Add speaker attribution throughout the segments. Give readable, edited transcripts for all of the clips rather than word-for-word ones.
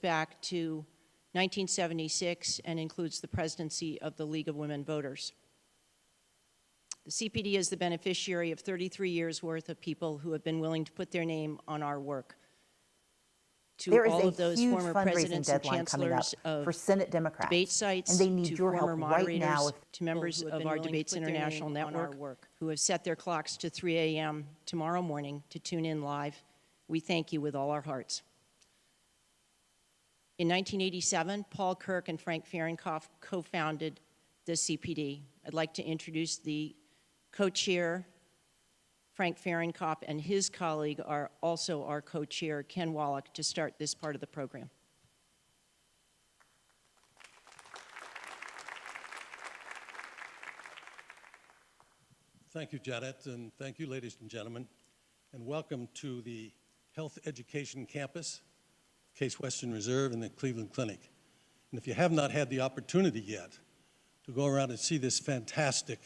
Speaker 1: back to 1976 and includes the presidency of the League of Women Voters. The CPD is the beneficiary of 33 years' worth of people who have been willing to put their name on our work. To all of those former presidents and chancellors of
Speaker 2: Senate Democrats,
Speaker 1: debate sites,
Speaker 2: and they need
Speaker 1: to
Speaker 2: your
Speaker 1: former
Speaker 2: help
Speaker 1: moderators,
Speaker 2: right now
Speaker 1: to members of our Debates International Network who have set their clocks to 3 a.m. tomorrow morning to tune in live, we thank you with all our hearts. In 1987, Paul Kirk and Frank Fahrenkopf co-founded the CPD. I'd like to introduce the co-chair, Frank Fahrenkopf, and his colleague are also our co-chair, Ken Wallach, to start this part of the program.
Speaker 3: Thank you, Janet, and thank you, ladies and gentlemen, and welcome to the Health Education Campus, Case Western Reserve, and the Cleveland Clinic. And if you have not had the opportunity yet to go around and see this fantastic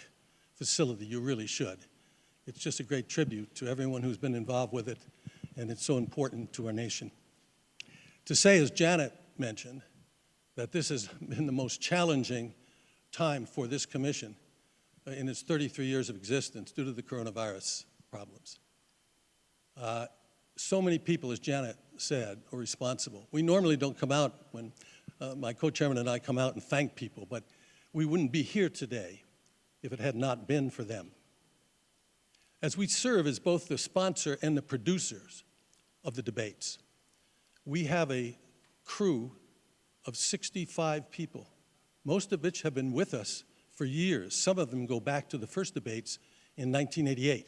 Speaker 3: facility, you really should. It's just a great tribute to everyone who's been involved with it, and it's so important to our nation. To say, as Janet mentioned, that this has been the most challenging time for this commission in its 33 years of existence due to the coronavirus problems. So many people, as Janet said, are responsible. We normally don't come out when my co-chairman and I come out and thank people, but we wouldn't be here today if it had not been for them. As we serve as both the sponsor and the producers of the debates, we have a crew of 65 people, most of which have been with us for years. Some of them go back to the first debates in 1988.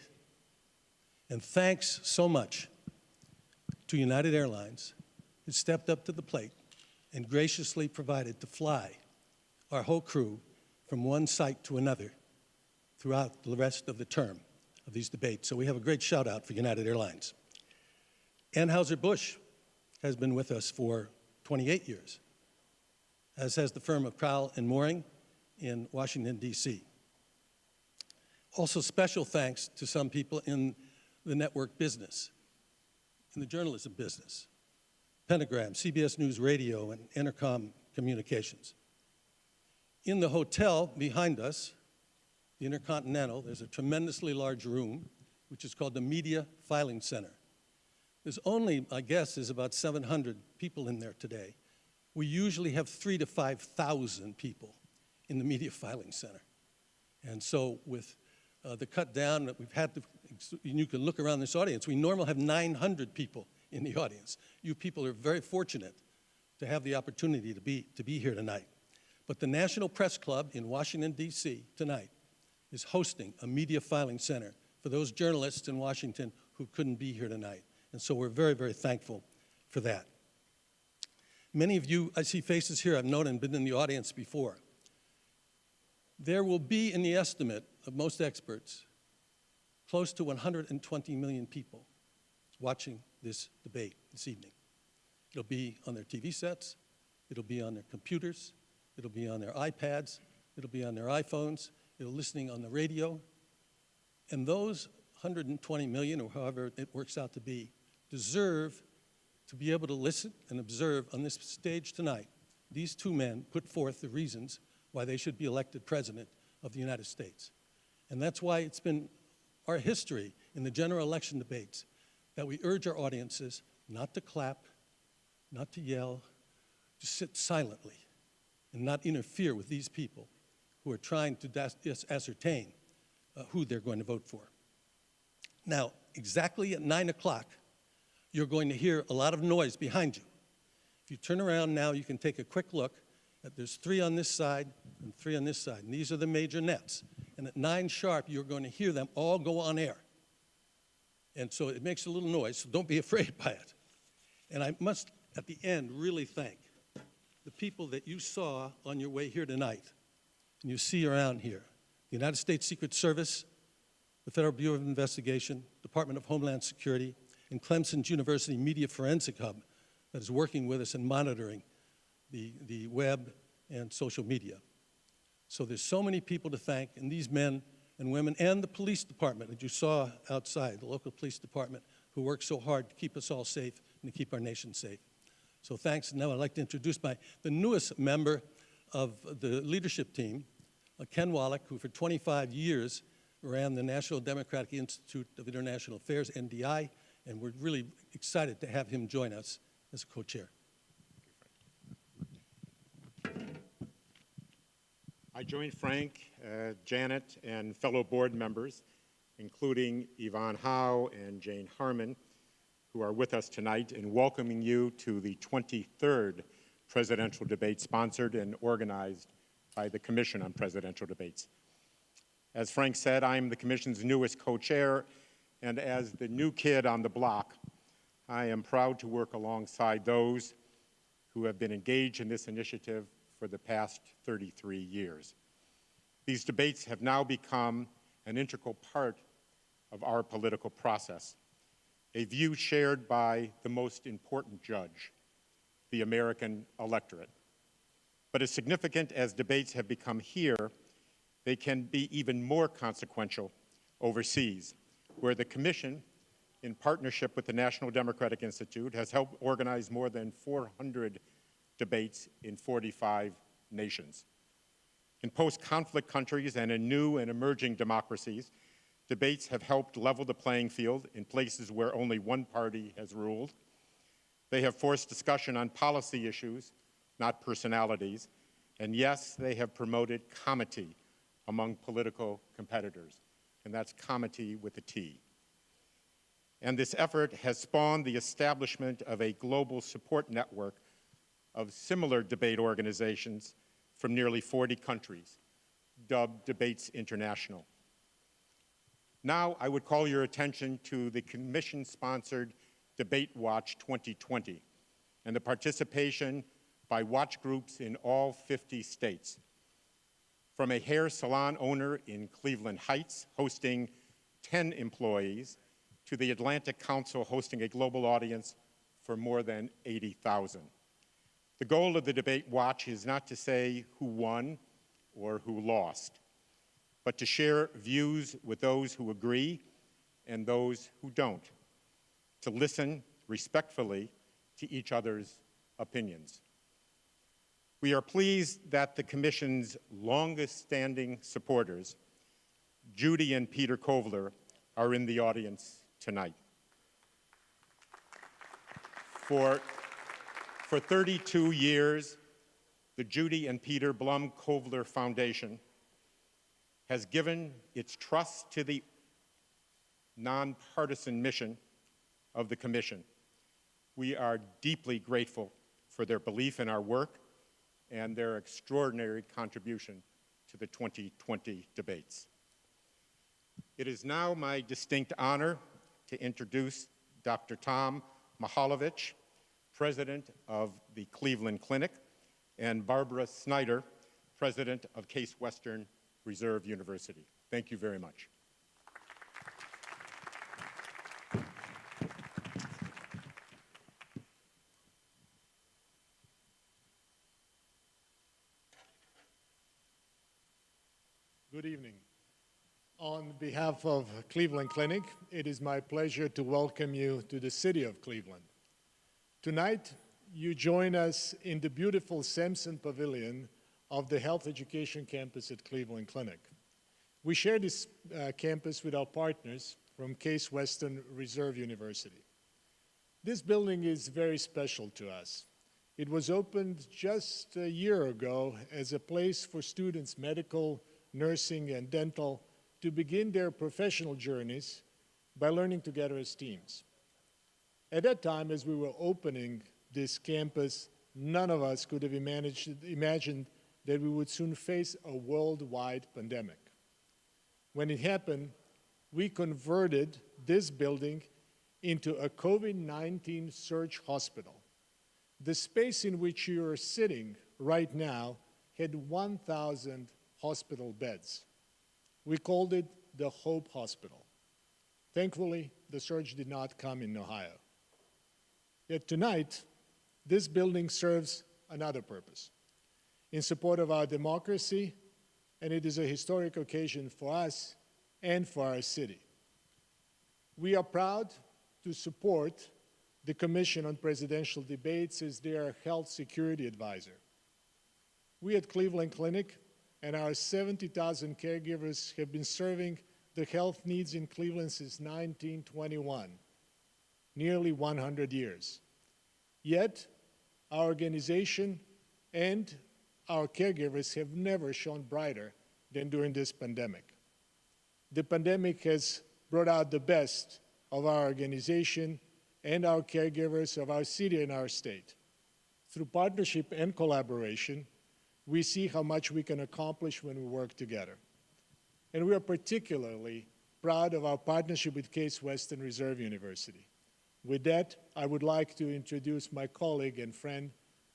Speaker 3: And thanks so much to United Airlines, who stepped up to the plate and graciously provided to fly our whole crew from one site to another throughout the rest of the term of these debates. So we have a great shout out for United Airlines. Anheuser-Busch has been with us for 28 years, as has the firm of Crowell and Mooring in Washington, D.C. Also special thanks to some people in the network business, in the journalism business, Pentagram, CBS News Radio, and Intercom Communications. In the hotel behind us, the Intercontinental, there's a tremendously large room, which is called the Media Filing Center. There's only, I guess, is about 700 people in there today. We usually have 3,000 to 5,000 people in the Media Filing Center. And so with the cut down that we've had, you can look around this audience, we normally have 900 people in the audience. You people are very fortunate to have the opportunity to be here tonight. But the National Press Club in Washington, D.C. tonight is hosting a media filing center for those journalists in Washington who couldn't be here tonight. And so we're very, very thankful for that. Many of you, I see faces here I've known and been in the audience before. There will be, in the estimate of most experts, close to 120 million people watching this debate this evening. It'll be on their TV sets, it'll be on their computers, it'll be on their iPads, it'll be on their iPhones, it'll be listening on the radio. And those 120 million, or however it works out to be, deserve to be able to listen and observe on this stage tonight. These two men put forth the reasons why they should be elected president of the United States. And that's why it's been our history in the general election debates that we urge our audiences not to clap, not to yell, to sit silently and not interfere with these people who are trying to ascertain who they're going to vote for. Now, exactly at 9 o'clock, you're going to hear a lot of noise behind you. If you turn around now, you can take a quick look. There's 3 on this side and 3 on this side, and these are the major nets. And at 9 sharp, you're going to hear them all go on air. And so it makes a little noise, so don't be afraid by it. And I must, at the end, really thank the people that you saw on your way here tonight, and you see around here. The United States Secret Service, the Federal Bureau of Investigation, Department of Homeland Security, and Clemson's University Media Forensic Hub that is working with us and monitoring the web and social media. So there's so many people to thank, and these men and women, and the police department that you saw outside, the local police department, who work so hard to keep us all safe and to keep our nation safe. So thanks. Now I'd like to introduce the newest member of the leadership team, Ken Wallach, who for 25 years ran the National Democratic Institute of International Affairs, NDI, and we're really excited to have him join us as co-chair.
Speaker 2: I join Frank, Janet, and fellow board members, including Yvonne Howe and Jane Harmon, who are with us tonight, in welcoming you to the 23rd presidential debate sponsored and organized by the Commission on Presidential Debates. As Frank said, I'm the Commission's newest co-chair, and as the new kid on the block, I am proud to work alongside those who have been engaged in this initiative for the past 33 years. These debates have now become an integral part of our political process, a view shared by the most important judge, the American electorate. But as significant as debates have become here, they can be even more consequential overseas, where the Commission, in partnership with the National Democratic Institute, has helped organize more than 400 debates in 45 nations. In post-conflict countries and in new and emerging democracies, debates have helped level the playing field in places where only one party has ruled. They have forced discussion on policy issues, not personalities, and yes, they have promoted comity among political competitors, and that's comity with a T. And this effort has spawned the establishment of a global support network of similar debate organizations from nearly 40 countries, dubbed Debates International. Now I would call your attention to the Commission-sponsored Debate Watch 2020 and the participation by watch groups in all 50 states. From a hair salon owner in Cleveland Heights hosting 10 employees to the Atlantic Council hosting a global audience for more than 80,000. The goal of the Debate Watch is not to say who won or who lost, but to share views with those who agree and those who don't, to listen respectfully to each other's opinions. We are pleased that the Commission's longest-standing supporters, Judy and Peter Kovler, are in the audience tonight. For 32 years, the Judy and Peter Blum Kovler Foundation has given its trust to the nonpartisan mission of the Commission. We are deeply grateful for their belief in our work and their extraordinary contribution to the 2020 debates. It is now my distinct honor to introduce Dr. Tom Mihaljevic, President of the Cleveland Clinic, and Barbara Snyder, President of Case Western Reserve University. Thank you very much.
Speaker 4: Good evening. On behalf of Cleveland Clinic, it is my pleasure to welcome you to the city of Cleveland. Tonight, you join us in the beautiful Sampson Pavilion of the Health Education Campus at Cleveland Clinic. We share this campus with our partners from Case Western Reserve University. This building is very special to us. It was opened just a year ago as a place for students, medical, nursing, and dental, to begin their professional journeys by learning together as teams. At that time, as we were opening this campus, none of us could have imagined that we would soon face a worldwide pandemic. When it happened, we converted this building into a COVID-19 surge hospital. The space in which you are sitting right now had 1,000 hospital beds. We called it the Hope Hospital. Thankfully, the surge did not come in Ohio. Yet tonight, this building serves another purpose, in support of our democracy, and it is a historic occasion for us and for our city. We are proud to support the Commission on Presidential Debates as their health security advisor. We at Cleveland Clinic and our 70,000 caregivers have been serving the health needs in Cleveland since 1921, nearly 100 years. Yet, our organization and our caregivers have never shone brighter than during this pandemic. The pandemic has brought out the best of our organization and our caregivers of our city and our state. Through partnership and collaboration, we see how much we can accomplish when we work together. And we are particularly proud of our partnership with Case Western Reserve University. With that, I would like to introduce my colleague and friend,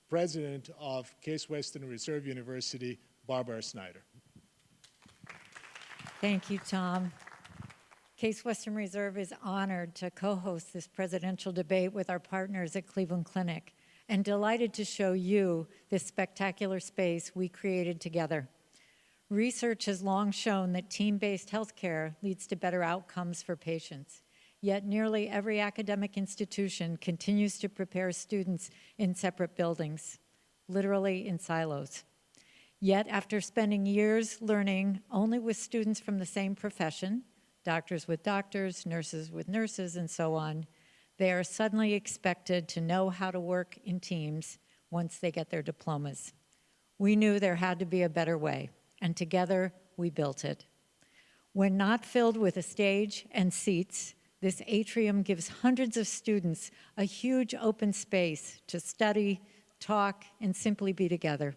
Speaker 4: President of Case Western Reserve University, Barbara Snyder.
Speaker 5: Thank you, Tom. Case Western Reserve is honored to co-host this presidential debate with our partners at Cleveland Clinic and delighted to show you this spectacular space we created together. Research has long shown that team-based healthcare leads to better outcomes for patients. Yet nearly every academic institution continues to prepare students in separate buildings, literally in silos. Yet after spending years learning only with students from the same profession, doctors with doctors, nurses with nurses, and so on, they are suddenly expected to know how to work in teams once they get their diplomas. We knew there had to be a better way, and together we built it. When not filled with a stage and seats, this atrium gives hundreds of students a huge open space to study, talk, and simply be together.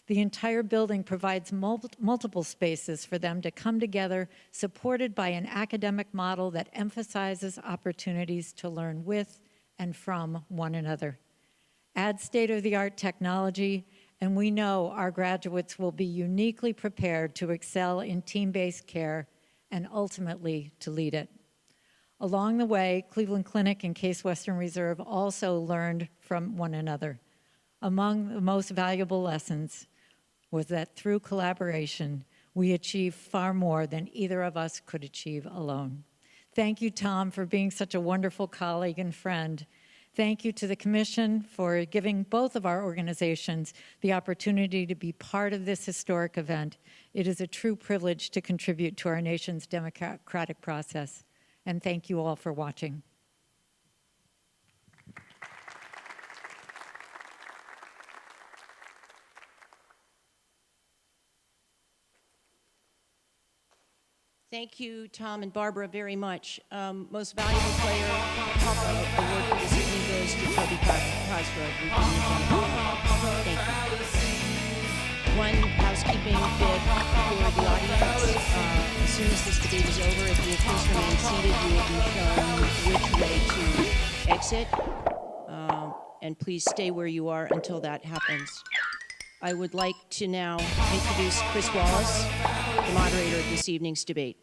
Speaker 5: The entire building provides multiple spaces for them to come together, supported by an academic model that emphasizes opportunities to learn with and from one another. Add state-of-the-art technology, and we know our graduates will be uniquely prepared to excel in team-based care and ultimately to lead it. Along the way, Cleveland Clinic and Case Western Reserve also learned from one another. Among the most valuable lessons was that through collaboration, we achieve far more than either of us could achieve alone. Thank you, Tom, for being such a wonderful colleague and friend. Thank you to the Commission for giving both of our organizations the opportunity to be part of this historic event. It is a true privilege to contribute to our nation's democratic process. And thank you all for watching.
Speaker 1: Thank you, Tom and Barbara, very much. Most valuable player award for this evening goes to Toby Cosgrove. Thank you. One housekeeping bit for the audience. As soon as this debate is over, if you please remain seated, you will be shown which way to exit. And please stay where you are until that happens. I would like to now introduce Chris Wallace, the moderator of this evening's debate.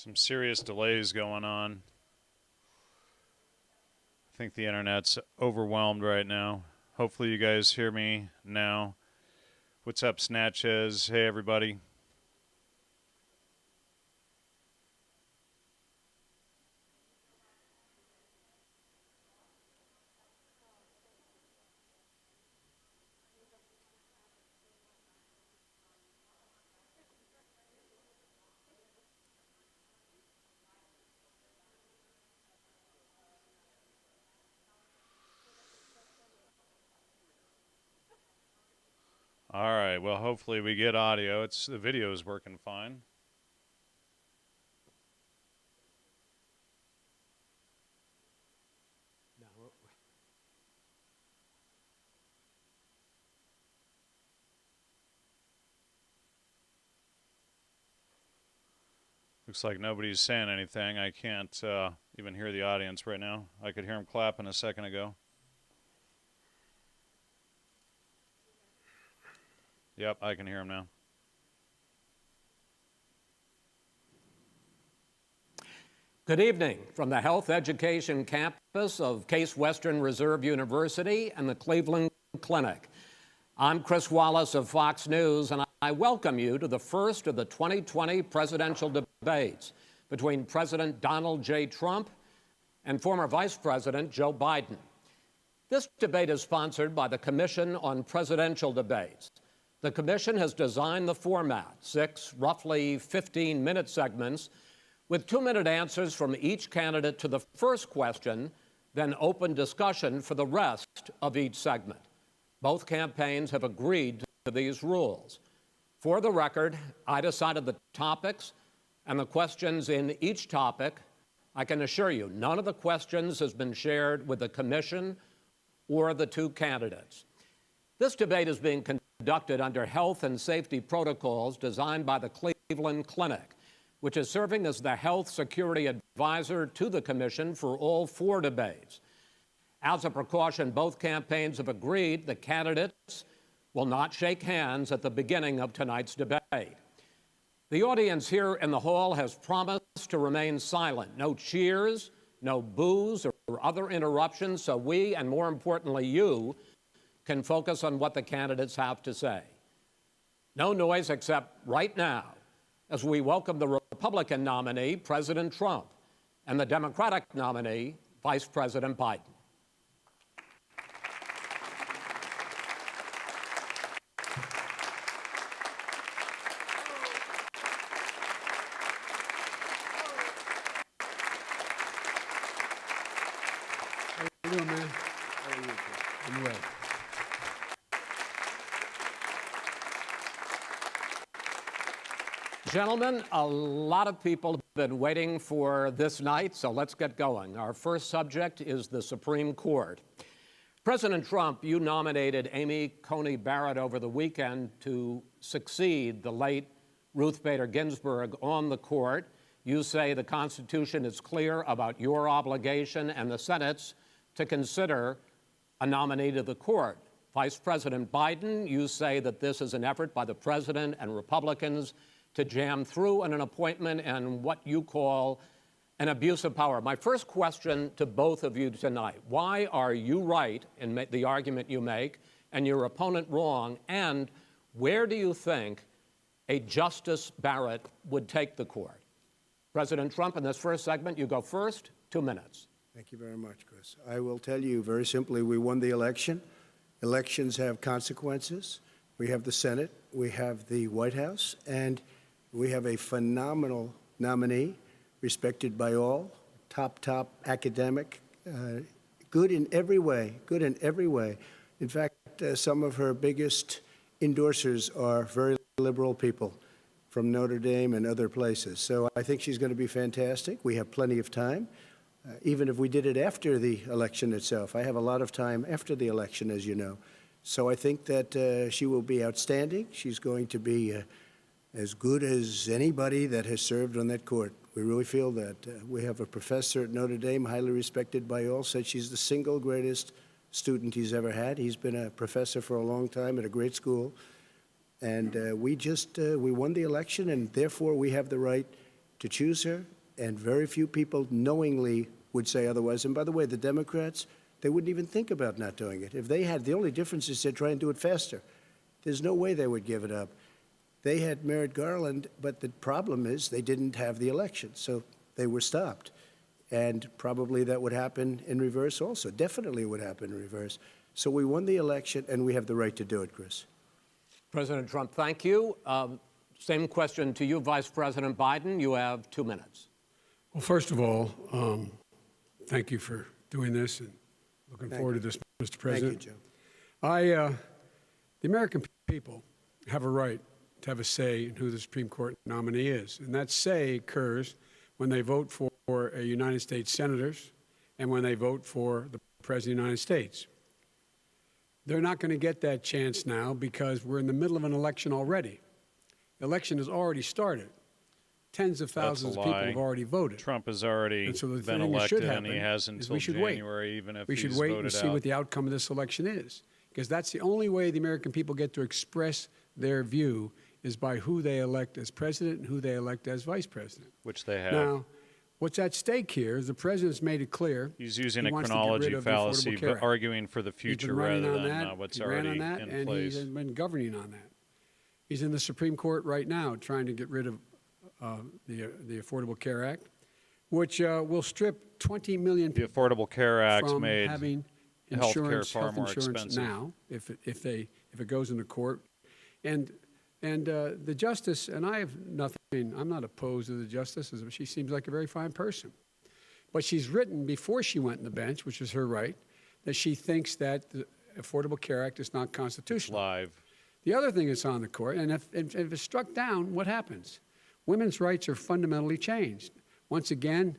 Speaker 6: Some serious delays going on. I think the internet's overwhelmed right now. Hopefully you guys hear me now. What's up, Snatches? Hey, everybody. All right, well, hopefully we get audio. The video is working fine. Looks like nobody's saying anything. I can't even hear the audience right now. I could hear them clapping a second ago. Yep, I can hear him now.
Speaker 7: Good evening from the Health Education campus of Case Western Reserve University and the Cleveland Clinic. I'm Chris Wallace of Fox News, and I welcome you to the first of the 2020 presidential debates between President Donald J. Trump and former Vice President Joe Biden. This debate is sponsored by the Commission on Presidential Debates. The commission has designed the format, 6 roughly 15-minute segments with 2-minute answers from each candidate to the first question, then open discussion for the rest of each segment. Both campaigns have agreed to these rules. For the record, I decided the topics and the questions in each topic. I can assure you, none of the questions has been shared with the commission or the 2 candidates. This debate is being conducted under health and safety protocols designed by the Cleveland Clinic, which is serving as the health security advisor to the commission for all 4 debates. As a precaution, both campaigns have agreed the candidates will not shake hands at the beginning of tonight's debate. The audience here in the hall has promised to remain silent. No cheers, no boos or other interruptions, so we, and more importantly you, can focus on what the candidates have to say. No noise except right now as we welcome the Republican nominee, President Trump, and the Democratic nominee, Vice President Biden.
Speaker 8: How you doing, man? How are you? I'm well.
Speaker 7: Gentlemen, a lot of people have been waiting for this night, so let's get going. Our first subject is the Supreme Court. President Trump, you nominated Amy Coney Barrett over the weekend to succeed the late Ruth Bader Ginsburg on the court. You say the Constitution is clear about your obligation and the Senate's to consider a nominee to the court. Vice President Biden, you say that this is an effort by the president and Republicans to jam through an appointment and what you call an abuse of power. My first question to both of you tonight, why are you right in the argument you make and your opponent wrong, and where do you think a Justice Barrett would take the court? President Trump, in this first segment, you go first, 2 minutes.
Speaker 8: Thank you very much, Chris. I will tell you very simply, we won the election. Elections have consequences. We have the Senate, we have the White House, and we have a phenomenal nominee, respected by all, top academic, good in every way, In fact, some of her biggest endorsers are very liberal people from Notre Dame and other places. So I think she's going to be fantastic. We have plenty of time, even if we did it after the election itself. I have a lot of time after the election, as you know. So I think that she will be outstanding. She's going to be as good as anybody that has served on that court. We really feel that. We have a professor at Notre Dame, highly respected by all, said she's the single greatest student he's ever had. He's been a professor for a long time at a great school. And we won the election, and therefore we have the right to choose her and very few people knowingly would say otherwise. And by the way, the Democrats, they wouldn't even think about not doing it. If they had, the only difference is they'd try and do it faster. There's no way they would give it up. They had Merrick Garland, but the problem is they didn't have the election, so they were stopped. And probably that would happen in reverse also. Definitely would happen in reverse. So we won the election, and we have the right to do it, Chris.
Speaker 7: President Trump, thank you. Same question to you, Vice President Biden. You have 2 minutes.
Speaker 9: Well, first of all, thank you for doing this, and looking forward to this, Mr. President.
Speaker 8: Thank you, Joe.
Speaker 9: The American people have a right to have a say in who the Supreme Court nominee is, and that say occurs when they vote for United States senators and when they vote for the President of the United States. They're not going to get that chance now because we're in the middle of an election already. The election has already started. Tens of thousands of people have already voted.
Speaker 6: Trump has already been elected, and he has until January, even if he's voted out.
Speaker 9: We should wait and see what the outcome of this election is, because that's the only way the American people get to express their view is by who they elect as president and who they elect as vice president.
Speaker 6: Which they have.
Speaker 9: Now, what's at stake here is the president's made it clear
Speaker 6: he's using a chronology fallacy, but arguing for the future rather than what's already in place.
Speaker 9: He's been governing on that. He's in the Supreme Court right now trying to get rid of the Affordable Care Act, which will strip 20 million people
Speaker 6: the Affordable Care Act
Speaker 9: from
Speaker 6: made
Speaker 9: having
Speaker 6: health
Speaker 9: insurance,
Speaker 6: care far more
Speaker 9: insurance
Speaker 6: expensive
Speaker 9: now if it goes into court. And the justice, and I have nothing, I'm not opposed to the justice. She seems like a very fine person. But she's written before she went on the bench, which is her right, that she thinks that the Affordable Care Act is not constitutional.
Speaker 6: Live.
Speaker 9: The other thing that's on the court, and if it's struck down, what happens? Women's rights are fundamentally changed. Once again,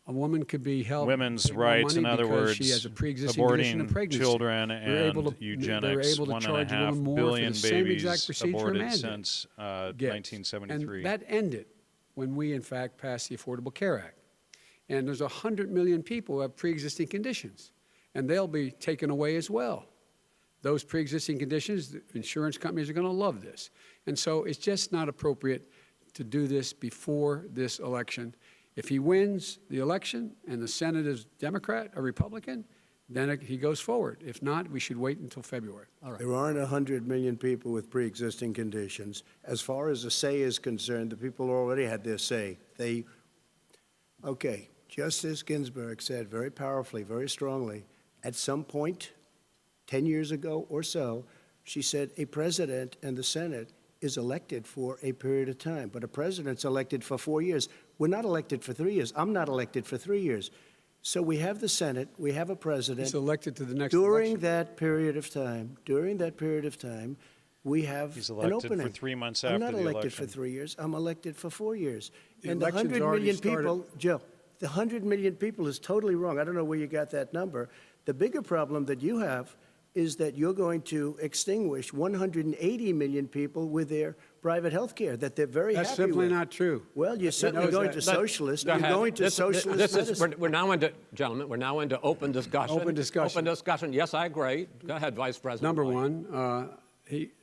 Speaker 9: a woman could be held
Speaker 6: women's rights, in other words,
Speaker 9: she has a pre-existing condition of
Speaker 6: aborting
Speaker 9: pregnancy.
Speaker 6: children and eugenics. 1.5 billion babies aborted since 1973.
Speaker 9: And that ended when we, in fact, passed the Affordable Care Act. And there's 100 million people who have pre-existing conditions, and they'll be taken away as well. Those pre-existing conditions, the insurance companies are going to love this. And so it's just not appropriate to do this before this election. If he wins the election and the Senate is Democrat or Republican, then he goes forward. If not, we should wait until February.
Speaker 7: All right.
Speaker 8: There aren't 100 million people with pre-existing conditions. As far as the say is concerned, the people already had their say. Okay, Justice Ginsburg said very powerfully, very strongly, at some point, 10 years ago or so, she said a president and the Senate is elected for a period of time, but a president's elected for 4 years. We're not elected for 3 years. I'm not elected for 3 years. So we have the Senate, we have a president.
Speaker 9: He's elected to the next
Speaker 8: during
Speaker 9: election.
Speaker 8: that period of time, we have
Speaker 6: He's
Speaker 8: an
Speaker 6: elected
Speaker 8: opening.
Speaker 6: for 3 months after
Speaker 8: I'm
Speaker 6: the
Speaker 8: not
Speaker 6: election.
Speaker 8: elected for 3 years. I'm elected for 4 years.
Speaker 9: The
Speaker 8: And the
Speaker 9: election's
Speaker 8: 100
Speaker 9: already
Speaker 8: million
Speaker 9: started.
Speaker 8: people, Joe, the 100 million people is totally wrong. I don't know where you got that number. The bigger problem that you have is that you're going to extinguish 180 million people with their private health care that they're very
Speaker 9: That's
Speaker 8: happy
Speaker 9: simply
Speaker 8: with.
Speaker 9: not true.
Speaker 8: Well, you're certainly going to socialist. You're going to socialist medicine.
Speaker 7: We're now into, gentlemen, we're now into open discussion.
Speaker 9: Open discussion.
Speaker 7: Open discussion. Yes, I agree. Go ahead, Vice President.
Speaker 9: Number
Speaker 7: Biden.
Speaker 9: one,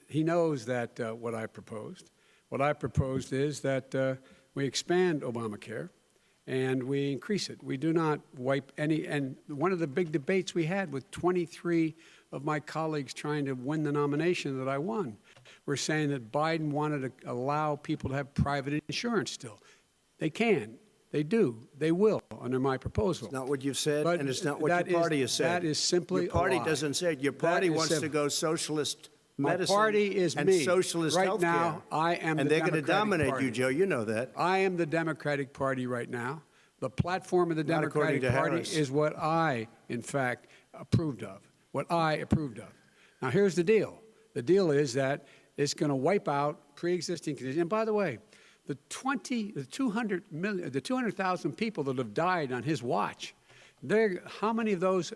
Speaker 9: he knows that what I proposed. What I proposed is that we expand Obamacare and we increase it. We do not wipe any, and one of the big debates we had with 23 of my colleagues trying to win the nomination that I won were saying that Biden wanted to allow people to have private insurance still. They can. They do. They will under my proposal.
Speaker 8: It's not what you've said,
Speaker 9: But
Speaker 8: and it's not what
Speaker 9: that
Speaker 8: your
Speaker 9: is-
Speaker 8: party has said.
Speaker 9: that is simply
Speaker 8: Your party
Speaker 9: a lie.
Speaker 8: doesn't say it. Your
Speaker 9: That
Speaker 8: party
Speaker 9: is
Speaker 8: wants to
Speaker 9: simple.
Speaker 8: go socialist
Speaker 9: My
Speaker 8: medicine
Speaker 9: party is
Speaker 8: and
Speaker 9: me.
Speaker 8: socialist
Speaker 9: Right
Speaker 8: healthcare.
Speaker 9: now, I am
Speaker 8: and
Speaker 9: the
Speaker 8: they're going to
Speaker 9: Democratic
Speaker 8: dominate
Speaker 9: Party.
Speaker 8: you, Joe. You know that.
Speaker 9: I am the Democratic Party right now. The platform of the
Speaker 8: Not according
Speaker 9: Democratic
Speaker 8: to
Speaker 9: Party
Speaker 8: Harris.
Speaker 9: is what I, in fact, approved of. What I approved of. Now, here's the deal. The deal is that it's going to wipe out pre-existing conditions. And by the way, the 200,000 people that have died on his watch, how many of those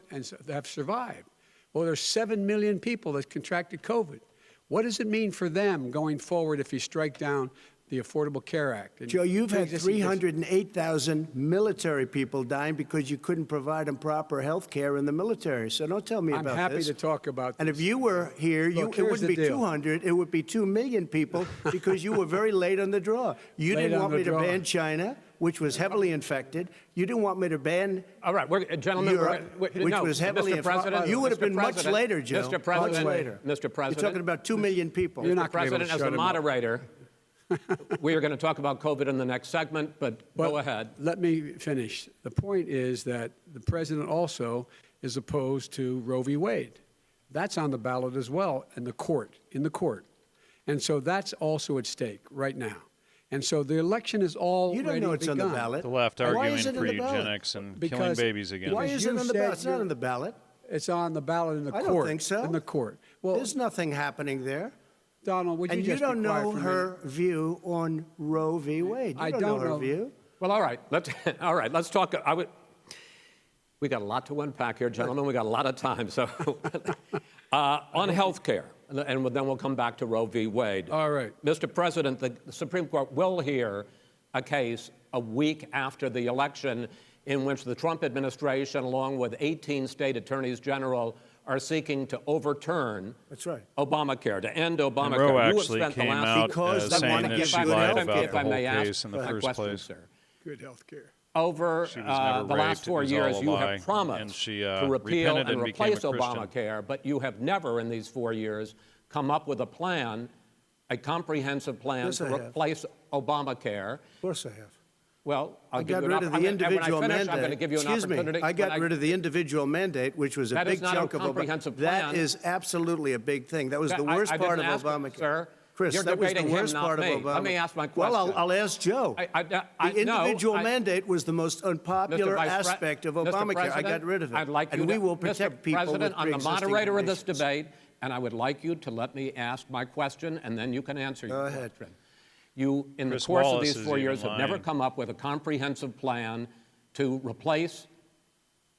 Speaker 9: have survived? Well, there's 7 million people that contracted COVID. What does it mean for them going forward if you strike down the Affordable Care Act. And
Speaker 8: Joe, you've had
Speaker 9: pre-existing conditions.
Speaker 8: 308,000 military people dying because you couldn't provide them proper health care in the military. So don't tell me
Speaker 9: I'm
Speaker 8: about
Speaker 9: happy
Speaker 8: this.
Speaker 9: to talk about
Speaker 8: And
Speaker 9: this.
Speaker 8: if you were here,
Speaker 9: Look,
Speaker 8: it
Speaker 9: here's
Speaker 8: wouldn't
Speaker 9: the
Speaker 8: be
Speaker 9: deal.
Speaker 8: 200, it would be 2 million people because you were very late on the draw. You
Speaker 9: Late
Speaker 8: didn't
Speaker 9: on
Speaker 8: want
Speaker 9: the
Speaker 8: me to
Speaker 9: draw.
Speaker 8: ban China, which was heavily infected. You didn't want me to ban
Speaker 7: All right, gentlemen,
Speaker 8: Europe, which was heavily
Speaker 7: Mr. President,
Speaker 8: You would have
Speaker 7: Mr.
Speaker 8: been much
Speaker 7: President,
Speaker 8: later, Joe.
Speaker 7: Mr.
Speaker 8: Much
Speaker 7: President,
Speaker 8: later.
Speaker 7: Mr. President.
Speaker 8: You're talking about 2 million people.
Speaker 9: You're not gonna be able to
Speaker 7: President, as
Speaker 9: shut
Speaker 7: the
Speaker 9: him up.
Speaker 7: moderator, we are going to talk about COVID in the next segment, but go ahead.
Speaker 9: Let me finish. The point is that the president also is opposed to Roe v. Wade. That's on the ballot as well in the court. And so that's also at stake right now. And so the election is already
Speaker 8: You don't know it's on the
Speaker 9: begun.
Speaker 8: ballot.
Speaker 6: The left
Speaker 8: Why
Speaker 6: arguing
Speaker 8: is it
Speaker 6: for
Speaker 8: in the ballot?
Speaker 6: eugenics and killing
Speaker 9: Because-
Speaker 6: babies again.
Speaker 8: Why is it
Speaker 9: You
Speaker 8: on the
Speaker 9: said
Speaker 8: ballot? It's not
Speaker 9: you're-
Speaker 8: on the ballot.
Speaker 9: It's on the ballot in the
Speaker 8: I
Speaker 9: court.
Speaker 8: don't think so.
Speaker 9: In the court. Well,
Speaker 8: There's nothing happening there.
Speaker 9: Donald, would you
Speaker 8: And you
Speaker 9: just be
Speaker 8: don't
Speaker 9: quiet
Speaker 8: know
Speaker 9: for a
Speaker 8: her
Speaker 9: minute?
Speaker 8: view on Roe v. Wade. You
Speaker 9: I
Speaker 8: don't
Speaker 9: don't
Speaker 8: know her
Speaker 9: know.
Speaker 8: view.
Speaker 7: Well, all right. Let's talk. We got a lot to unpack here, gentlemen. We got a lot of time. So on health care, and then we'll come back to Roe v. Wade.
Speaker 9: All right.
Speaker 7: Mr. President, the Supreme Court will hear a case a week after the election in which the Trump administration, along with 18 state attorneys general, are seeking to overturn
Speaker 8: That's right.
Speaker 7: Obamacare, to end Obamacare.
Speaker 6: And Roe
Speaker 7: You have
Speaker 6: actually
Speaker 7: spent the
Speaker 6: came
Speaker 7: last-
Speaker 6: out
Speaker 8: Because they
Speaker 6: saying
Speaker 8: wanna
Speaker 6: that
Speaker 8: give
Speaker 6: she
Speaker 8: you
Speaker 6: lied
Speaker 8: health
Speaker 6: about
Speaker 8: care.
Speaker 6: the
Speaker 7: If I
Speaker 6: whole
Speaker 7: may ask
Speaker 6: case in the
Speaker 7: a
Speaker 6: first
Speaker 7: question,
Speaker 6: place.
Speaker 7: sir.
Speaker 9: Good health care.
Speaker 7: Over
Speaker 6: She was never
Speaker 7: the last
Speaker 6: raped. It
Speaker 7: 4
Speaker 6: was
Speaker 7: years,
Speaker 6: all
Speaker 7: you
Speaker 6: a lie,
Speaker 7: have promised
Speaker 6: and she
Speaker 7: to repeal
Speaker 6: repented
Speaker 7: and
Speaker 6: and became a
Speaker 7: replace
Speaker 6: Christian.
Speaker 7: Obamacare, but you have never in these 4 years come up with a plan, a comprehensive plan
Speaker 8: Yes,
Speaker 7: to
Speaker 8: I have.
Speaker 7: replace Obamacare.
Speaker 8: Of course I have.
Speaker 7: Well, I'll
Speaker 8: I
Speaker 7: give
Speaker 8: got
Speaker 7: you an
Speaker 8: rid of the
Speaker 7: and when I
Speaker 8: individual
Speaker 7: finish,
Speaker 8: mandate.
Speaker 7: I'm going to give you an
Speaker 8: Excuse
Speaker 7: opportunity.
Speaker 8: me. I got rid of the individual mandate, which was a
Speaker 7: That is
Speaker 8: big
Speaker 7: not a
Speaker 8: chunk of
Speaker 7: comprehensive
Speaker 8: Obamacare.
Speaker 7: plan.
Speaker 8: That is absolutely a big thing. That was the
Speaker 7: I
Speaker 8: worst
Speaker 7: didn't
Speaker 8: part of
Speaker 7: ask,
Speaker 8: Obamacare.
Speaker 7: sir.
Speaker 8: Chris,
Speaker 7: You're
Speaker 8: that was the
Speaker 7: debating him,
Speaker 8: worst
Speaker 7: not
Speaker 8: part of
Speaker 7: me.
Speaker 8: Obamacare.
Speaker 7: Let me ask my
Speaker 8: Well,
Speaker 7: question.
Speaker 8: I'll ask Joe.
Speaker 7: The
Speaker 8: Individual mandate was the most unpopular aspect of Obamacare. I got rid of it.
Speaker 7: I'd like you
Speaker 8: and we
Speaker 7: to,
Speaker 8: will protect
Speaker 7: Mr.
Speaker 8: people
Speaker 7: President,
Speaker 8: with
Speaker 7: I'm the
Speaker 8: pre-existing
Speaker 7: moderator of this
Speaker 8: conditions.
Speaker 7: debate, and I would like you to let me ask my question, and then you can answer your
Speaker 8: ahead.
Speaker 7: question. You, in the
Speaker 6: Chris
Speaker 7: course
Speaker 6: Wallace
Speaker 7: of these
Speaker 6: is
Speaker 7: 4
Speaker 6: even
Speaker 7: years, have never
Speaker 6: lying.
Speaker 7: come up with a comprehensive plan to replace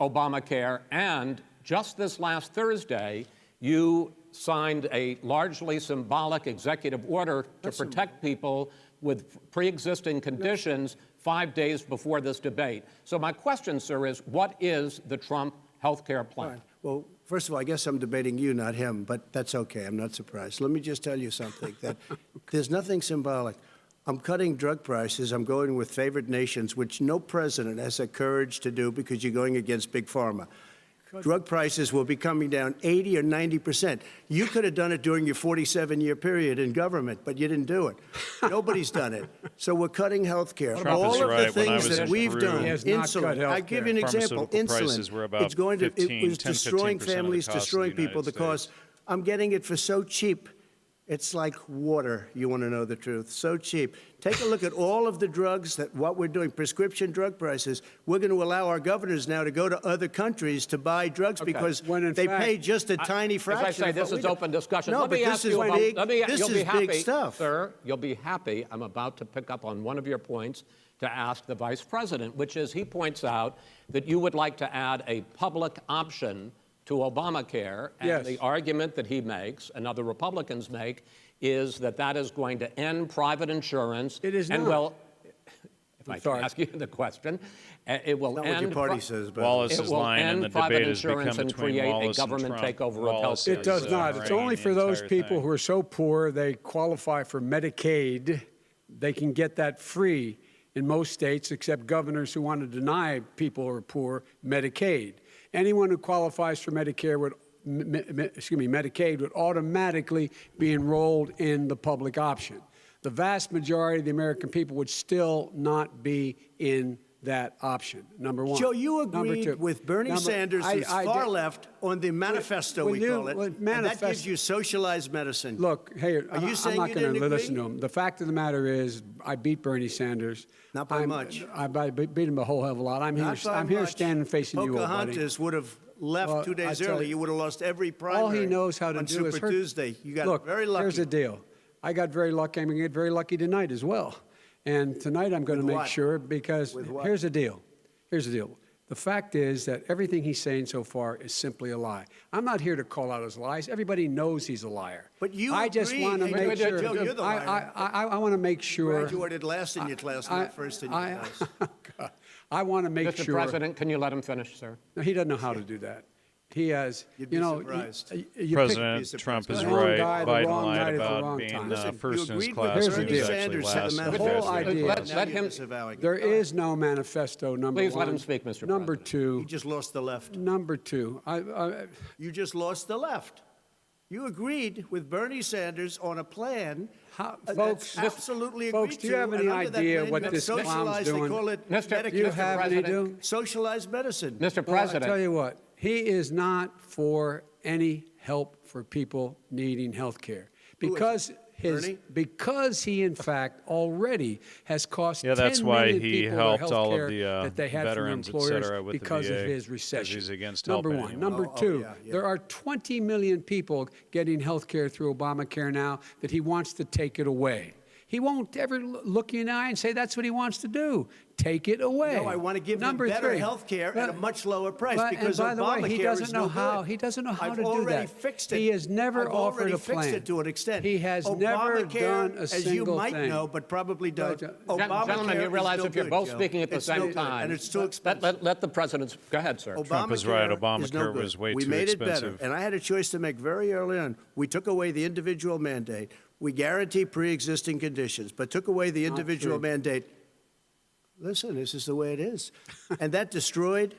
Speaker 7: Obamacare, and just this last Thursday, you signed a largely symbolic executive order to protect people with pre-existing conditions 5 days before this debate. So my question, sir, is what is the Trump health care plan?
Speaker 8: Fine. Well, first of all, I guess I'm debating you, not him, but that's okay. I'm not surprised. Let me just tell you something, that there's nothing symbolic. I'm cutting drug prices. I'm going with favored nations, which no president has the courage to do because you're going against Big Pharma. Drug prices will be coming down 80 or 90%. You could have done it during your 47-year period in government, but you didn't do it. Nobody's done it. So we're cutting health care.
Speaker 6: Trump
Speaker 8: All
Speaker 6: is
Speaker 8: of
Speaker 6: right.
Speaker 8: the
Speaker 6: When I
Speaker 8: things
Speaker 6: was
Speaker 8: that
Speaker 6: in
Speaker 8: we've
Speaker 6: Peru,
Speaker 8: done,
Speaker 9: He has not cut
Speaker 8: insulin.
Speaker 9: health
Speaker 8: I give you an
Speaker 9: care.
Speaker 8: example.
Speaker 6: Pharmaceutical prices
Speaker 8: Insulin.
Speaker 6: were about
Speaker 8: It's going to. It
Speaker 6: 15,
Speaker 8: was
Speaker 6: 10,
Speaker 8: destroying
Speaker 6: 15% of the
Speaker 8: families,
Speaker 6: cost of the
Speaker 8: destroying
Speaker 6: United
Speaker 8: people because
Speaker 6: States.
Speaker 8: I'm getting it for so cheap. It's like water, you want to know the truth. So cheap. Take a look at all of the drugs that what we're doing, prescription drug prices. We're going to allow our governors now to go to other countries to buy drugs because
Speaker 9: When in
Speaker 8: they
Speaker 9: fact-
Speaker 8: pay just a tiny fraction.
Speaker 7: As I say,
Speaker 8: of
Speaker 7: this
Speaker 8: what
Speaker 7: is
Speaker 8: we do.
Speaker 7: open discussion.
Speaker 8: No,
Speaker 7: Let
Speaker 8: but
Speaker 7: me
Speaker 8: this
Speaker 7: ask
Speaker 8: is
Speaker 7: you about,
Speaker 8: big.
Speaker 7: this
Speaker 8: This
Speaker 7: you'll be
Speaker 8: is
Speaker 7: happy,
Speaker 8: big stuff.
Speaker 7: sir. You'll be happy. I'm about to pick up on one of your points to ask the vice president, which is he points out that you would like to add a public option to Obamacare, and
Speaker 9: Yes.
Speaker 7: the argument that he makes and other Republicans make is that that is going to end private insurance.
Speaker 9: It is
Speaker 7: and
Speaker 9: not.
Speaker 7: will, if I
Speaker 9: sorry.
Speaker 7: can ask you the question, it will
Speaker 8: Not
Speaker 7: end
Speaker 8: what your party says, but
Speaker 6: Wallace
Speaker 7: it
Speaker 6: is
Speaker 7: will
Speaker 6: lying, and
Speaker 7: end
Speaker 6: the
Speaker 7: private
Speaker 6: debate has become
Speaker 7: insurance and
Speaker 6: between
Speaker 7: create
Speaker 6: Wallace
Speaker 7: a government
Speaker 6: and Trump.
Speaker 7: takeover of
Speaker 6: Wallace
Speaker 7: health
Speaker 9: It does
Speaker 6: is,
Speaker 9: not. It's only
Speaker 6: the
Speaker 9: for those
Speaker 6: entire
Speaker 9: people
Speaker 6: thing.
Speaker 9: who are so poor they qualify for Medicaid. They can get that free in most states, except governors who want to deny people who are poor Medicaid. Anyone who qualifies for Medicare would, Medicaid would automatically be enrolled in the public option. The vast majority of the American people would still not be in that option, number one.
Speaker 8: Joe, you
Speaker 9: Number
Speaker 8: agreed
Speaker 9: two.
Speaker 8: with Bernie Sanders, who's
Speaker 9: I
Speaker 8: far
Speaker 9: did-
Speaker 8: left, on the manifesto,
Speaker 9: When
Speaker 8: we
Speaker 9: you-
Speaker 8: call it.
Speaker 9: when
Speaker 8: And that
Speaker 9: manifest-
Speaker 8: gives you socialized medicine.
Speaker 9: Look, hey,
Speaker 8: Are you saying
Speaker 9: I'm
Speaker 8: you
Speaker 9: not going
Speaker 8: didn't
Speaker 9: to
Speaker 8: agree?
Speaker 9: listen to him. The fact of the matter is, I beat Bernie Sanders.
Speaker 8: Not by much.
Speaker 9: I beat him a whole hell of a lot. I'm
Speaker 8: Not by
Speaker 9: here
Speaker 8: much.
Speaker 9: standing facing you, old buddy.
Speaker 8: Pocahontas would have left
Speaker 9: Well,
Speaker 8: 2
Speaker 9: I
Speaker 8: days
Speaker 9: tell
Speaker 8: early.
Speaker 9: you,
Speaker 8: You would have lost every primary.
Speaker 9: All he knows how to
Speaker 8: on
Speaker 9: do
Speaker 8: Super
Speaker 9: is hurt.
Speaker 8: Tuesday. You got
Speaker 9: Look,
Speaker 8: very lucky.
Speaker 9: here's the deal. I got very lucky. I'm going to get very lucky tonight as well. And tonight I'm going to
Speaker 8: With
Speaker 9: make
Speaker 8: what?
Speaker 9: sure because
Speaker 8: With what?
Speaker 9: here's the deal. Here's the deal. The fact is that everything he's saying so far is simply a lie. I'm not here to call out his lies. Everybody knows he's a liar.
Speaker 8: But you
Speaker 9: I just
Speaker 8: agree.
Speaker 9: want to
Speaker 8: Hey,
Speaker 9: make sure.
Speaker 8: Joe, you're the liar.
Speaker 9: I want to make sure.
Speaker 8: Graduated last in your class, not first in your class.
Speaker 9: I want to make
Speaker 7: Mr.
Speaker 9: sure.
Speaker 7: President, can you let him finish, sir?
Speaker 9: No, he doesn't know how to do that. He has,
Speaker 8: You'd be surprised.
Speaker 6: President Trump is
Speaker 9: the wrong
Speaker 6: right.
Speaker 9: guy, the
Speaker 6: Biden
Speaker 9: wrong
Speaker 6: lied
Speaker 9: night at the
Speaker 6: about
Speaker 9: wrong
Speaker 6: being
Speaker 9: time.
Speaker 8: Listen,
Speaker 6: first
Speaker 8: you
Speaker 6: in his
Speaker 8: agreed with
Speaker 6: class.
Speaker 8: Bernie
Speaker 6: He was actually
Speaker 8: Sanders
Speaker 6: last.
Speaker 8: had a
Speaker 6: in
Speaker 8: manifesto.
Speaker 9: The whole
Speaker 6: class.
Speaker 9: idea-
Speaker 7: Let
Speaker 8: Now
Speaker 7: him-
Speaker 8: you're disavowing it.
Speaker 9: There is no manifesto, number
Speaker 7: Please
Speaker 9: one.
Speaker 7: let him speak, Mr.
Speaker 9: Number
Speaker 7: President.
Speaker 9: two.
Speaker 8: You just lost the left.
Speaker 9: Number two.
Speaker 8: You just lost the left. You agreed with Bernie Sanders on a plan
Speaker 9: Folks,
Speaker 8: that's absolutely
Speaker 9: folks,
Speaker 8: agreed
Speaker 9: do you have
Speaker 8: to,
Speaker 9: any
Speaker 8: and under that
Speaker 9: idea
Speaker 8: plan,
Speaker 9: what
Speaker 8: you have
Speaker 9: this clown's
Speaker 8: socialized,
Speaker 9: doing?
Speaker 8: They call it
Speaker 7: Mr.
Speaker 9: Do you
Speaker 8: Medicare.
Speaker 9: have any
Speaker 7: President.
Speaker 8: Socialized medicine.
Speaker 7: Mr.
Speaker 9: Well, I
Speaker 7: President.
Speaker 9: tell you what, he is not for any help for people needing health care because he in fact already has cost
Speaker 6: Yeah, that's
Speaker 9: 10
Speaker 6: why
Speaker 9: million
Speaker 6: he
Speaker 9: people
Speaker 6: helped
Speaker 9: their health
Speaker 6: all of
Speaker 9: care
Speaker 6: the
Speaker 9: that they had
Speaker 6: veterans,
Speaker 9: from
Speaker 6: et
Speaker 9: employers
Speaker 6: cetera, with the
Speaker 9: because of
Speaker 6: VA,
Speaker 9: his
Speaker 6: 'cause
Speaker 9: recession.
Speaker 6: he's against
Speaker 9: Number
Speaker 6: helping
Speaker 9: one.
Speaker 6: anyone.
Speaker 9: Number two, there are 20 million people getting health care through Obamacare now that he wants to take it away. He won't ever look you in the eye and say that's what he wants to do. Take it away.
Speaker 8: No, I want to give them
Speaker 9: Number
Speaker 8: better
Speaker 9: three.
Speaker 8: health care at a much lower price
Speaker 9: But-
Speaker 8: because
Speaker 9: and by the way,
Speaker 8: Obamacare
Speaker 9: he doesn't
Speaker 8: is
Speaker 9: know
Speaker 8: no
Speaker 9: how.
Speaker 8: good.
Speaker 9: He doesn't know how
Speaker 8: I've
Speaker 9: to do
Speaker 8: already
Speaker 9: that.
Speaker 8: fixed it.
Speaker 9: He has never
Speaker 8: I've
Speaker 9: offered
Speaker 8: already
Speaker 9: a
Speaker 8: fixed
Speaker 9: plan.
Speaker 8: it to an extent.
Speaker 9: He has never
Speaker 8: Obamacare,
Speaker 9: done a
Speaker 8: as you
Speaker 9: single
Speaker 8: might
Speaker 9: thing.
Speaker 8: know, but probably don't.
Speaker 9: Gen-
Speaker 8: Obamacare
Speaker 7: Gentlemen, you realize
Speaker 8: is no
Speaker 7: if you're
Speaker 8: good,
Speaker 7: both
Speaker 8: Joe.
Speaker 7: speaking at the
Speaker 8: It's no
Speaker 7: same
Speaker 8: good,
Speaker 7: time,
Speaker 8: and it's too expensive.
Speaker 7: let the president. Go ahead, sir.
Speaker 6: Trump is right.
Speaker 8: Obamacare is no
Speaker 6: Obamacare
Speaker 8: good.
Speaker 6: was way
Speaker 8: we
Speaker 6: too
Speaker 8: made
Speaker 6: expensive.
Speaker 8: it better, and I had a choice to make very early on. We took away the individual mandate. We guarantee pre-existing conditions, but took away the individual mandate. Listen, this is the way it is, and that destroyed.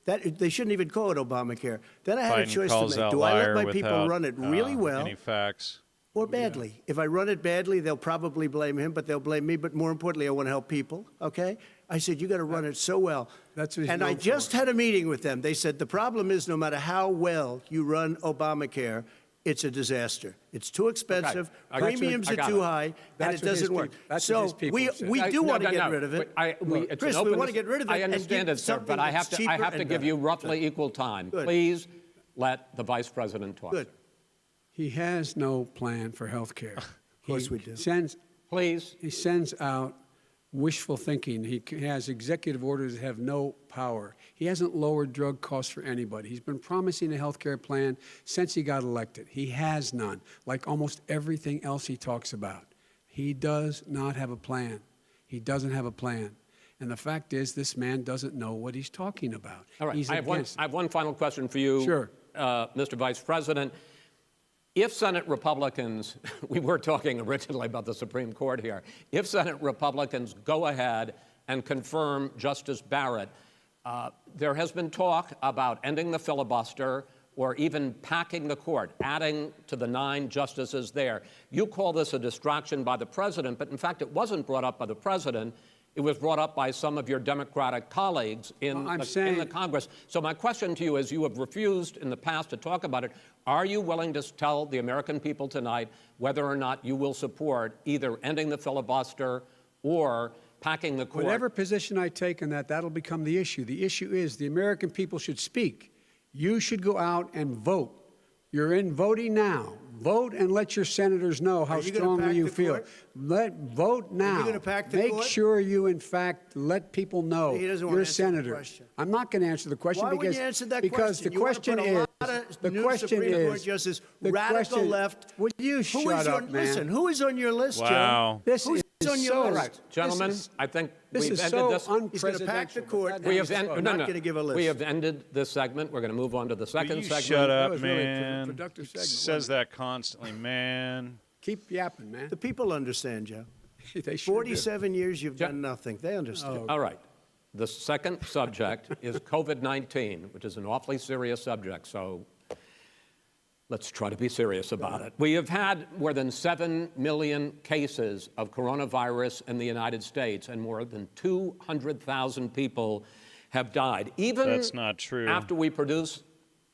Speaker 8: That they shouldn't even call it Obamacare. Then I had a
Speaker 6: Biden
Speaker 8: choice
Speaker 6: calls
Speaker 8: to make.
Speaker 6: out
Speaker 8: Do I let
Speaker 6: liar
Speaker 8: my people
Speaker 6: without,
Speaker 8: run it really well
Speaker 6: any facts.
Speaker 8: or badly? If I run it badly, they'll probably blame him, but they'll blame me. But more importantly, I want to help people. Okay? I said, you got to run it so well.
Speaker 9: That's what he's
Speaker 8: and I
Speaker 9: known
Speaker 8: just
Speaker 9: for.
Speaker 8: had a meeting with them. They said the problem is no matter how well you run Obamacare, it's a disaster. It's too expensive.
Speaker 7: I got you.
Speaker 8: Premiums
Speaker 7: I
Speaker 8: are
Speaker 7: got
Speaker 8: too
Speaker 7: it.
Speaker 8: high, and
Speaker 9: That's
Speaker 8: it
Speaker 9: what his
Speaker 8: doesn't work.
Speaker 9: people- that's what
Speaker 8: So
Speaker 9: his people
Speaker 8: we
Speaker 9: say.
Speaker 8: do want to
Speaker 7: No,
Speaker 8: get
Speaker 7: no,
Speaker 8: rid of it.
Speaker 7: it's
Speaker 8: Chris,
Speaker 7: an
Speaker 8: we
Speaker 7: open
Speaker 8: want to get rid of it.
Speaker 7: I understand
Speaker 8: and
Speaker 7: it,
Speaker 8: give
Speaker 7: sir, but I have
Speaker 8: something
Speaker 7: to. I
Speaker 8: that's
Speaker 7: have to
Speaker 8: cheaper
Speaker 7: give
Speaker 8: and
Speaker 7: you
Speaker 8: better.
Speaker 7: roughly equal time.
Speaker 8: Good.
Speaker 7: Please let the vice president talk.
Speaker 8: Good.
Speaker 9: He has no plan for health care. Of
Speaker 8: course we do.
Speaker 7: Please.
Speaker 9: He sends out wishful thinking. He has executive orders that have no power. He hasn't lowered drug costs for anybody. He's been promising a health care plan since he got elected. He has none, like almost everything else he talks about. He does not have a plan. He doesn't have a plan. And the fact is, this man doesn't know what he's talking about.
Speaker 7: All right.
Speaker 9: He's
Speaker 7: I have
Speaker 9: against
Speaker 7: one final question for you,
Speaker 9: Sure.
Speaker 7: Mr. Vice President. If Senate Republicans, we were talking originally about the Supreme Court here, if Senate Republicans go ahead and confirm Justice Barrett, there has been talk about ending the filibuster or even packing the court, adding to the 9 justices there. You call this a distraction by the president, but in fact it wasn't brought up by the president. It was brought up by some of your Democratic colleagues in the Congress. So my question to you is, you have refused in the past to talk about it. Are you willing to tell the American people tonight whether or not you will support either ending the filibuster or packing the court?
Speaker 9: Whatever position I take on that, that'll become the issue. The issue is the American people should speak. You should go out and vote. You're in voting now. Vote and let your senators know how strongly you feel. Vote now.
Speaker 8: Are you gonna pack the
Speaker 9: Make
Speaker 8: court?
Speaker 9: sure you, in fact, let people know
Speaker 8: He doesn't wanna
Speaker 9: you're a
Speaker 8: answer the
Speaker 9: senator.
Speaker 8: question.
Speaker 9: I'm not going to answer the question
Speaker 8: Why
Speaker 9: because
Speaker 8: wouldn't you answer that
Speaker 9: because
Speaker 8: question?
Speaker 9: the question
Speaker 8: You wanna
Speaker 9: is
Speaker 8: put a lot of
Speaker 9: the
Speaker 8: new
Speaker 9: question
Speaker 8: Supreme Court
Speaker 9: is
Speaker 8: justices,
Speaker 9: the
Speaker 8: radical
Speaker 9: question-
Speaker 8: left.
Speaker 9: Would you
Speaker 8: Who
Speaker 9: shut
Speaker 8: is
Speaker 9: up,
Speaker 8: on,
Speaker 9: man?
Speaker 8: Listen, who is on your list,
Speaker 6: Wow.
Speaker 9: This
Speaker 8: Who's
Speaker 9: is
Speaker 8: on your
Speaker 9: so,
Speaker 8: list?
Speaker 7: Gentlemen,
Speaker 9: this is-
Speaker 7: I think
Speaker 9: This
Speaker 7: we've
Speaker 9: is
Speaker 7: ended
Speaker 9: so
Speaker 7: this.
Speaker 8: He's going to pack the
Speaker 9: unpresidential.
Speaker 8: court.
Speaker 9: That
Speaker 7: We
Speaker 9: is
Speaker 7: have
Speaker 9: so-
Speaker 8: not gonna give a list.
Speaker 7: We have ended this segment. We're going to move on to the second
Speaker 6: You
Speaker 7: segment.
Speaker 6: shut
Speaker 9: That
Speaker 6: up,
Speaker 9: was really a
Speaker 6: man.
Speaker 9: productive
Speaker 6: He
Speaker 9: segment,
Speaker 6: says
Speaker 9: wasn't
Speaker 6: that constantly, man.
Speaker 9: Keep yapping, man.
Speaker 8: The people understand, Joe.
Speaker 9: They sure do.
Speaker 8: 47 years you've done nothing. They understand.
Speaker 7: All right. The second subject is COVID-19, which is an awfully serious subject, so let's try to be serious about it. We have had more than 7 million cases of coronavirus in the United States, and more than 200,000 people have died. Even
Speaker 6: That's not true.
Speaker 7: after we produce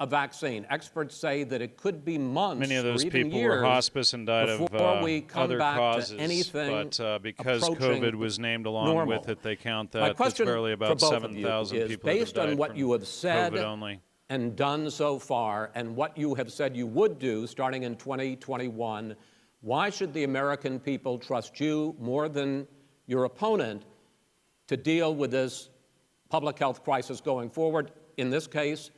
Speaker 7: a vaccine, experts say that it could be months
Speaker 6: Many of those
Speaker 7: or even
Speaker 6: people
Speaker 7: years
Speaker 6: were hospice and died of
Speaker 7: before we come
Speaker 6: other
Speaker 7: back
Speaker 6: causes.
Speaker 7: to anything
Speaker 6: But because
Speaker 7: approaching
Speaker 6: COVID was named along
Speaker 7: normal.
Speaker 6: with it, they count
Speaker 7: My
Speaker 6: that. That's
Speaker 7: question
Speaker 6: barely about
Speaker 7: for both of you
Speaker 6: 7,000
Speaker 7: is,
Speaker 6: people that have
Speaker 7: based on
Speaker 6: died
Speaker 7: what
Speaker 6: from
Speaker 7: you have said
Speaker 6: COVID only.
Speaker 7: and done so far, and what you have said you would do starting in 2021, why should the American people trust you more than your opponent to deal with this public health crisis going forward. In this case,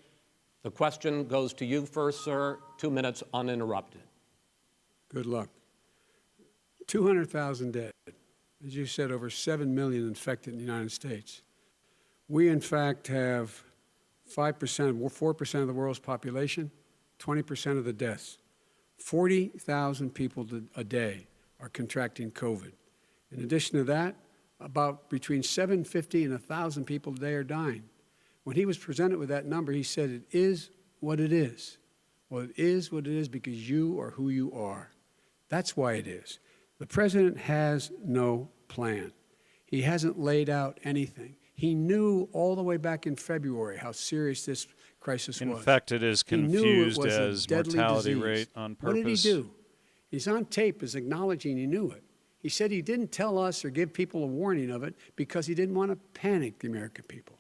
Speaker 7: the question goes to you first, sir. 2 minutes uninterrupted.
Speaker 9: Good luck. 200,000 dead. As you said, over 7 million infected in the United States. We, in fact, have 5%, 4% of the world's population, 20% of the deaths. 40,000 people a day are contracting COVID. In addition to that, about between 750 and 1,000 people a day are dying. When he was presented with that number, he said, it is what it is. Well, it is what it is because you are who you are. That's why it is. The president has no plan. He hasn't laid out anything. He knew all the way back in February how serious this crisis was.
Speaker 6: Infected is confused as mortality rate on purpose.
Speaker 9: What did he do? He's on tape as acknowledging he knew it. He said he didn't tell us or give people a warning of it because he didn't want to panic the American people.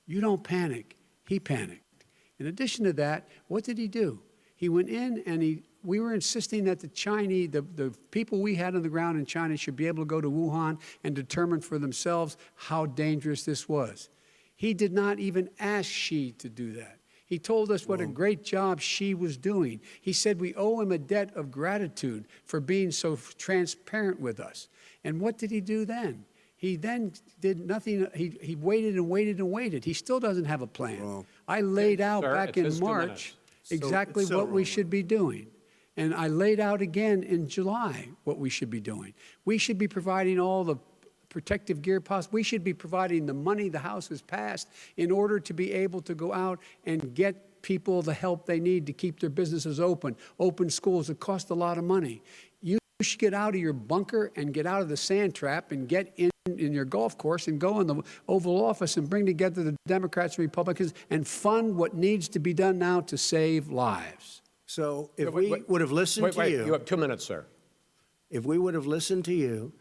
Speaker 9: You don't panic. He panicked. In addition to that, what did he do? He went in and we were insisting that the people we had on the ground in China should be able to go to Wuhan and determine for themselves how dangerous this was. He did not even ask Xi to do that. He told us what a great job Xi was doing. He said we owe him a debt of gratitude for being so transparent with us. And what did he do then? He then did nothing. He waited and waited and waited. He still doesn't have a plan.
Speaker 8: Wrong.
Speaker 9: I laid out
Speaker 7: Sir,
Speaker 9: back
Speaker 7: it's
Speaker 9: in
Speaker 7: his 2
Speaker 9: March
Speaker 7: minutes.
Speaker 9: exactly
Speaker 8: So
Speaker 9: what we
Speaker 8: wrong.
Speaker 9: should be doing. And I laid out again in July what we should be doing. We should be providing all the protective gear possible. We should be providing the money the House has passed in order to be able to go out and get people the help they need to keep their businesses open schools. It costs a lot of money. You should get out of your bunker and get out of the sand trap and get in your golf course and go in the Oval Office and bring together the Democrats and Republicans and fund what needs to be done now to save lives.
Speaker 8: So if we would have listened to you,
Speaker 7: You have 2 minutes, sir.
Speaker 8: if we would have listened to you,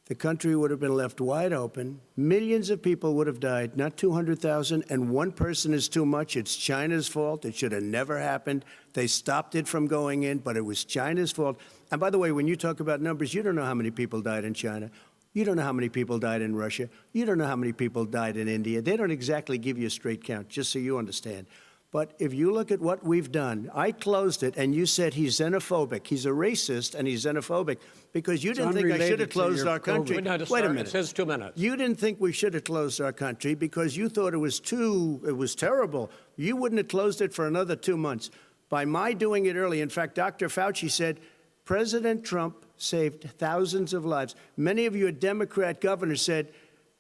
Speaker 8: the country would have been left wide open. Millions of people would have died, not 200,000, and one person is too much. It's China's fault. It should have never happened. They stopped it from going in, but it was China's fault. And by the way, when you talk about numbers, you don't know how many people died in China. You don't know how many people died in Russia. You don't know how many people died in India. They don't exactly give you a straight count, just so you understand. But if you look at what we've done, I closed it, and you said he's xenophobic. He's a racist, and he's xenophobic because you didn't think I should have closed our country.
Speaker 7: No,
Speaker 8: Wait a
Speaker 7: sir,
Speaker 8: minute.
Speaker 7: It's his 2 minutes.
Speaker 8: You didn't think we should have closed our country because you thought it was terrible. You wouldn't have closed it for another 2 months. By my doing it early, in fact, Dr. Fauci said, President Trump saved thousands of lives. Many of your Democrat governors said,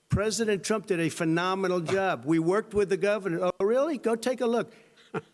Speaker 8: President Trump did a phenomenal job. We worked with the governor. Oh, really? Go take a look.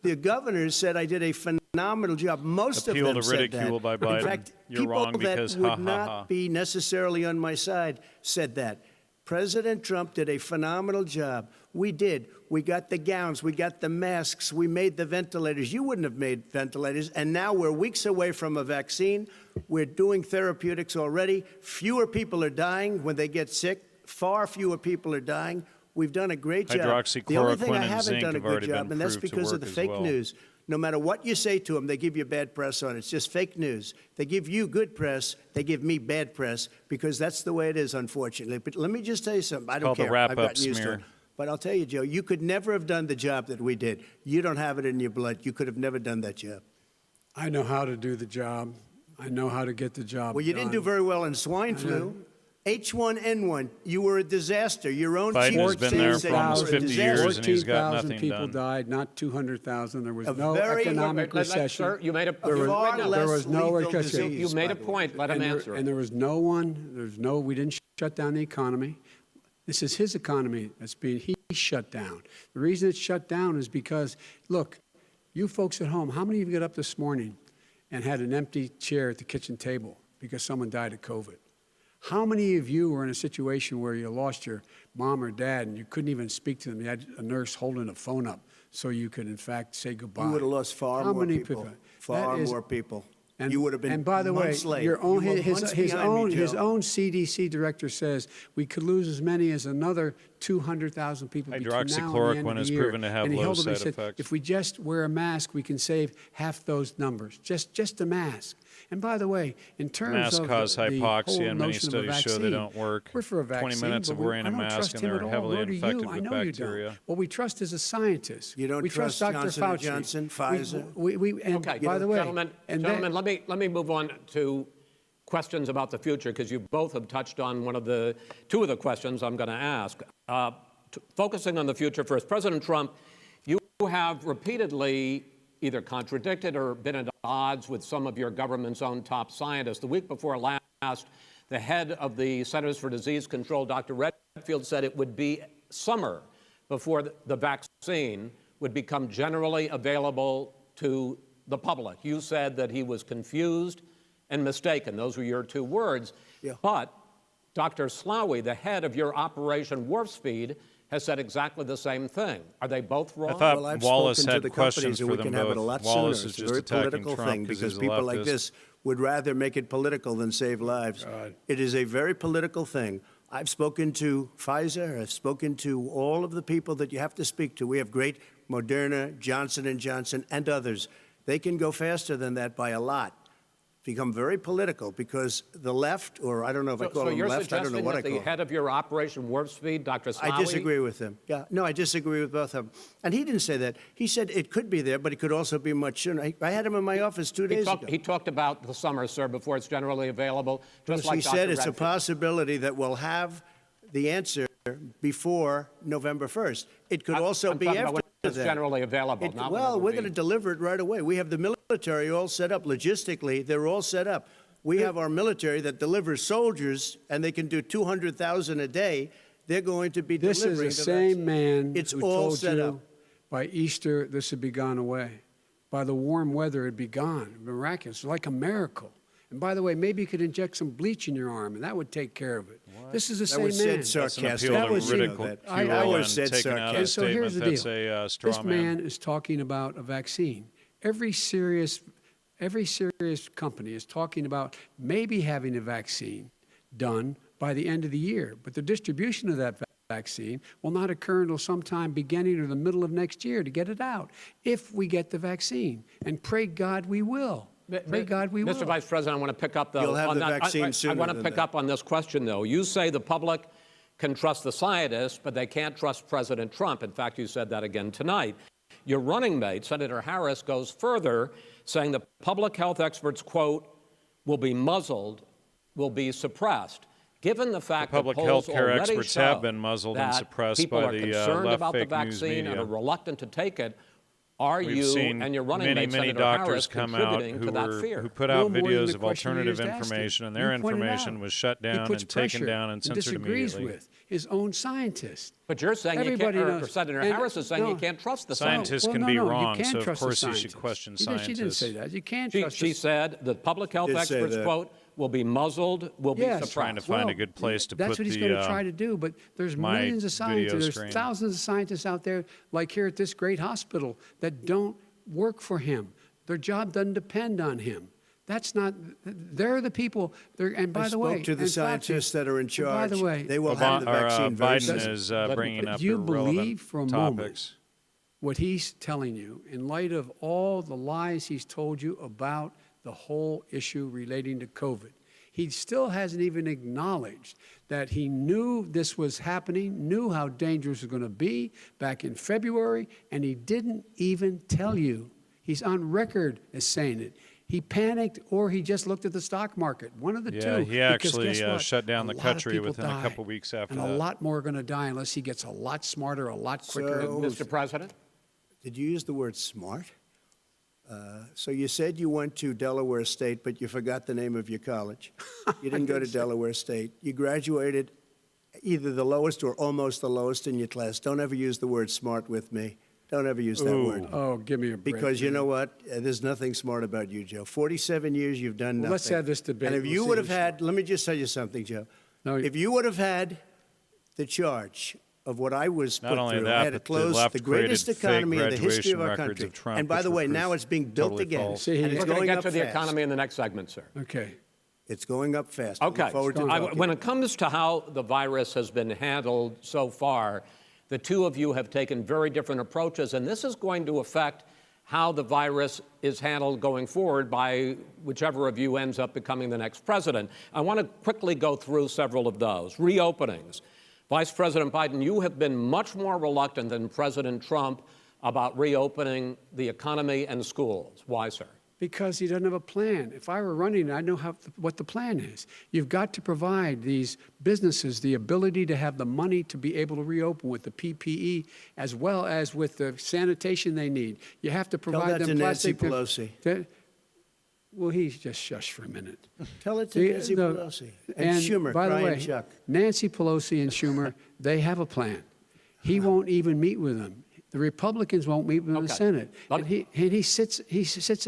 Speaker 8: The governors said I did a phenomenal job. Most
Speaker 6: Appeal
Speaker 8: of them
Speaker 6: to
Speaker 8: said
Speaker 6: ridicule
Speaker 8: that.
Speaker 6: by Biden.
Speaker 8: In fact,
Speaker 6: You're
Speaker 8: people
Speaker 6: wrong
Speaker 8: that
Speaker 6: because
Speaker 8: would
Speaker 6: ha, ha,
Speaker 8: not
Speaker 6: ha.
Speaker 8: be necessarily on my side said that. President Trump did a phenomenal job. We did. We got the gowns. We got the masks. We made the ventilators. You wouldn't have made ventilators. And now we're weeks away from a vaccine. We're doing therapeutics already. Fewer people are dying when they get sick. Far fewer people are dying. We've done a great job. The only thing
Speaker 6: Hydroxychloroquine
Speaker 8: I
Speaker 6: and
Speaker 8: haven't
Speaker 6: zinc
Speaker 8: done a
Speaker 6: have
Speaker 8: good
Speaker 6: already
Speaker 8: job,
Speaker 6: been
Speaker 8: and that's
Speaker 6: proved to
Speaker 8: because of
Speaker 6: work
Speaker 8: the
Speaker 6: as
Speaker 8: fake
Speaker 6: well.
Speaker 8: news. No matter what you say to them, they give you bad press on it. It's just fake news. They give you good press. They give me bad press because that's the way it is, unfortunately. But let me just tell you something. I don't
Speaker 6: called the
Speaker 8: care.
Speaker 6: wrap-up
Speaker 8: I've gotten used to
Speaker 6: smear.
Speaker 8: it. But I'll tell you, Joe, you could never have done the job that we did. You don't have it in your blood. You could have never done that job.
Speaker 9: I know how to do the job. I know how to get the job
Speaker 8: Well, you didn't do very well in swine flu. H1N1, you were a disaster. Your own
Speaker 6: Biden
Speaker 8: chief
Speaker 6: has
Speaker 8: of
Speaker 6: been
Speaker 8: staff
Speaker 6: there
Speaker 8: said
Speaker 6: for
Speaker 8: you
Speaker 6: almost
Speaker 8: were a
Speaker 6: 50
Speaker 8: disaster.
Speaker 6: years, and he's got
Speaker 9: 14,000
Speaker 6: nothing
Speaker 9: people
Speaker 6: done.
Speaker 9: died, not 200,000. There was
Speaker 8: A
Speaker 9: no
Speaker 8: very-
Speaker 9: economic
Speaker 7: Let-
Speaker 9: recession.
Speaker 7: Sir, you made a
Speaker 8: A far
Speaker 7: no,
Speaker 8: less
Speaker 9: there was no
Speaker 8: lethal
Speaker 9: recession.
Speaker 8: disease,
Speaker 7: you made
Speaker 8: by
Speaker 7: a
Speaker 8: the way.
Speaker 7: point. Let him answer it.
Speaker 9: And there was no one, we didn't shut down the economy. This is his economy that's being, he shut down. The reason it's shut down is because, look, you folks at home, how many of you got up this morning and had an empty chair at the kitchen table because someone died of COVID? How many of you were in a situation where you lost your mom or dad and you couldn't even speak to them? You had a nurse holding a phone up so you could, in fact, say goodbye.
Speaker 8: You would have lost far
Speaker 9: How
Speaker 8: more
Speaker 9: many
Speaker 8: people.
Speaker 9: people?
Speaker 8: Far
Speaker 9: That is-
Speaker 8: more people.
Speaker 9: And,
Speaker 8: You would have been
Speaker 9: and by the way,
Speaker 8: months late.
Speaker 9: your own,
Speaker 8: You were
Speaker 9: his
Speaker 8: months behind me,
Speaker 9: his
Speaker 8: Joe.
Speaker 9: own CDC director says we could lose as many as another 200,000 people between now and the end of
Speaker 6: Hydroxychloroquine
Speaker 9: the
Speaker 6: has
Speaker 9: year.
Speaker 6: proven to have
Speaker 9: and he
Speaker 6: low
Speaker 9: held up and
Speaker 6: side
Speaker 9: said,
Speaker 6: effects.
Speaker 9: if we just wear a mask, we can save half those numbers. Just a mask. And by the way, in terms
Speaker 6: Masks
Speaker 9: of
Speaker 6: cause
Speaker 9: the
Speaker 6: hypoxia,
Speaker 9: whole
Speaker 6: and many
Speaker 9: notion of a
Speaker 6: studies show they
Speaker 9: vaccine,
Speaker 6: don't work.
Speaker 9: We're for a
Speaker 6: 20
Speaker 9: vaccine,
Speaker 6: minutes
Speaker 9: but
Speaker 6: of
Speaker 9: we-
Speaker 6: wearing
Speaker 9: I
Speaker 6: a
Speaker 9: don't
Speaker 6: mask
Speaker 9: trust
Speaker 6: and
Speaker 9: him
Speaker 6: they're
Speaker 9: at all.
Speaker 6: heavily
Speaker 9: Nor do
Speaker 6: infected
Speaker 9: you. I
Speaker 6: with
Speaker 9: know you
Speaker 6: bacteria.
Speaker 9: don't. What we trust is a scientist.
Speaker 8: You don't
Speaker 9: we
Speaker 8: trust
Speaker 9: Dr.
Speaker 8: Johnson &
Speaker 9: Fauci.
Speaker 8: Johnson, Pfizer?
Speaker 9: And
Speaker 7: Okay,
Speaker 9: by the way,
Speaker 7: gentlemen, let me move on to questions about the future, because you both have touched on two of the questions I'm going to ask. Focusing on the future first, President Trump, you have repeatedly either contradicted or been at odds with some of your government's own top scientists. The week before last, the head of the Centers for Disease Control, Dr. Redfield, said it would be summer before the vaccine would become generally available to the public. You said that he was confused and mistaken. Those were your two words.
Speaker 8: Yeah.
Speaker 7: But Dr. Slaoui, the head of your Operation Warp Speed, has said exactly the same thing. Are they both wrong?
Speaker 6: I thought
Speaker 8: Well, I've
Speaker 6: Wallace
Speaker 8: spoken to
Speaker 6: had
Speaker 8: the
Speaker 6: questions
Speaker 8: companies, and
Speaker 6: for
Speaker 8: we
Speaker 6: them
Speaker 8: can have it a
Speaker 6: both.
Speaker 8: lot
Speaker 6: Wallace
Speaker 8: sooner.
Speaker 6: is
Speaker 8: It's a
Speaker 6: just
Speaker 8: very
Speaker 6: attacking
Speaker 8: political
Speaker 6: Trump
Speaker 8: thing
Speaker 6: because
Speaker 8: because
Speaker 6: he's a
Speaker 8: people like
Speaker 6: leftist.
Speaker 8: this would rather make it political than save lives. It is a very political thing. I've spoken to Pfizer. I've spoken to all of the people that you have to speak to. We have great Moderna, Johnson & Johnson, and others. They can go faster than that by a lot. Become very political because the left, or I don't know if I call them left, I don't know what I call
Speaker 7: the
Speaker 8: them.
Speaker 7: head of your Operation Warp Speed, Dr. Slaoui?
Speaker 8: I disagree with him. Yeah, no, I disagree with both of them. And he didn't say that. He said it could be there, but it could also be much sooner. I had him in my office 2 days ago.
Speaker 7: He talked about the summer, sir, before it's generally available, just like
Speaker 8: He
Speaker 7: Dr.
Speaker 8: said it's a
Speaker 7: Redfield.
Speaker 8: possibility that we'll have the answer before November 1st. It could also
Speaker 7: I'm
Speaker 8: be
Speaker 7: talking about
Speaker 8: after
Speaker 7: when it's
Speaker 8: that.
Speaker 7: generally available. not when it
Speaker 8: Well,
Speaker 7: will
Speaker 8: we're
Speaker 7: be.
Speaker 8: going to deliver it right away. We have the military all set up. Logistically, they're all set up. We have our military that delivers soldiers, and they can do 200,000 a day. They're going to be
Speaker 9: This
Speaker 8: delivering
Speaker 9: is the
Speaker 8: the
Speaker 9: same
Speaker 8: vaccine.
Speaker 9: man
Speaker 8: It's
Speaker 9: who
Speaker 8: all
Speaker 9: told
Speaker 8: set
Speaker 9: you
Speaker 8: up.
Speaker 9: by Easter this would be gone away. By the warm weather, it'd be gone. Miraculous, like a miracle. And by the way, maybe you could inject some bleach in your arm, and that would take care of it. This is the
Speaker 8: That
Speaker 9: same
Speaker 8: was
Speaker 9: man.
Speaker 8: said
Speaker 6: That's an
Speaker 8: sarcastic.
Speaker 6: appeal
Speaker 9: That
Speaker 6: to
Speaker 9: was-
Speaker 6: ridicule
Speaker 9: I
Speaker 8: always
Speaker 6: and
Speaker 8: said
Speaker 6: taking out
Speaker 8: sarcastic.
Speaker 6: a
Speaker 9: And so here's
Speaker 6: statement
Speaker 9: the
Speaker 6: that's
Speaker 9: deal.
Speaker 6: a straw
Speaker 9: This
Speaker 6: man.
Speaker 9: man is talking about a vaccine. Every serious company is talking about maybe having a vaccine done by the end of the year. But the distribution of that vaccine will not occur until sometime beginning or the middle of next year to get it out, if we get the vaccine. And pray God we will. Pray God we will.
Speaker 7: Mr. Vice President, I want to pick up
Speaker 8: You'll have
Speaker 7: on
Speaker 8: the
Speaker 7: that.
Speaker 8: vaccine
Speaker 7: I
Speaker 8: sooner
Speaker 7: want to
Speaker 8: than
Speaker 7: pick
Speaker 8: that.
Speaker 7: up on this question, though. You say the public can trust the scientists, but they can't trust President Trump. In fact, you said that again tonight. Your running mate, Senator Harris, goes further, saying the public health experts, quote, will be muzzled, will be suppressed. Given the fact that
Speaker 6: public
Speaker 7: polls
Speaker 6: health care
Speaker 7: already
Speaker 6: experts
Speaker 7: show
Speaker 6: have been muzzled and
Speaker 7: that
Speaker 6: suppressed
Speaker 7: people
Speaker 6: by
Speaker 7: are
Speaker 6: the,
Speaker 7: concerned
Speaker 6: left
Speaker 7: about the
Speaker 6: fake news
Speaker 7: vaccine and
Speaker 6: media.
Speaker 7: are reluctant to take it, are
Speaker 6: We've
Speaker 7: you
Speaker 6: seen
Speaker 7: and your running
Speaker 6: many,
Speaker 7: mate,
Speaker 6: many
Speaker 7: Senator
Speaker 6: doctors
Speaker 7: Harris,
Speaker 6: come out
Speaker 7: contributing to that fear?
Speaker 6: who put
Speaker 9: No
Speaker 6: out
Speaker 9: more than
Speaker 6: videos
Speaker 9: the
Speaker 6: of
Speaker 9: question you
Speaker 6: alternative
Speaker 9: just asked him.
Speaker 6: information, and their
Speaker 9: You pointed
Speaker 6: information
Speaker 9: out.
Speaker 6: was shut
Speaker 9: He
Speaker 6: down
Speaker 9: puts
Speaker 6: and taken
Speaker 9: pressure
Speaker 6: down and censored
Speaker 9: disagrees
Speaker 6: immediately.
Speaker 9: with his own scientists.
Speaker 7: But you're saying you
Speaker 9: Everybody
Speaker 7: can't, or
Speaker 9: knows.
Speaker 7: Senator
Speaker 9: And-
Speaker 7: Harris is saying you
Speaker 9: no.
Speaker 7: can't trust the
Speaker 6: Scientists
Speaker 7: scientists.
Speaker 6: can
Speaker 9: no,
Speaker 6: be
Speaker 9: no,
Speaker 6: wrong,
Speaker 9: you can't
Speaker 6: so of
Speaker 9: trust
Speaker 6: course
Speaker 9: the
Speaker 6: you should
Speaker 9: scientists.
Speaker 6: question
Speaker 9: She didn't
Speaker 6: scientists.
Speaker 9: say that. You can't
Speaker 7: She,
Speaker 9: trust
Speaker 7: she
Speaker 9: the
Speaker 7: said the public health
Speaker 8: Did say
Speaker 7: experts,
Speaker 8: that.
Speaker 7: quote, will be muzzled, will be
Speaker 9: Yes.
Speaker 7: suppressed.
Speaker 6: Trying to find a good place to
Speaker 9: that's
Speaker 6: put
Speaker 9: what he's
Speaker 6: the,
Speaker 9: going to try to do. But there's
Speaker 6: my
Speaker 9: millions of scientists.
Speaker 6: video
Speaker 9: There's
Speaker 6: screen.
Speaker 9: thousands of scientists out there, like here at this great hospital, that don't work for him. Their job doesn't depend on him. That's not. They're the people. And by
Speaker 8: I
Speaker 9: the way,
Speaker 8: spoke to the
Speaker 9: and Fauci,
Speaker 8: scientists that are in
Speaker 9: and
Speaker 8: charge.
Speaker 9: By the way,
Speaker 8: they will have the vaccine very soon.
Speaker 6: Biden is bringing
Speaker 9: but
Speaker 6: up
Speaker 9: you
Speaker 6: irrelevant
Speaker 9: believe for a moment
Speaker 6: topics.
Speaker 9: what he's telling you in light of all the lies he's told you about the whole issue relating to COVID. He still hasn't even acknowledged that he knew this was happening, knew how dangerous it was going to be back in February, and he didn't even tell you. He's on record as saying it. He panicked or he just looked at the stock market. One of the two.
Speaker 6: Yeah, he
Speaker 9: Because
Speaker 6: actually
Speaker 9: guess what?
Speaker 6: shut down
Speaker 9: A
Speaker 6: the
Speaker 9: lot of
Speaker 6: country
Speaker 9: people
Speaker 6: within a
Speaker 9: die,
Speaker 6: couple weeks after
Speaker 9: and
Speaker 6: that.
Speaker 9: a lot more are going to die unless he gets a lot smarter, a lot quicker.
Speaker 8: So-
Speaker 7: Mr. President?
Speaker 8: Did you use the word smart? So you said you went to Delaware State, but you forgot the name of your college. You didn't go to Delaware State. You graduated either the lowest or almost the lowest in your class. Don't ever use the word smart with me. Don't ever use that word.
Speaker 9: Oh, give me a break.
Speaker 8: Because you know what? There's nothing smart about you, Joe. 47 years you've done nothing.
Speaker 9: let's have this debate.
Speaker 8: And if
Speaker 9: We'll
Speaker 8: you
Speaker 9: see
Speaker 8: would have
Speaker 9: who's
Speaker 8: had, let me just tell you something, Joe.
Speaker 9: No,
Speaker 8: If you would have had the charge of what I was
Speaker 6: Not
Speaker 8: put
Speaker 6: only
Speaker 8: through.
Speaker 6: that,
Speaker 8: I had to
Speaker 6: but the
Speaker 8: close
Speaker 6: left
Speaker 8: the greatest
Speaker 6: created fake
Speaker 8: economy in the history of
Speaker 6: graduation
Speaker 8: our
Speaker 6: records
Speaker 8: country.
Speaker 6: of Trump,
Speaker 8: And by
Speaker 6: which
Speaker 8: the
Speaker 6: were
Speaker 8: way, now
Speaker 6: proof
Speaker 8: it's being built
Speaker 6: totally
Speaker 8: again.
Speaker 6: false.
Speaker 9: See,
Speaker 8: and it's
Speaker 7: We're going to
Speaker 8: going
Speaker 7: get
Speaker 8: up
Speaker 7: to the
Speaker 8: fast.
Speaker 7: economy in the next segment, sir.
Speaker 9: Okay.
Speaker 8: It's going up fast. I
Speaker 7: Okay.
Speaker 8: look forward to talking.
Speaker 7: When it comes to how the virus has been handled so far, the two of you have taken very different approaches, and this is going to affect how the virus is handled going forward by whichever of you ends up becoming the next president. I want to quickly go through several of those. Reopenings. Vice President Biden, you have been much more reluctant than President Trump about reopening the economy and schools. Why, sir?
Speaker 9: Because he doesn't have a plan. If I were running, I know what the plan is. You've got to provide these businesses the ability to have the money to be able to reopen with the PPE as well as with the sanitation they need. You have to
Speaker 8: Tell
Speaker 9: provide
Speaker 8: that
Speaker 9: them
Speaker 8: to Nancy
Speaker 9: plastic.
Speaker 8: Pelosi.
Speaker 9: Well, he's just shush for a minute.
Speaker 8: Tell it to Nancy Pelosi. And Schumer,
Speaker 9: by the
Speaker 8: Brian
Speaker 9: way,
Speaker 8: Chuck.
Speaker 9: Nancy Pelosi and Schumer, they have a plan. He won't even meet with them. The Republicans won't meet with him in the
Speaker 7: Okay.
Speaker 9: Senate. And he sits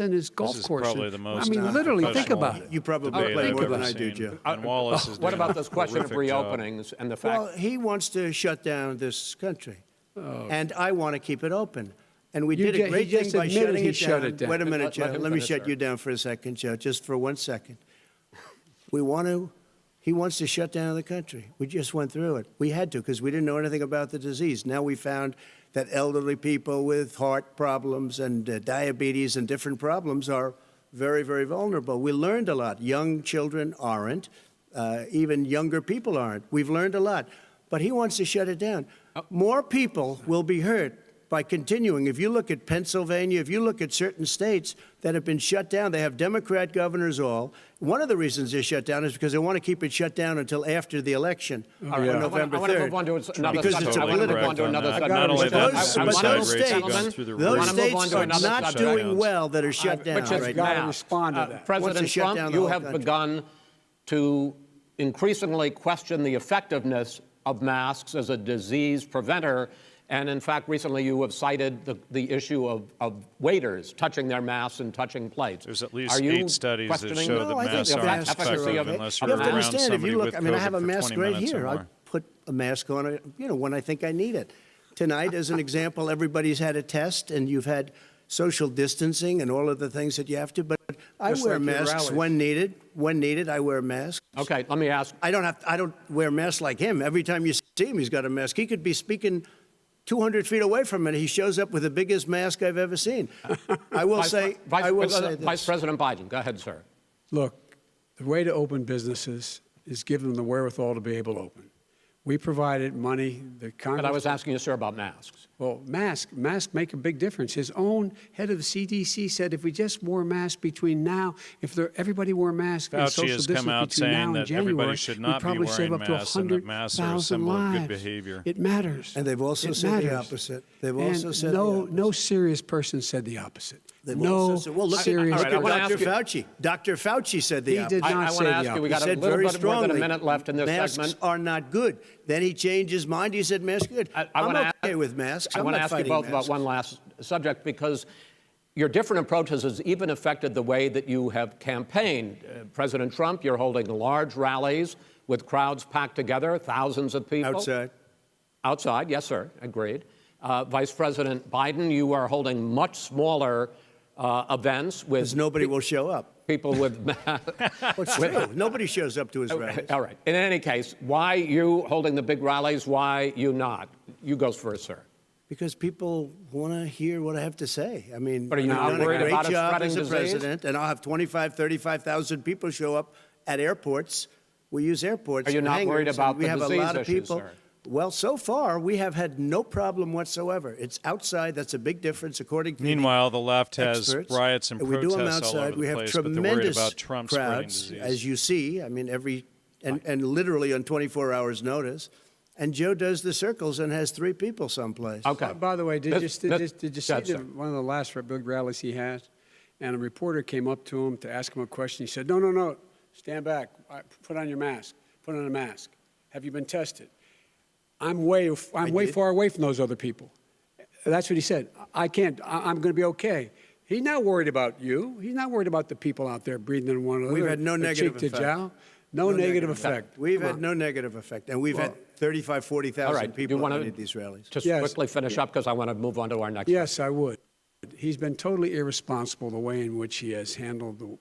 Speaker 9: in his golf
Speaker 6: This is
Speaker 9: course.
Speaker 6: probably
Speaker 9: and-
Speaker 6: the most
Speaker 9: I mean, literally, think
Speaker 6: unprofessional
Speaker 9: about it.
Speaker 8: You probably
Speaker 6: debate
Speaker 8: play
Speaker 6: I've
Speaker 8: more
Speaker 6: ever
Speaker 8: than I do,
Speaker 6: seen.
Speaker 8: Joe.
Speaker 6: And Wallace is
Speaker 7: What
Speaker 6: doing
Speaker 7: about
Speaker 6: a
Speaker 7: this question of
Speaker 6: horrific job.
Speaker 7: reopenings and the fact?
Speaker 8: Well, he wants to shut down this country, and I want to keep it open. And we
Speaker 9: You
Speaker 8: did
Speaker 9: ju-
Speaker 8: a great
Speaker 9: he
Speaker 8: thing
Speaker 9: just
Speaker 8: by
Speaker 9: admitted
Speaker 8: shutting
Speaker 9: he
Speaker 8: it
Speaker 9: shut
Speaker 8: down.
Speaker 9: it down.
Speaker 8: Wait a minute,
Speaker 7: Let
Speaker 8: Joe.
Speaker 7: him
Speaker 8: Let me
Speaker 7: finish,
Speaker 8: shut
Speaker 7: sir.
Speaker 8: you down for a second, Joe, just for 1 second. He wants to shut down the country. We just went through it. We had to because we didn't know anything about the disease. Now we found that elderly people with heart problems and diabetes and different problems are very, very vulnerable. We learned a lot. Young children aren't. Even younger people aren't. We've learned a lot. But he wants to shut it down. More people will be hurt by continuing. If you look at Pennsylvania, if you look at certain states that have been shut down, they have Democrat governors all. One of the reasons they're shut down is because they want to keep it shut down until after the election on November 3rd.
Speaker 7: I want to move on to another
Speaker 8: Because
Speaker 7: subject.
Speaker 8: it's
Speaker 7: I want to move
Speaker 8: political.
Speaker 7: on to another subject.
Speaker 6: Not only that,
Speaker 8: Those-
Speaker 6: the
Speaker 8: but
Speaker 6: suicide
Speaker 8: those
Speaker 6: rates have
Speaker 8: states-
Speaker 6: gone through the
Speaker 8: Those
Speaker 6: roof.
Speaker 7: wanna move on
Speaker 8: states
Speaker 7: to
Speaker 8: are
Speaker 7: another
Speaker 8: not
Speaker 7: subject.
Speaker 8: doing well that are shut down
Speaker 7: Which is
Speaker 8: right
Speaker 9: gotta
Speaker 8: now.
Speaker 9: respond to that.
Speaker 8: Wants to
Speaker 7: President
Speaker 8: shut down
Speaker 7: Trump,
Speaker 8: the
Speaker 7: you
Speaker 8: whole
Speaker 7: have
Speaker 8: country.
Speaker 7: begun to increasingly question the effectiveness of masks as a disease preventer. And in fact, recently you have cited the issue of waiters touching their masks and touching plates.
Speaker 6: There's at least
Speaker 7: Are you
Speaker 6: 8 studies that
Speaker 7: questioning
Speaker 6: show that
Speaker 8: I think
Speaker 6: masks
Speaker 8: the
Speaker 6: aren't
Speaker 8: masks are
Speaker 6: effective
Speaker 8: okay.
Speaker 6: unless
Speaker 8: You
Speaker 6: you're
Speaker 8: have to
Speaker 6: around
Speaker 8: understand, if
Speaker 6: somebody
Speaker 8: you look,
Speaker 6: with
Speaker 8: I mean, I
Speaker 6: COVID
Speaker 8: have a
Speaker 6: for
Speaker 8: mask
Speaker 6: 20
Speaker 8: right
Speaker 6: minutes or
Speaker 8: here. I
Speaker 6: more.
Speaker 8: put a mask on, when I think I need it. Tonight, as an example, everybody's had a test, and you've had social distancing and all of the things that you have to, but I
Speaker 9: Just
Speaker 8: wear
Speaker 9: like your
Speaker 8: masks
Speaker 9: rallies.
Speaker 8: when needed. When needed, I wear masks.
Speaker 7: Okay, let me ask.
Speaker 8: I don't wear masks like him. Every time you see him, he's got a mask. He could be speaking 200 feet away from it. He shows up with the biggest mask I've ever seen. I will say
Speaker 7: Vice
Speaker 8: this.
Speaker 7: President Biden, go ahead, sir.
Speaker 9: Look, the way to open businesses is give them the wherewithal to be able to open. We provided money, the Congress.
Speaker 7: But I was asking you, sir, about masks.
Speaker 9: Well, masks make a big difference. His own head of the CDC said if we just wore masks between now, everybody wore masks and
Speaker 6: Fauci
Speaker 9: social
Speaker 6: has come
Speaker 9: distance
Speaker 6: out
Speaker 9: between now
Speaker 6: saying
Speaker 9: and
Speaker 6: that
Speaker 9: January,
Speaker 6: everybody should not
Speaker 9: we'd
Speaker 6: be
Speaker 9: probably save
Speaker 6: wearing
Speaker 9: up to
Speaker 6: masks and that masks are a
Speaker 9: 100,000
Speaker 6: symbol of good
Speaker 9: lives.
Speaker 6: behavior.
Speaker 9: It matters.
Speaker 8: And they've also
Speaker 9: It
Speaker 8: said the
Speaker 9: matters.
Speaker 8: opposite. They've also said the opposite.
Speaker 9: No serious person said the opposite.
Speaker 8: They've
Speaker 9: No
Speaker 8: also said, well, look
Speaker 9: serious
Speaker 7: all right, I
Speaker 8: at
Speaker 7: wanna
Speaker 8: Dr.
Speaker 7: ask you-
Speaker 8: Fauci. Dr. Fauci said the
Speaker 9: He
Speaker 8: opposite.
Speaker 9: did not
Speaker 7: I
Speaker 9: say
Speaker 7: want to
Speaker 9: the
Speaker 7: ask you, we
Speaker 9: opposite.
Speaker 7: got a
Speaker 8: He said
Speaker 7: little
Speaker 8: very
Speaker 7: bit more than a
Speaker 8: strongly,
Speaker 7: minute left in this
Speaker 8: masks
Speaker 7: segment.
Speaker 8: are not good. Then he changed his mind. He said masks are good.
Speaker 7: I
Speaker 8: I'm
Speaker 7: wanna
Speaker 8: okay with masks.
Speaker 7: I
Speaker 8: I'm
Speaker 7: want to
Speaker 8: not
Speaker 7: ask you
Speaker 8: fighting
Speaker 7: both about
Speaker 8: masks.
Speaker 7: one last subject because your different approaches has even affected the way that you have campaigned. President Trump, you're holding large rallies with crowds packed together, thousands of people.
Speaker 8: Outside.
Speaker 7: Outside, yes, sir, agreed. Vice President Biden, you are holding much smaller events with
Speaker 8: Because nobody will show up.
Speaker 7: people with
Speaker 8: What's true? Nobody shows up to his rallies.
Speaker 7: All right. In any case, why you holding the big rallies? Why you not? You go first, sir.
Speaker 8: Because people want to hear what I have to say. I mean,
Speaker 7: But are you
Speaker 8: I've
Speaker 7: not
Speaker 8: done a
Speaker 7: worried
Speaker 8: great
Speaker 7: about it
Speaker 8: job
Speaker 7: spreading
Speaker 8: as a
Speaker 7: disease?
Speaker 8: president, and I'll have 35,000 people show up at airports. We use airports.
Speaker 7: Are you
Speaker 8: and
Speaker 7: not worried
Speaker 8: hangars,
Speaker 7: about
Speaker 8: and we
Speaker 7: the
Speaker 8: have a
Speaker 7: disease
Speaker 8: lot of
Speaker 7: issue,
Speaker 8: people.
Speaker 7: sir?
Speaker 8: Well, so far we have had no problem whatsoever. It's outside. That's a big difference, according to
Speaker 6: Meanwhile, the left has
Speaker 8: experts.
Speaker 6: riots and
Speaker 8: we do them
Speaker 6: protests all
Speaker 8: outside.
Speaker 6: over the
Speaker 8: We have
Speaker 6: place, but they're worried
Speaker 8: tremendous
Speaker 6: about Trump spreading
Speaker 8: crowds,
Speaker 6: disease.
Speaker 8: as you see. I mean, and literally on 24 hours' notice. And Joe does the circles and has 3 people someplace.
Speaker 7: Okay.
Speaker 9: By the way, did you
Speaker 7: This-
Speaker 9: see
Speaker 7: Yes, sir.
Speaker 9: one of the last big rallies he had? And a reporter came up to him to ask him a question. He said, no, stand back. Put on your mask. Put on a mask. Have you been tested? I'm way far away from those other people. That's what he said. I can't. I'm going to be okay. He's not worried about you. He's not worried about the people out there breathing in one another.
Speaker 8: We've had no
Speaker 9: or
Speaker 8: negative
Speaker 9: cheek to
Speaker 8: effect.
Speaker 9: jowl. No negative effect.
Speaker 8: We've had no negative effect, and we've had 35, 40,000
Speaker 7: All right. Do
Speaker 8: people
Speaker 7: you
Speaker 8: at
Speaker 7: want
Speaker 8: any of these rallies.
Speaker 7: Just
Speaker 9: Yes.
Speaker 7: quickly finish up because I want to move on to our next.
Speaker 9: Yes, I would. He's been totally irresponsible the way in which he has handled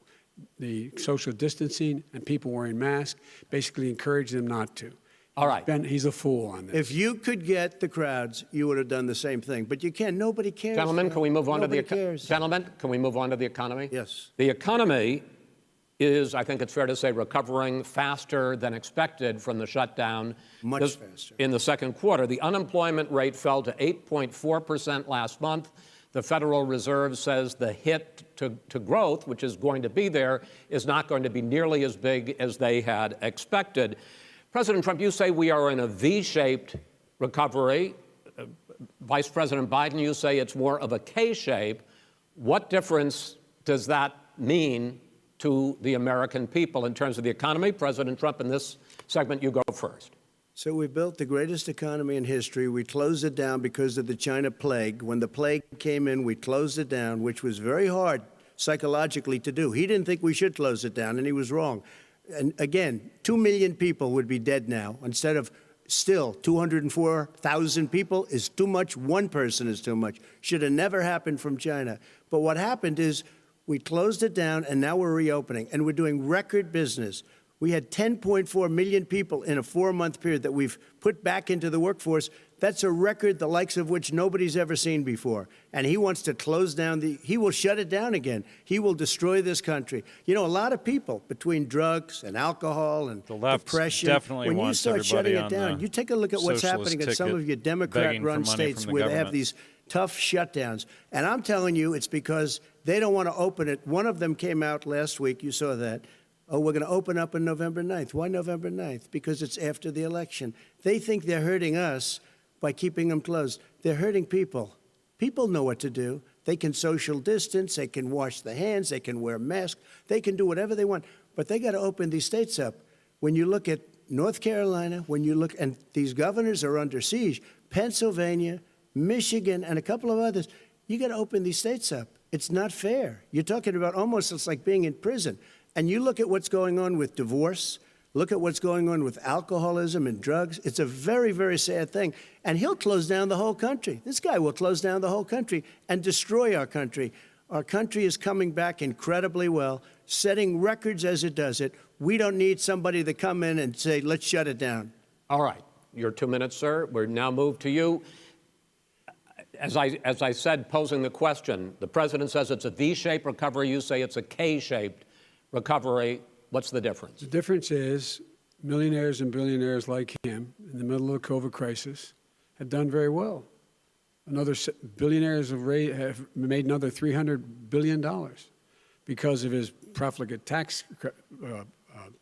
Speaker 9: the social distancing and people wearing masks, basically encouraged them not to.
Speaker 7: All right.
Speaker 9: He's a fool on this.
Speaker 8: If you could get the crowds, you would have done the same thing. But you can't. Nobody cares.
Speaker 7: Gentlemen, can we move on to the
Speaker 8: Nobody cares.
Speaker 7: Gentlemen, can we move on to the economy?
Speaker 8: Yes.
Speaker 7: The economy is, I think it's fair to say, recovering faster than expected from the shutdown.
Speaker 8: Much faster.
Speaker 7: In the second quarter, the unemployment rate fell to 8.4% last month. The Federal Reserve says the hit to growth, which is going to be there, is not going to be nearly as big as they had expected. President Trump, you say we are in a V-shaped recovery. Vice President Biden, you say it's more of a K-shape. What difference does that mean to the American people in terms of the economy? President Trump, in this segment, you go first.
Speaker 8: So we built the greatest economy in history. We closed it down because of the China plague. When the plague came in, we closed it down, which was very hard psychologically to do. He didn't think we should close it down, and he was wrong. And again, 2 million people would be dead now instead of still 204,000 people is too much. One person is too much. Should have never happened from China. But what happened is we closed it down, and now we're reopening, and we're doing record business. We had 10.4 million people in a 4-month period that we've put back into the workforce. That's a record the likes of which nobody's ever seen before. And he wants to close down he will shut it down again. He will destroy this country. You know, a lot of people, between drugs and alcohol and
Speaker 6: The left
Speaker 8: depression,
Speaker 6: definitely
Speaker 8: when you
Speaker 6: wants
Speaker 8: start shutting
Speaker 6: everybody
Speaker 8: it
Speaker 6: on
Speaker 8: down,
Speaker 6: the
Speaker 8: you take a look at what's
Speaker 6: socialist
Speaker 8: happening in some
Speaker 6: ticket,
Speaker 8: of your
Speaker 6: begging
Speaker 8: Democrat-run
Speaker 6: for money
Speaker 8: states
Speaker 6: from the
Speaker 8: where they have
Speaker 6: government.
Speaker 8: these tough shutdowns. And I'm telling you, it's because they don't want to open it. One of them came out last week. You saw that. Oh, we're going to open up on November 9th. Why November 9th? Because it's after the election. They think they're hurting us by keeping them closed. They're hurting people. People know what to do. They can social distance. They can wash their hands. They can wear masks. They can do whatever they want. But they got to open these states up. When you look at North Carolina, when you look, and these governors are under siege, Pennsylvania, Michigan, and a couple of others, you got to open these states up. It's not fair. You're talking about almost, it's like being in prison. And you look at what's going on with divorce, look at what's going on with alcoholism and drugs. It's a very, very sad thing. And he'll close down the whole country. This guy will close down the whole country and destroy our country. Our country is coming back incredibly well, setting records as it does it. We don't need somebody to come in and say, let's shut it down.
Speaker 7: All right. Your 2 minutes, sir. We're now moved to you. As I said, posing the question, the president says it's a V-shaped recovery. You say it's a K-shaped recovery. What's the difference?
Speaker 9: The difference is millionaires and billionaires like him in the middle of the COVID crisis have done very well. Billionaires have made another $300 billion because of his profligate tax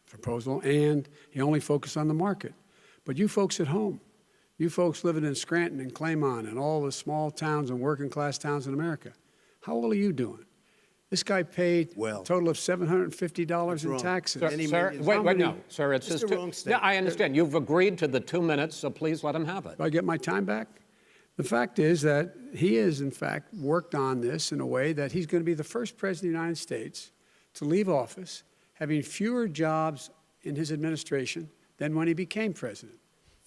Speaker 9: proposal, and he only focused on the market. But you folks at home, you folks living in Scranton and Claymont and all the small towns and working class towns in America, how well are you doing? This guy paid a total of $750 in taxes.
Speaker 7: Sir, wait, no, sir, it's
Speaker 8: It's
Speaker 7: his
Speaker 8: the wrong
Speaker 7: Yeah, I understand. You've agreed to the 2 minutes, so please let him have it.
Speaker 9: Do I get my time back? The fact is that he has, in fact, worked on this in a way that he's going to be the first president of the United States to leave office having fewer jobs in his administration than when he became president.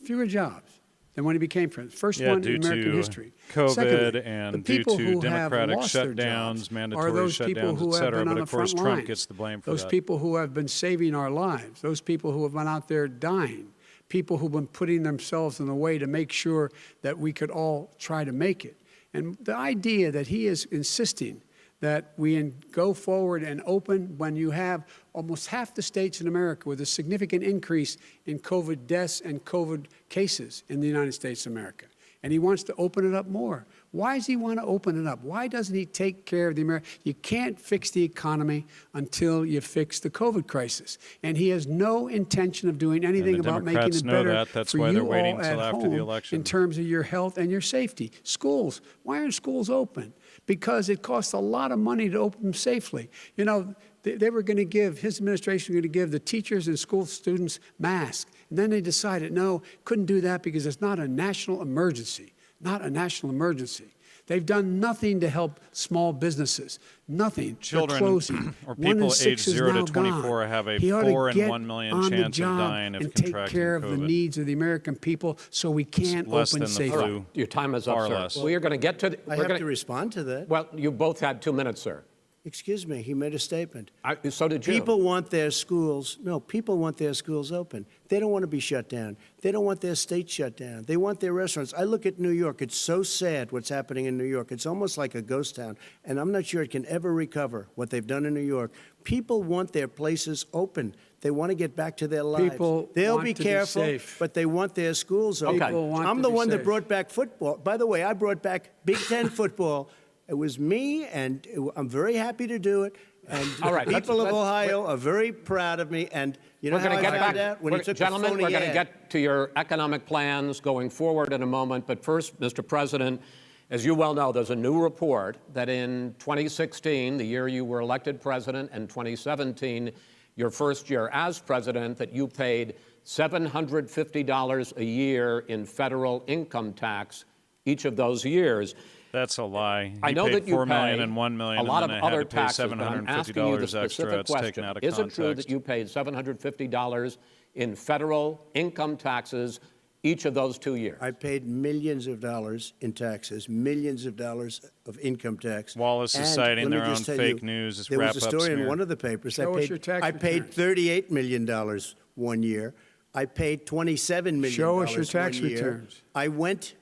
Speaker 9: Fewer jobs than when he became president. First one in American history.
Speaker 6: COVID
Speaker 9: Secondly,
Speaker 6: and
Speaker 9: the
Speaker 6: due
Speaker 9: people
Speaker 6: to
Speaker 9: who have
Speaker 6: democratic
Speaker 9: lost their
Speaker 6: shutdowns,
Speaker 9: jobs
Speaker 6: mandatory
Speaker 9: are those people
Speaker 6: shutdowns,
Speaker 9: who
Speaker 6: et
Speaker 9: have
Speaker 6: cetera,
Speaker 9: been on
Speaker 6: but
Speaker 9: the
Speaker 6: of course
Speaker 9: front
Speaker 6: Trump
Speaker 9: lines.
Speaker 6: gets the blame for
Speaker 9: those
Speaker 6: that.
Speaker 9: people who have been saving our lives. Those people who have been out there dying. People who've been putting themselves in the way to make sure that we could all try to make it. And the idea that he is insisting that we go forward and open when you have almost half the states in America with a significant increase in COVID deaths and COVID cases in the United States of America. And he wants to open it up more. Why does he want to open it up? Why doesn't he take care of the American? You can't fix the economy until you fix the COVID crisis. And he has no intention of doing anything about making
Speaker 6: Democrats
Speaker 9: it
Speaker 6: know
Speaker 9: better
Speaker 6: that. That's
Speaker 9: for
Speaker 6: why they're
Speaker 9: you
Speaker 6: waiting
Speaker 9: all
Speaker 6: till
Speaker 9: at
Speaker 6: after the
Speaker 9: home
Speaker 6: election.
Speaker 9: in terms of your health and your safety. Schools. Why aren't schools open? Because it costs a lot of money to open them safely. You know, they were going to give, his administration was going to give the teachers and school students masks. And then they decided, no, couldn't do that because it's not a national emergency. Not a national emergency. They've done nothing to help small businesses. Nothing.
Speaker 6: Children
Speaker 9: They're closing.
Speaker 6: or
Speaker 9: 1 in
Speaker 6: people
Speaker 9: 6
Speaker 6: aged
Speaker 9: is
Speaker 6: 0 to
Speaker 9: now
Speaker 6: 24
Speaker 9: gone.
Speaker 6: have a
Speaker 9: He ought
Speaker 6: 4
Speaker 9: to
Speaker 6: in
Speaker 9: get
Speaker 6: 1 million
Speaker 9: on the
Speaker 6: chance of
Speaker 9: job
Speaker 6: dying of
Speaker 9: and take
Speaker 6: contracting
Speaker 9: care of the
Speaker 6: COVID.
Speaker 9: needs of the American people so we can
Speaker 6: less
Speaker 9: open
Speaker 6: than the
Speaker 9: safely.
Speaker 6: flu.
Speaker 7: All right, your time is up,
Speaker 6: Far
Speaker 7: sir.
Speaker 6: less.
Speaker 7: We are going to get to.
Speaker 8: I have to respond to that.
Speaker 7: Well, you both had 2 minutes, sir.
Speaker 8: Excuse me, he made a statement.
Speaker 7: So did you.
Speaker 8: People want their schools, people want their schools open. They don't want to be shut down. They don't want their state shut down. They want their restaurants. I look at New York. It's so sad what's happening in New York. It's almost like a ghost town. And I'm not sure it can ever recover what they've done in New York. People want their places open. They want to get back to their lives. They'll
Speaker 9: want
Speaker 8: be
Speaker 9: to be
Speaker 8: careful,
Speaker 9: safe.
Speaker 8: but they want their schools open.
Speaker 9: People want
Speaker 8: I'm
Speaker 9: to
Speaker 8: the
Speaker 9: be
Speaker 8: one that
Speaker 9: safe.
Speaker 8: brought back football. By the way, I brought back Big Ten football. It was me, and I'm very happy to do it. And
Speaker 7: All right,
Speaker 8: the people of
Speaker 7: let's-
Speaker 8: Ohio are very proud of me. And you know
Speaker 7: We're
Speaker 8: how
Speaker 7: going
Speaker 8: I
Speaker 7: to get
Speaker 8: found
Speaker 7: back.
Speaker 8: out? When he took
Speaker 7: Gentlemen,
Speaker 8: a phony
Speaker 7: we're going to
Speaker 8: ad.
Speaker 7: get to your economic plans going forward in a moment. But first, Mr. President, as you well know, there's a new report that in 2016, the year you were elected president, and 2017, your first year as president, that you paid $750 a year in federal income tax each of those years.
Speaker 6: That's a lie.
Speaker 7: I know
Speaker 6: paid
Speaker 7: that you
Speaker 6: $4 million
Speaker 7: pay
Speaker 6: and $1 million,
Speaker 7: a lot of
Speaker 6: and then I had
Speaker 7: other
Speaker 6: to pay
Speaker 7: taxes, but I'm asking you the
Speaker 6: $750 extra.
Speaker 7: specific
Speaker 6: It's taken
Speaker 7: question.
Speaker 6: out of
Speaker 7: Is it
Speaker 6: context.
Speaker 7: true that you paid $750 in federal income taxes each of those 2 years?
Speaker 8: I paid millions of dollars in taxes, millions of dollars of income tax.
Speaker 6: Wallace is
Speaker 8: And
Speaker 6: citing
Speaker 8: let me
Speaker 6: their
Speaker 8: just
Speaker 6: own
Speaker 8: tell
Speaker 6: fake
Speaker 8: you,
Speaker 6: news. This
Speaker 8: there was a
Speaker 6: wrap-up
Speaker 8: story in
Speaker 6: smear.
Speaker 8: one of the papers.
Speaker 9: Show us your tax
Speaker 8: I paid
Speaker 9: returns.
Speaker 8: $38 million one year. I paid $27 million
Speaker 9: Show us your tax
Speaker 8: 1 year.
Speaker 9: returns.
Speaker 8: I went.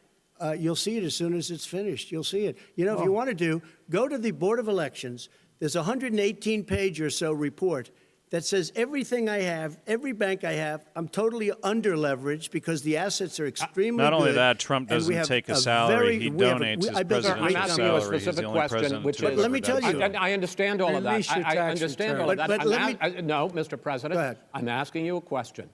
Speaker 8: You'll see it as soon as it's finished. You'll see it. You know, if you want to go to the Board of Elections. There's a 118-page or so report that says everything I have, every bank I have, I'm totally under-leveraged because the assets are extremely
Speaker 6: Not only
Speaker 8: good,
Speaker 6: that, Trump
Speaker 8: and we
Speaker 6: doesn't
Speaker 8: have
Speaker 6: take a salary. He
Speaker 8: we have
Speaker 6: donates his
Speaker 8: I beg your-
Speaker 6: presidential
Speaker 7: I'm asking you a
Speaker 6: salary. He's the
Speaker 7: specific
Speaker 6: only
Speaker 7: question,
Speaker 6: president
Speaker 7: which
Speaker 6: to
Speaker 7: is-
Speaker 6: ever
Speaker 8: Let me tell
Speaker 6: does
Speaker 8: you.
Speaker 6: that.
Speaker 7: I understand all of that.
Speaker 9: Release your
Speaker 7: I
Speaker 9: tax
Speaker 7: understand
Speaker 9: return.
Speaker 7: all of that.
Speaker 8: But let me-
Speaker 7: No, Mr. President.
Speaker 8: Go ahead.
Speaker 7: I'm asking you a question.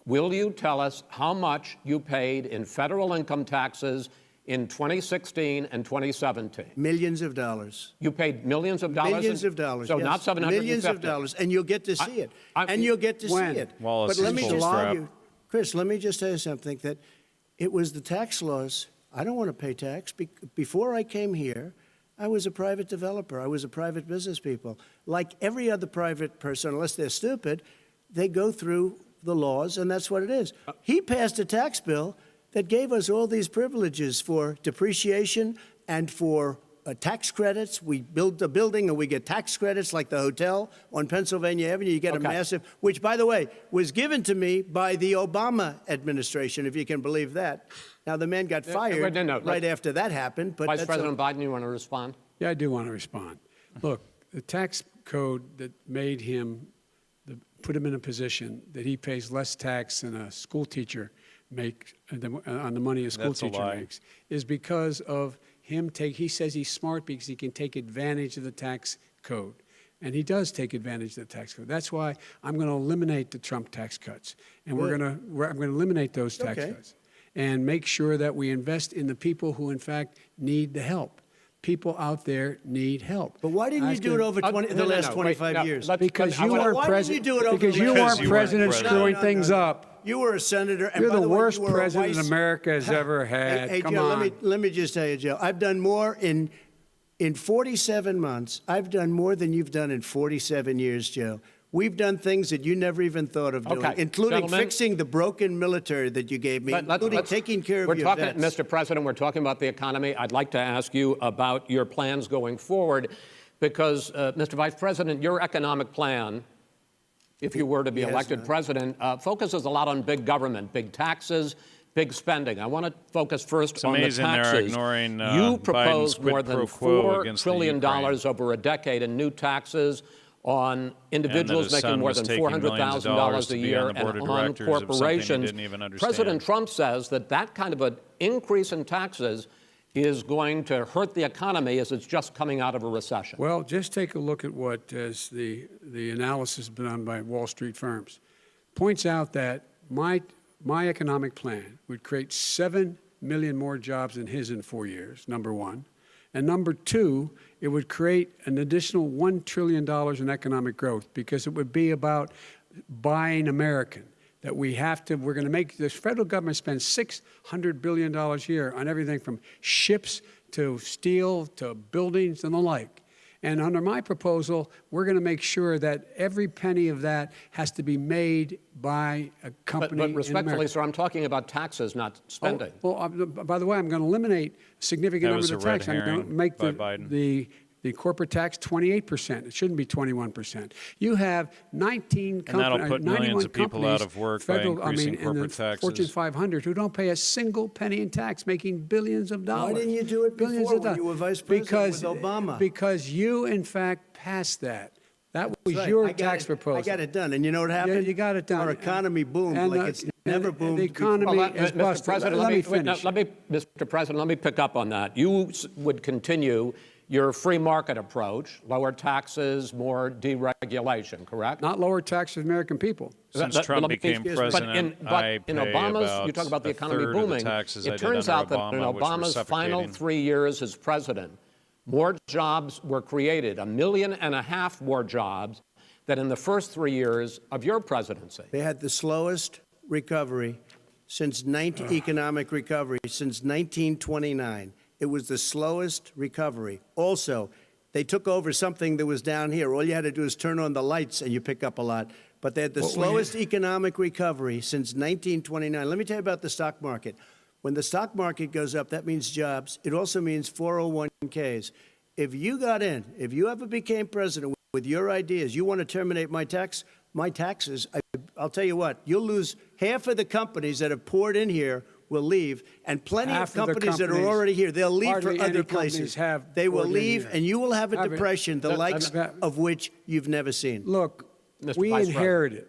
Speaker 7: Will you tell us how much you paid in federal income taxes in 2016 and 2017?
Speaker 8: Millions of dollars.
Speaker 7: You paid millions of dollars?
Speaker 8: Millions of dollars.
Speaker 7: So
Speaker 8: yes.
Speaker 7: not 750?
Speaker 8: Millions of dollars, and you'll get to see it. And you'll get to
Speaker 9: when?
Speaker 8: see it.
Speaker 6: Wallace
Speaker 8: but let
Speaker 6: is
Speaker 8: me
Speaker 6: full
Speaker 8: just
Speaker 6: crap.
Speaker 8: tell you, Chris, let me just tell you something, that it was the tax laws. I don't want to pay tax. Before I came here, I was a private developer. I was a private business people. Like every other private person, unless they're stupid, they go through the laws, and that's what it is. He passed a tax bill that gave us all these privileges for depreciation and for tax credits. We build a building and we get tax credits, like the hotel on Pennsylvania Avenue. You get a massive, which, by the way, was given to me by the Obama administration, if you can believe that. Now, the man got fired right after that happened. But
Speaker 7: Vice President Biden, you want to respond?
Speaker 9: Yeah, I do want to respond. Look, the tax code that made him, put him in a position that he pays less tax than a school teacher makes on the money a school
Speaker 6: That's a
Speaker 9: teacher
Speaker 6: lie.
Speaker 9: makes, is because of him he says he's smart because he can take advantage of the tax code. And he does take advantage of the tax code. That's why I'm going to eliminate the Trump tax cuts. And I'm going to eliminate those tax cuts and make sure that we invest in the people who, in fact, need the help. People out there need help.
Speaker 8: But why didn't you do it over the last 25 years?
Speaker 9: Because you
Speaker 8: Why
Speaker 9: weren't
Speaker 8: didn't
Speaker 9: president.
Speaker 8: you do it over
Speaker 9: Because
Speaker 8: the
Speaker 9: you
Speaker 8: last-
Speaker 9: weren't
Speaker 6: Because you weren't
Speaker 9: president
Speaker 6: president.
Speaker 9: screwing
Speaker 8: No,
Speaker 9: things
Speaker 8: no.
Speaker 9: up.
Speaker 8: You were a senator. And
Speaker 9: You're
Speaker 8: by
Speaker 9: the
Speaker 8: the way,
Speaker 9: worst
Speaker 8: you were a
Speaker 9: president
Speaker 8: vice-
Speaker 9: America has ever had.
Speaker 8: Hey,
Speaker 9: Come
Speaker 8: Joe,
Speaker 9: on.
Speaker 8: let me just tell you, Joe. I've done more in 47 months. I've done more than you've done in 47 years, Joe. We've done things that you never even thought of doing, including
Speaker 7: Gentlemen,
Speaker 8: fixing the broken military that you gave me, including taking care of your vets.
Speaker 7: Mr. President, we're talking about the economy. I'd like to ask you about your plans going forward because, Mr. Vice President, your economic plan, if you were to be elected president, focuses a lot on big government, big taxes, big spending. I want to focus first on the taxes.
Speaker 6: It's amazing they're ignoring
Speaker 7: you proposed
Speaker 6: Biden's quid
Speaker 7: more than
Speaker 6: pro quo
Speaker 7: $4
Speaker 6: against
Speaker 7: trillion
Speaker 6: the Ukraine.
Speaker 7: over a decade in new taxes on individuals
Speaker 6: his
Speaker 7: making
Speaker 6: son
Speaker 7: more
Speaker 6: was
Speaker 7: than
Speaker 6: taking millions of dollars
Speaker 7: $400,000
Speaker 6: to
Speaker 7: a
Speaker 6: be
Speaker 7: year
Speaker 6: on the
Speaker 7: and
Speaker 6: board of
Speaker 7: on
Speaker 6: directors of something he
Speaker 7: corporations.
Speaker 6: didn't even understand.
Speaker 7: President Trump says that that kind of an increase in taxes is going to hurt the economy as it's just coming out of a recession.
Speaker 9: Well, just take a look at what the analysis done by Wall Street firms. Points out that my economic plan would create 7 million more jobs than his in 4 years, number one. And number two, it would create an additional $1 trillion in economic growth because it would be about buying American. That we're going to make, the federal government spends $600 billion a year on everything from ships to steel, to buildings and the like. And under my proposal, we're going to make sure that every penny of that has to be made by a company
Speaker 7: But
Speaker 9: in
Speaker 7: respectfully,
Speaker 9: America.
Speaker 7: sir, I'm talking about taxes, not spending.
Speaker 9: By the way, I'm going to eliminate a significant
Speaker 6: That
Speaker 9: number
Speaker 6: was
Speaker 9: of
Speaker 6: a
Speaker 9: the
Speaker 6: red
Speaker 9: tax. I'm going to
Speaker 6: herring
Speaker 9: make
Speaker 6: by Biden.
Speaker 9: the corporate tax 28%. It shouldn't be 21%. You have 19
Speaker 6: And that'll
Speaker 9: companies,
Speaker 6: put millions of people out of work by increasing
Speaker 9: in
Speaker 6: corporate
Speaker 9: the
Speaker 6: taxes.
Speaker 9: Fortune 500 who don't pay a single penny in tax, making billions of dollars.
Speaker 8: Why didn't you do it
Speaker 9: Billions
Speaker 8: before
Speaker 9: of
Speaker 8: when
Speaker 9: dollars.
Speaker 8: you were vice president
Speaker 9: Because,
Speaker 8: with Obama?
Speaker 9: Because you, in fact, passed that. That was
Speaker 8: Right.
Speaker 9: your
Speaker 8: I got
Speaker 9: tax
Speaker 8: it-
Speaker 9: proposal.
Speaker 8: I got it done. And you know what happened?
Speaker 9: Yeah, you got it done.
Speaker 8: Our economy boomed
Speaker 9: And,
Speaker 8: like it's never boomed
Speaker 9: The
Speaker 8: before.
Speaker 9: economy is
Speaker 7: Mr.
Speaker 9: busted.
Speaker 7: President,
Speaker 9: Let me
Speaker 7: wait, no,
Speaker 9: finish.
Speaker 7: Mr. President, let me pick up on that. You would continue your free market approach, lower taxes, more deregulation, correct?
Speaker 9: Not lower taxes for the American people.
Speaker 6: Since
Speaker 7: But
Speaker 6: Trump
Speaker 7: let me-
Speaker 6: became
Speaker 7: but
Speaker 6: president, I
Speaker 7: in
Speaker 6: pay
Speaker 7: Obama's,
Speaker 6: about
Speaker 7: you talk about the
Speaker 6: a
Speaker 7: economy
Speaker 6: third of the
Speaker 7: booming.
Speaker 6: taxes I
Speaker 7: It
Speaker 6: did
Speaker 7: turns
Speaker 6: under
Speaker 7: out that in
Speaker 6: Obama, which were
Speaker 7: Obama's final
Speaker 6: suffocating.
Speaker 7: 3 years as president, more jobs were created, 1.5 million more jobs than in the first 3 years of your presidency.
Speaker 8: They had the slowest recovery since economic recovery since 1929. It was the slowest recovery. Also, they took over something that was down here. All you had to do is turn on the lights and you pick up a lot. But they had the slowest economic recovery since 1929. Let me tell you about the stock market. When the stock market goes up, that means jobs. It also means 401ks. If you got in, if you ever became president with your ideas, you want to terminate my taxes, I'll tell you what, you'll lose half of the companies that have poured in here will leave, and plenty
Speaker 9: Half
Speaker 8: of
Speaker 9: of the
Speaker 8: companies that are
Speaker 9: companies,
Speaker 8: already here, they'll leave for
Speaker 9: hardly
Speaker 8: other
Speaker 9: any companies
Speaker 8: places.
Speaker 9: have
Speaker 8: They will
Speaker 9: poured in
Speaker 8: leave,
Speaker 9: here.
Speaker 8: and you will have a
Speaker 9: Have it.
Speaker 8: depression, the likes of which you've never seen.
Speaker 9: Look,
Speaker 7: Mr.
Speaker 9: we
Speaker 7: Vice President.
Speaker 9: inherited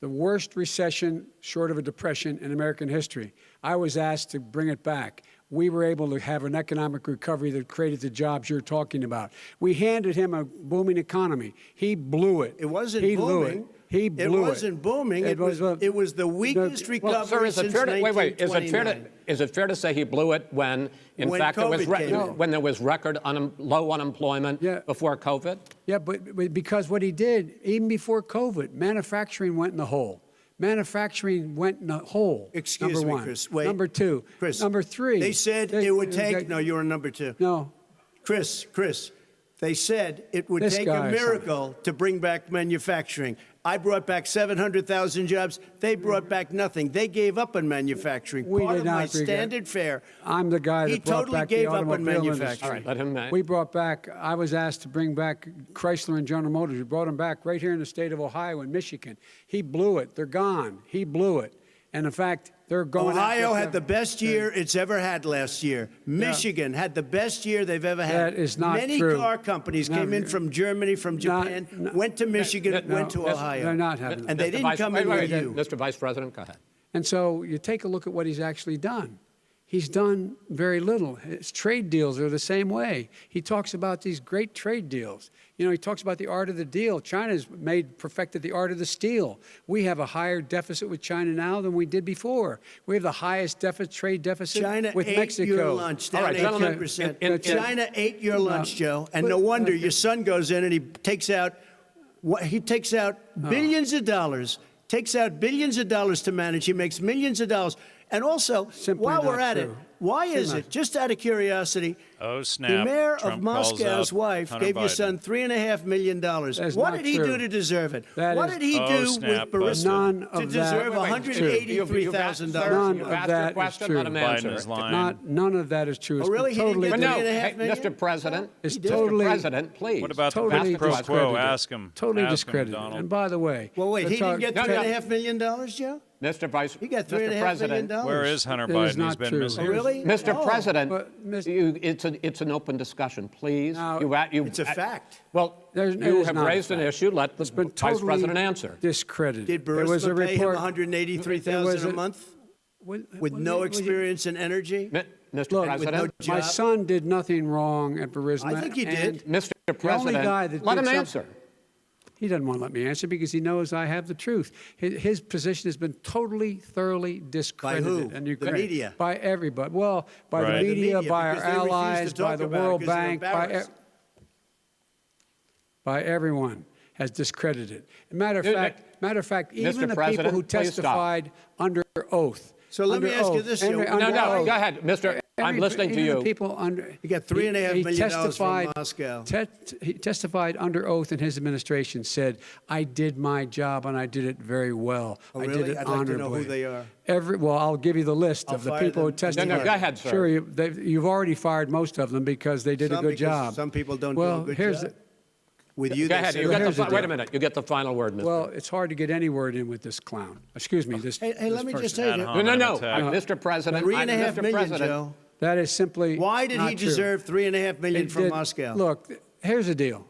Speaker 9: the worst recession short of a depression in American history. I was asked to bring it back. We were able to have an economic recovery that created the jobs you're talking about. We handed him a booming economy. He blew it.
Speaker 8: It wasn't
Speaker 9: He blew
Speaker 8: booming.
Speaker 9: it. He blew it.
Speaker 8: It wasn't booming. It was the weakest recovery
Speaker 7: Well, sir, is it
Speaker 8: since
Speaker 7: fair to, wait,
Speaker 8: 1929.
Speaker 7: is it fair to say he blew it when, in
Speaker 8: When
Speaker 7: fact, there was
Speaker 8: COVID came in.
Speaker 7: when there was record low unemployment
Speaker 9: Yeah.
Speaker 7: before COVID?
Speaker 9: Yeah, but because what he did, even before COVID, manufacturing went in the hole. Manufacturing went in the hole.
Speaker 8: Excuse
Speaker 9: number
Speaker 8: me,
Speaker 9: one.
Speaker 8: Chris. Wait.
Speaker 9: Number two.
Speaker 8: Chris.
Speaker 9: Number three.
Speaker 8: They said it would take. No, you're on number two.
Speaker 9: No.
Speaker 8: Chris. They said it would
Speaker 9: This
Speaker 8: take a
Speaker 9: guy is
Speaker 8: miracle to bring back manufacturing. I brought back 700,000 jobs. They brought back nothing. They gave up on manufacturing.
Speaker 9: We
Speaker 8: Part
Speaker 9: did
Speaker 8: of my
Speaker 9: not regret-
Speaker 8: standard fare.
Speaker 9: I'm the guy
Speaker 8: He
Speaker 9: that brought
Speaker 8: totally
Speaker 9: back
Speaker 8: gave
Speaker 9: the
Speaker 8: up on
Speaker 9: automobile
Speaker 8: manufacturing.
Speaker 9: industry.
Speaker 7: All right, let him.
Speaker 9: We brought back, I was asked to bring back Chrysler and General Motors. We brought them back right here in the state of Ohio and Michigan. He blew it. They're gone. He blew it. And in fact, they're going
Speaker 8: Ohio
Speaker 9: after
Speaker 8: had the best year it's ever had last year. Michigan had the best year they've ever had.
Speaker 9: That is not
Speaker 8: Many
Speaker 9: true.
Speaker 8: car companies came in from Germany, from Japan, went to Michigan, went to Ohio.
Speaker 9: They're not having
Speaker 8: And they
Speaker 7: Mr.
Speaker 8: didn't
Speaker 7: Vice-
Speaker 8: come
Speaker 7: wait,
Speaker 8: in
Speaker 7: wait,
Speaker 8: with you.
Speaker 7: Mr. Vice President, go ahead.
Speaker 9: And so you take a look at what he's actually done. He's done very little. His trade deals are the same way. He talks about these great trade deals. You know, he talks about the art of the deal. China's perfected the art of the steal. We have a higher deficit with China now than we did before. We have the highest trade deficit
Speaker 8: China
Speaker 9: with
Speaker 8: ate
Speaker 9: Mexico.
Speaker 8: your lunch, down
Speaker 7: All right, gentlemen,
Speaker 8: 18%.
Speaker 7: in-
Speaker 8: China ate your lunch, Joe, and no
Speaker 9: but-
Speaker 8: wonder your son goes in and he takes out billions of dollars, to manage. He makes millions of dollars. And also,
Speaker 9: Simply
Speaker 8: while we're
Speaker 9: not
Speaker 8: at it,
Speaker 9: true.
Speaker 8: why is it, just out of curiosity,
Speaker 6: Oh, snap.
Speaker 8: the mayor
Speaker 6: Trump
Speaker 8: of
Speaker 6: calls
Speaker 8: Moscow's
Speaker 6: out
Speaker 8: wife
Speaker 6: Hunter
Speaker 8: gave your
Speaker 6: Biden.
Speaker 8: son $3.5 million.
Speaker 9: That's
Speaker 8: What
Speaker 9: not
Speaker 8: did he
Speaker 9: true.
Speaker 8: do to deserve it?
Speaker 9: That
Speaker 8: What
Speaker 9: is-
Speaker 8: did he
Speaker 6: Oh,
Speaker 8: do
Speaker 6: snap,
Speaker 8: with Burisma
Speaker 6: busted.
Speaker 9: None
Speaker 8: to
Speaker 9: of that
Speaker 8: deserve
Speaker 9: is true.
Speaker 8: $183,000?
Speaker 7: You've
Speaker 9: None
Speaker 7: asked
Speaker 9: of
Speaker 7: your
Speaker 9: that is
Speaker 7: question,
Speaker 9: true.
Speaker 7: let him answer.
Speaker 6: Biden is lying.
Speaker 9: None of that is true. It's
Speaker 8: Oh, really?
Speaker 9: been
Speaker 8: He didn't
Speaker 9: totally
Speaker 8: get
Speaker 7: But no,
Speaker 8: $3.5
Speaker 7: hey,
Speaker 8: million?
Speaker 7: Mr. President,
Speaker 9: It's
Speaker 7: Mr.
Speaker 9: totally-
Speaker 7: President, please.
Speaker 6: What about the
Speaker 9: Totally
Speaker 6: quid pro quo?
Speaker 9: discredited.
Speaker 6: Ask him.
Speaker 9: Totally
Speaker 6: Ask him,
Speaker 9: discredited.
Speaker 6: Donald.
Speaker 9: And by the way,
Speaker 8: Well, wait, he didn't get
Speaker 7: No, no.
Speaker 8: $3.5 million, Joe?
Speaker 7: Mr. Vice,
Speaker 8: He got
Speaker 7: Mr.
Speaker 8: $3.5
Speaker 7: President,
Speaker 8: million.
Speaker 6: Where is Hunter
Speaker 9: That is
Speaker 6: Biden? He's
Speaker 9: not
Speaker 6: been
Speaker 9: true.
Speaker 6: missing.
Speaker 8: Oh, really?
Speaker 7: Mr.
Speaker 8: Oh.
Speaker 7: President,
Speaker 9: But, Mr.
Speaker 7: it's an open discussion, please.
Speaker 9: Now,
Speaker 8: It's a fact.
Speaker 7: Well,
Speaker 9: There's- it
Speaker 7: you
Speaker 9: is
Speaker 7: have
Speaker 9: not a
Speaker 7: raised an
Speaker 9: fact.
Speaker 7: issue. Let the
Speaker 9: been
Speaker 7: Vice
Speaker 9: totally
Speaker 7: President answer.
Speaker 9: discredited.
Speaker 8: Did
Speaker 9: There was a
Speaker 8: Burisma pay him
Speaker 9: report-
Speaker 8: $183,000 a month with no experience in energy?
Speaker 7: Mr.
Speaker 9: Look,
Speaker 7: President,
Speaker 8: with
Speaker 9: my
Speaker 8: job?
Speaker 9: son did nothing wrong at Burisma.
Speaker 8: I think he did.
Speaker 7: Mr.
Speaker 9: only
Speaker 7: President,
Speaker 9: guy that
Speaker 7: let
Speaker 9: did
Speaker 7: him
Speaker 9: something-
Speaker 7: answer.
Speaker 9: He doesn't want to let me answer because he knows I have the truth. His position has been totally, thoroughly discredited.
Speaker 8: who?
Speaker 9: And
Speaker 8: The media?
Speaker 9: By everybody. Well, by
Speaker 6: Right.
Speaker 9: the media,
Speaker 8: media,
Speaker 9: by our
Speaker 8: because they refuse to
Speaker 9: allies,
Speaker 8: talk
Speaker 9: by the
Speaker 8: about it
Speaker 9: World
Speaker 8: because they're
Speaker 9: Bank,
Speaker 8: embarrassed.
Speaker 9: by everyone has discredited. Matter of fact, even the people
Speaker 7: President,
Speaker 9: who
Speaker 7: please stop.
Speaker 9: testified under oath
Speaker 8: So let me
Speaker 9: under
Speaker 8: ask you
Speaker 9: oath.
Speaker 8: this,
Speaker 9: Under-
Speaker 8: Joe.
Speaker 9: under
Speaker 7: No,
Speaker 9: oath.
Speaker 7: go ahead, Mr. I'm listening to
Speaker 9: Even the
Speaker 7: you.
Speaker 9: people under.
Speaker 8: You got $3.5 million from
Speaker 9: testified-
Speaker 8: Moscow.
Speaker 9: He testified under oath in his administration, said, I did my job and I did it very well.
Speaker 8: Oh,
Speaker 9: I did
Speaker 8: really?
Speaker 9: it
Speaker 8: I'd like to know
Speaker 9: honorably.
Speaker 8: who they are.
Speaker 9: Well, I'll give you the list
Speaker 8: I'll
Speaker 9: of the
Speaker 8: fire
Speaker 9: people who
Speaker 8: them.
Speaker 9: testified.
Speaker 7: No, go ahead, sir.
Speaker 9: Sure, you've already fired most of them because they did a
Speaker 8: Some,
Speaker 9: good
Speaker 8: because
Speaker 9: job.
Speaker 8: some people don't do
Speaker 9: well,
Speaker 8: a good
Speaker 9: here's
Speaker 8: job.
Speaker 9: The,
Speaker 8: With you,
Speaker 7: Go
Speaker 8: they
Speaker 7: ahead.
Speaker 8: say-
Speaker 7: You get
Speaker 9: here's the
Speaker 7: wait a
Speaker 9: deal.
Speaker 7: minute. You get the final word, Mr.
Speaker 9: well, it's hard to get any word in with this clown. Excuse me, this
Speaker 8: Hey,
Speaker 9: this
Speaker 8: let me just
Speaker 9: person.
Speaker 8: say,
Speaker 6: Ad
Speaker 8: that-
Speaker 6: hominem
Speaker 7: No.
Speaker 6: attack.
Speaker 7: Mr. President.
Speaker 8: $3.5
Speaker 7: Mr.
Speaker 8: million,
Speaker 7: President.
Speaker 8: Joe.
Speaker 9: That is simply
Speaker 8: Why did he
Speaker 9: not true.
Speaker 8: deserve $3.5 million
Speaker 9: It
Speaker 8: from
Speaker 9: did-
Speaker 8: Moscow?
Speaker 9: Look, here's the deal.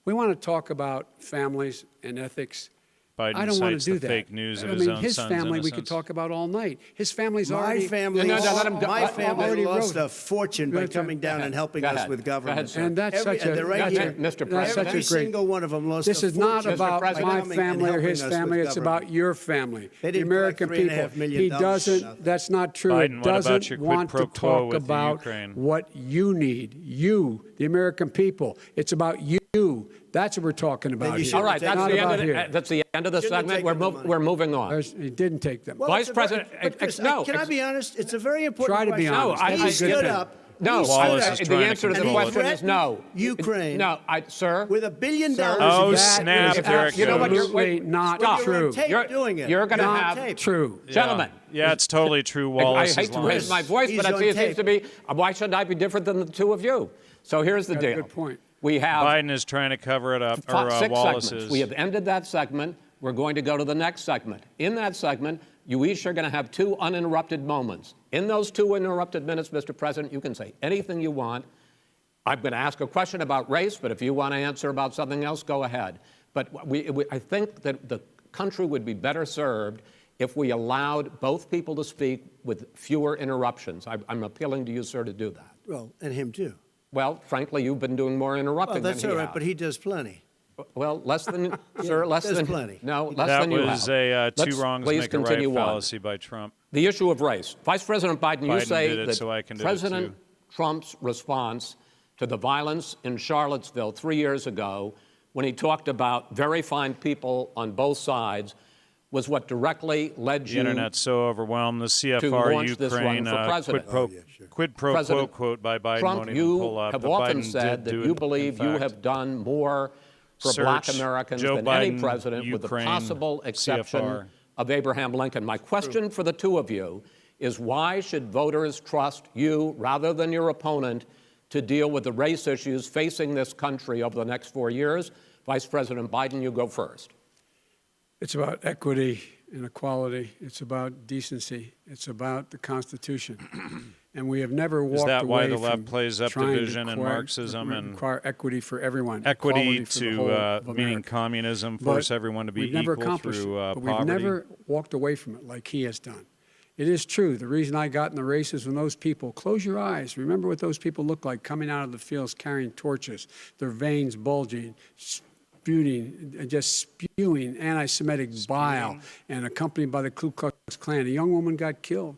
Speaker 9: We want to talk about families and ethics.
Speaker 6: Biden
Speaker 9: I don't want
Speaker 6: cites
Speaker 9: to do
Speaker 6: the
Speaker 9: that.
Speaker 6: fake news of
Speaker 9: I
Speaker 6: his
Speaker 9: mean,
Speaker 6: own
Speaker 9: his
Speaker 6: son's
Speaker 9: family we could
Speaker 6: innocence.
Speaker 9: talk about all night. His family's
Speaker 8: My
Speaker 9: already.
Speaker 8: family,
Speaker 7: No, let him-
Speaker 8: my family
Speaker 9: already
Speaker 8: lost
Speaker 9: wrote-
Speaker 8: a fortune by
Speaker 9: Go
Speaker 8: coming down
Speaker 7: ahead.
Speaker 8: and helping
Speaker 7: Go
Speaker 8: us
Speaker 7: ahead.
Speaker 8: with
Speaker 7: Go ahead,
Speaker 8: government.
Speaker 7: sir.
Speaker 9: And that's
Speaker 8: Every-
Speaker 9: such a
Speaker 8: and they're right
Speaker 7: That's
Speaker 8: here.
Speaker 7: it, Mr.
Speaker 9: That's
Speaker 7: President.
Speaker 9: such
Speaker 8: Every
Speaker 9: a great.
Speaker 8: single one of them lost
Speaker 9: This
Speaker 8: a
Speaker 9: is not
Speaker 8: fortune
Speaker 9: about
Speaker 8: by
Speaker 7: President.
Speaker 9: my
Speaker 8: coming and
Speaker 9: family or
Speaker 8: helping
Speaker 9: his
Speaker 8: us with
Speaker 9: family. It's
Speaker 8: government.
Speaker 9: about your family,
Speaker 8: They
Speaker 9: the
Speaker 8: didn't
Speaker 9: American
Speaker 8: collect
Speaker 9: people.
Speaker 8: $3.5 million
Speaker 9: He
Speaker 8: for
Speaker 9: doesn't.
Speaker 8: nothing.
Speaker 9: That's not true.
Speaker 6: Biden,
Speaker 9: It
Speaker 6: what about
Speaker 9: doesn't
Speaker 6: your quid
Speaker 9: want
Speaker 6: pro
Speaker 9: to
Speaker 6: quo
Speaker 9: talk
Speaker 6: with
Speaker 9: about
Speaker 6: Ukraine?
Speaker 9: what you need. You, the American people. It's about you. That's what we're talking about
Speaker 8: you
Speaker 9: here.
Speaker 8: should
Speaker 7: All right,
Speaker 8: Not
Speaker 7: that's the end
Speaker 9: about
Speaker 7: of
Speaker 9: here.
Speaker 7: that's the end of the
Speaker 8: Shouldn't have
Speaker 7: segment.
Speaker 8: taken the money.
Speaker 7: We're moving on.
Speaker 9: He didn't take them.
Speaker 8: Well,
Speaker 7: Vice
Speaker 8: it's a very-
Speaker 7: President,
Speaker 8: but Chris,
Speaker 7: no,
Speaker 8: can I be honest? It's a very important
Speaker 9: Try to be
Speaker 8: question.
Speaker 9: honest.
Speaker 7: No,
Speaker 8: He
Speaker 7: I-
Speaker 8: stood
Speaker 9: I-
Speaker 8: up.
Speaker 7: No,
Speaker 8: he stood
Speaker 6: Wallace
Speaker 8: up
Speaker 6: is
Speaker 7: the
Speaker 6: trying to
Speaker 7: answer to the
Speaker 8: and he
Speaker 6: control it.
Speaker 7: question is no.
Speaker 8: threatened Ukraine
Speaker 7: No, sir.
Speaker 8: with $1 billion.
Speaker 7: Sir.
Speaker 6: Oh,
Speaker 9: That
Speaker 6: snap,
Speaker 9: is
Speaker 6: there it
Speaker 7: You know what? You're,
Speaker 9: absolutely
Speaker 7: wait,
Speaker 9: not
Speaker 7: stop.
Speaker 8: You're on
Speaker 9: true.
Speaker 8: tape doing it.
Speaker 7: You're going to
Speaker 8: Not
Speaker 7: have
Speaker 8: tape.
Speaker 9: True.
Speaker 7: Gentlemen.
Speaker 6: Yeah, it's totally true.
Speaker 7: I
Speaker 6: Wallace
Speaker 7: hate
Speaker 6: is
Speaker 7: to
Speaker 6: lying.
Speaker 7: raise my voice,
Speaker 8: He's
Speaker 7: but
Speaker 8: on
Speaker 7: it seems
Speaker 8: tape.
Speaker 7: to be, why should I be different than the two of you? So here's the
Speaker 9: Got a
Speaker 7: deal.
Speaker 9: good point.
Speaker 7: We have
Speaker 6: Biden is trying to cover it up, or
Speaker 7: 6
Speaker 6: Wallace
Speaker 7: segments.
Speaker 6: is.
Speaker 7: We have ended that segment. We're going to go to the next segment. In that segment, you each are going to have 2 uninterrupted moments. In those 2 uninterrupted minutes, Mr. President, you can say anything you want. I'm going to ask a question about race, but if you want to answer about something else, go ahead. But I think that the country would be better served if we allowed both people to speak with fewer interruptions. I'm appealing to you, sir, to do that.
Speaker 8: Well, and him too.
Speaker 7: Well, frankly, you've been doing more interrupting
Speaker 8: Well, that's
Speaker 7: than
Speaker 8: all
Speaker 7: he
Speaker 8: right,
Speaker 7: has.
Speaker 8: but he does plenty.
Speaker 7: Well, less than, sir, less
Speaker 8: there's
Speaker 7: than.
Speaker 8: plenty.
Speaker 7: No, less
Speaker 6: That
Speaker 7: than you
Speaker 6: was
Speaker 7: have.
Speaker 6: a two
Speaker 7: Let's
Speaker 6: wrongs
Speaker 7: please
Speaker 6: make a right
Speaker 7: continue on.
Speaker 6: fallacy by Trump.
Speaker 7: The issue of race. Vice President Biden, you
Speaker 6: Biden
Speaker 7: say
Speaker 6: did it,
Speaker 7: that
Speaker 6: so I can do it
Speaker 7: President
Speaker 6: too.
Speaker 7: Trump's response to the violence in Charlottesville 3 years ago, when he talked about very fine people on both sides, was what directly led
Speaker 6: The
Speaker 7: you
Speaker 6: internet's so overwhelmed. The
Speaker 7: launch
Speaker 6: CFR
Speaker 7: this
Speaker 6: Ukraine
Speaker 7: run for president.
Speaker 6: quid pro quo
Speaker 7: President
Speaker 6: quote by Biden
Speaker 7: Trump,
Speaker 6: won't even
Speaker 7: you
Speaker 6: pull up.
Speaker 7: have
Speaker 6: but
Speaker 7: often
Speaker 6: Biden
Speaker 7: said
Speaker 6: did
Speaker 7: that
Speaker 6: do
Speaker 7: you
Speaker 6: it,
Speaker 7: believe
Speaker 6: in
Speaker 7: you
Speaker 6: fact.
Speaker 7: have done more for
Speaker 6: Search
Speaker 7: black Americans
Speaker 6: Joe
Speaker 7: than any
Speaker 6: Biden,
Speaker 7: president, with the
Speaker 6: Ukraine,
Speaker 7: possible exception
Speaker 6: CFR.
Speaker 7: of Abraham Lincoln. My question for the two of you is, why should voters trust you rather than your opponent to deal with the race issues facing this country over the next 4 years? Vice President Biden, you go first.
Speaker 9: It's about equity and equality. It's about decency. It's about the Constitution. And we have never walked away
Speaker 6: Is that why the
Speaker 9: from
Speaker 6: left plays up
Speaker 9: trying to
Speaker 6: division and
Speaker 9: acquire-
Speaker 6: Marxism and
Speaker 9: require equity for everyone?
Speaker 6: equity
Speaker 9: equality for the whole of
Speaker 6: to meaning
Speaker 9: America.
Speaker 6: communism,
Speaker 9: But
Speaker 6: force everyone to be
Speaker 9: we've never
Speaker 6: equal
Speaker 9: accomplished
Speaker 6: through
Speaker 9: it, but
Speaker 6: poverty?
Speaker 9: we've never walked away from it like he has done. It is true. The reason I got in the race is when those people, close your eyes, remember what those people look like coming out of the fields carrying torches, their veins bulging, spewing anti-Semitic bile, and accompanied by the Ku Klux Klan. A young woman got killed.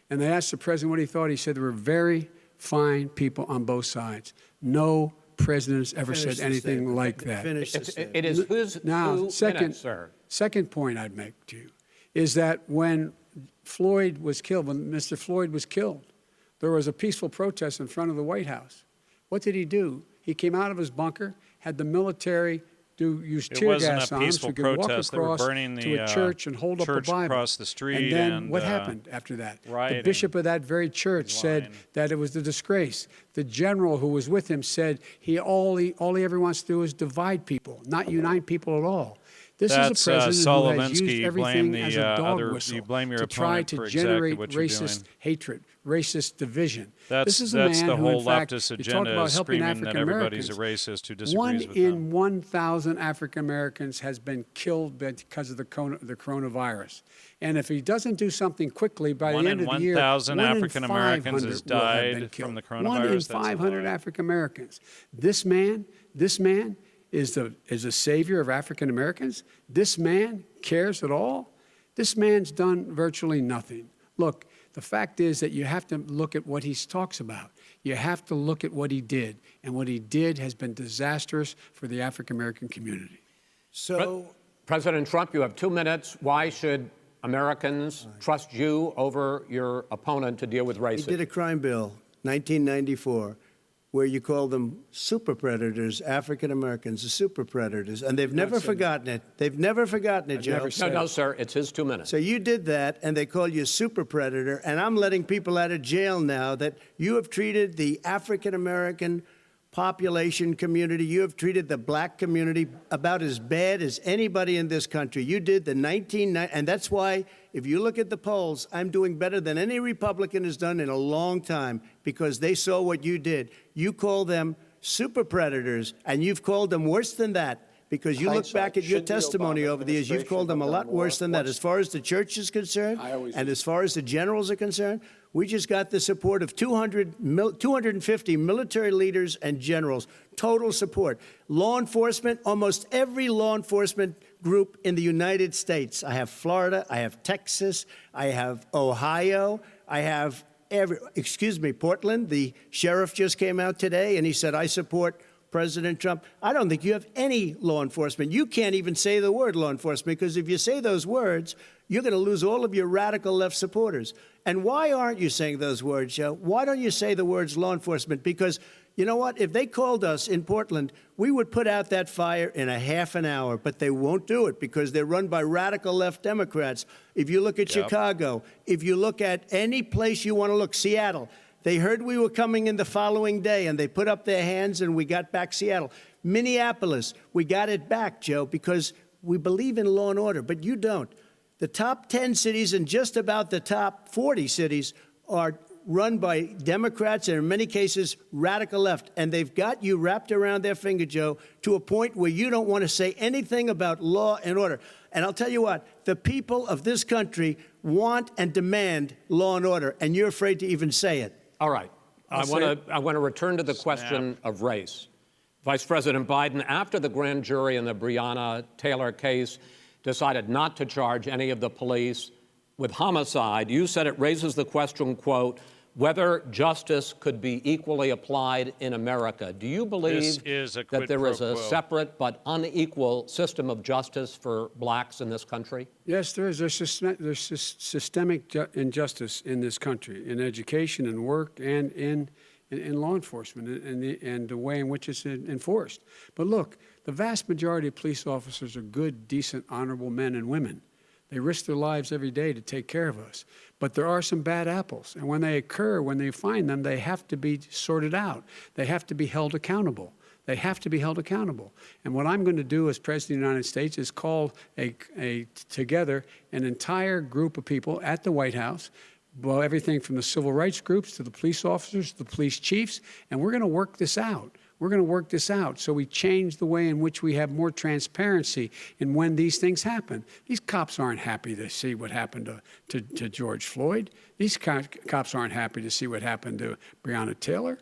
Speaker 9: And they asked the president what he thought. He said there were very fine people on both sides. No president has ever
Speaker 8: Finish
Speaker 9: said
Speaker 8: the
Speaker 9: anything
Speaker 8: statement.
Speaker 9: like that.
Speaker 8: Finish the statement.
Speaker 7: It is who's
Speaker 9: Now,
Speaker 7: 2
Speaker 9: second,
Speaker 7: minutes, sir.
Speaker 9: second point I'd make to you is that when Floyd was killed, when Mr. Floyd was killed, there was a peaceful protest in front of the White House. What did he do? He came out of his bunker, had the military use
Speaker 6: It
Speaker 9: tear
Speaker 6: wasn't
Speaker 9: gas
Speaker 6: a
Speaker 9: on him so
Speaker 6: peaceful
Speaker 9: he could walk
Speaker 6: protest. They were
Speaker 9: across
Speaker 6: burning
Speaker 9: to
Speaker 6: the
Speaker 9: a church and hold up a
Speaker 6: church
Speaker 9: Bible.
Speaker 6: across the street
Speaker 9: And then
Speaker 6: and,
Speaker 9: what happened after that?
Speaker 6: rioting.
Speaker 9: The bishop of that very church said
Speaker 6: lying.
Speaker 9: that it was a disgrace. The general who was with him said all he ever wants to do is divide people, not unite people at all. This
Speaker 6: That's
Speaker 9: is a president who has
Speaker 6: Solovinsky.
Speaker 9: used
Speaker 6: You
Speaker 9: everything
Speaker 6: blame
Speaker 9: as
Speaker 6: the,
Speaker 9: a dog
Speaker 6: other-
Speaker 9: whistle
Speaker 6: you blame your
Speaker 9: to try
Speaker 6: opponent
Speaker 9: to
Speaker 6: for exactly
Speaker 9: generate
Speaker 6: what you're
Speaker 9: racist
Speaker 6: doing.
Speaker 9: hatred, racist division.
Speaker 6: That's
Speaker 9: this is a
Speaker 6: that's
Speaker 9: man
Speaker 6: the
Speaker 9: who,
Speaker 6: whole
Speaker 9: in fact,
Speaker 6: leftist
Speaker 9: you talk
Speaker 6: agenda
Speaker 9: about
Speaker 6: is
Speaker 9: helping
Speaker 6: screaming that
Speaker 9: African
Speaker 6: everybody's a
Speaker 9: Americans.
Speaker 6: racist who disagrees
Speaker 9: One
Speaker 6: with
Speaker 9: in
Speaker 6: them.
Speaker 9: 1,000 African Americans has been killed because of the coronavirus. And if he doesn't do something quickly, by
Speaker 6: One
Speaker 9: the end
Speaker 6: in
Speaker 9: of the year,
Speaker 6: 1,000
Speaker 9: one in
Speaker 6: African Americans has
Speaker 9: 500 will have been
Speaker 6: died
Speaker 9: killed.
Speaker 6: from the
Speaker 9: One in
Speaker 6: coronavirus. That's a
Speaker 9: 500
Speaker 6: lie.
Speaker 9: African Americans. This man is the savior of African Americans. This man cares at all. This man's done virtually nothing. Look, the fact is that you have to look at what he talks about. You have to look at what he did. And what he did has been disastrous for the African American community.
Speaker 8: So,
Speaker 7: President Trump, you have 2 minutes. Why should Americans trust you over your opponent to deal with
Speaker 8: You
Speaker 7: racism?
Speaker 8: did a crime bill, 1994, where you call them super predators, African Americans, the super predators, and they've never forgotten it. They've never forgotten it, Joe.
Speaker 7: No, sir, it's his 2 minutes.
Speaker 8: So you did that, and they call you a super predator, and I'm letting people out of jail now that you have treated the African American population community, you have treated the black community about as bad as anybody in this country. You did the and that's why, if you look at the polls, I'm doing better than any Republican has done in a long time, because they saw what you did. You call them super predators, and you've called them worse than that, because you look back at your testimony over the years, you've called them a lot worse than that. As far as the church is concerned, and as far as the generals are concerned, we just got the support of 250 military leaders and generals, total support. Law enforcement, almost every law enforcement group in the United States. I have Florida, I have Texas, I have Ohio, I have Portland. The sheriff just came out today and he said, I support President Trump. I don't think you have any law enforcement. You can't even say the word law enforcement, because if you say those words, you're going to lose all of your radical left supporters. And why aren't you saying those words, Joe? Why don't you say the words law enforcement? Because you know what? If they called us in Portland, we would put out that fire in a half an hour, but they won't do it because they're run by radical left Democrats. If you look at Chicago, if you look at any place you want to look, Seattle, they heard we were coming in the following day, and they put up their hands, and we got back Seattle. Minneapolis, we got it back, Joe, because we believe in law and order, but you don't. The top 10 cities and just about the top 40 cities are run by Democrats and, in many cases, radical left. And they've got you wrapped around their finger, Joe, to a point where you don't want to say anything about law and order. And I'll tell you what, the people of this country want and demand law and order, and you're afraid to even say it.
Speaker 7: All right. I want to return to the question of race. Vice President Biden, after the grand jury in the Breonna Taylor case decided not to charge any of the police with homicide, you said it raises the question, quote, whether justice could be equally applied in America. Do you believe that there is a separate but unequal system of justice for blacks in this country?
Speaker 9: Yes, there is. There's systemic injustice in this country, in education and work and in law enforcement and the way in which it's enforced. But look, the vast majority of police officers are good, decent, honorable men and women. They risk their lives every day to take care of us. But there are some bad apples. And when they occur, when they find them, they have to be sorted out. They have to be held accountable. They have to be held accountable. And what I'm going to do as President of the United States is call together an entire group of people at the White House, well, everything from the civil rights groups to the police officers, to the police chiefs, and we're going to work this out. We're going to work this out so we change the way in which we have more transparency in when these things happen. These cops aren't happy to see what happened to George Floyd. These cops aren't happy to see what happened to Breonna Taylor.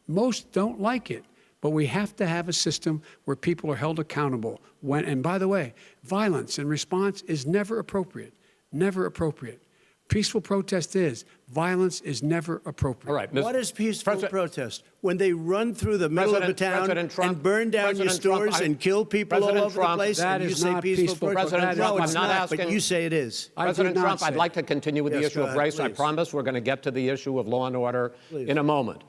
Speaker 9: Most don't like it. But we have to have a system where people are held accountable. And by the way, violence in response is never appropriate. Never appropriate. Peaceful protest is. Violence is never appropriate.
Speaker 7: All right.
Speaker 8: What is peaceful protest? When they run through the middle of a town and burn down your stores and kill people all over the place, and you say peaceful protest?
Speaker 7: President Trump,
Speaker 8: no, it's
Speaker 7: I'm not
Speaker 8: not,
Speaker 7: asking.
Speaker 8: but you say it is.
Speaker 7: President Trump, I'd like to continue with the issue of race. I promise we're going to get to the issue of law and order in a moment.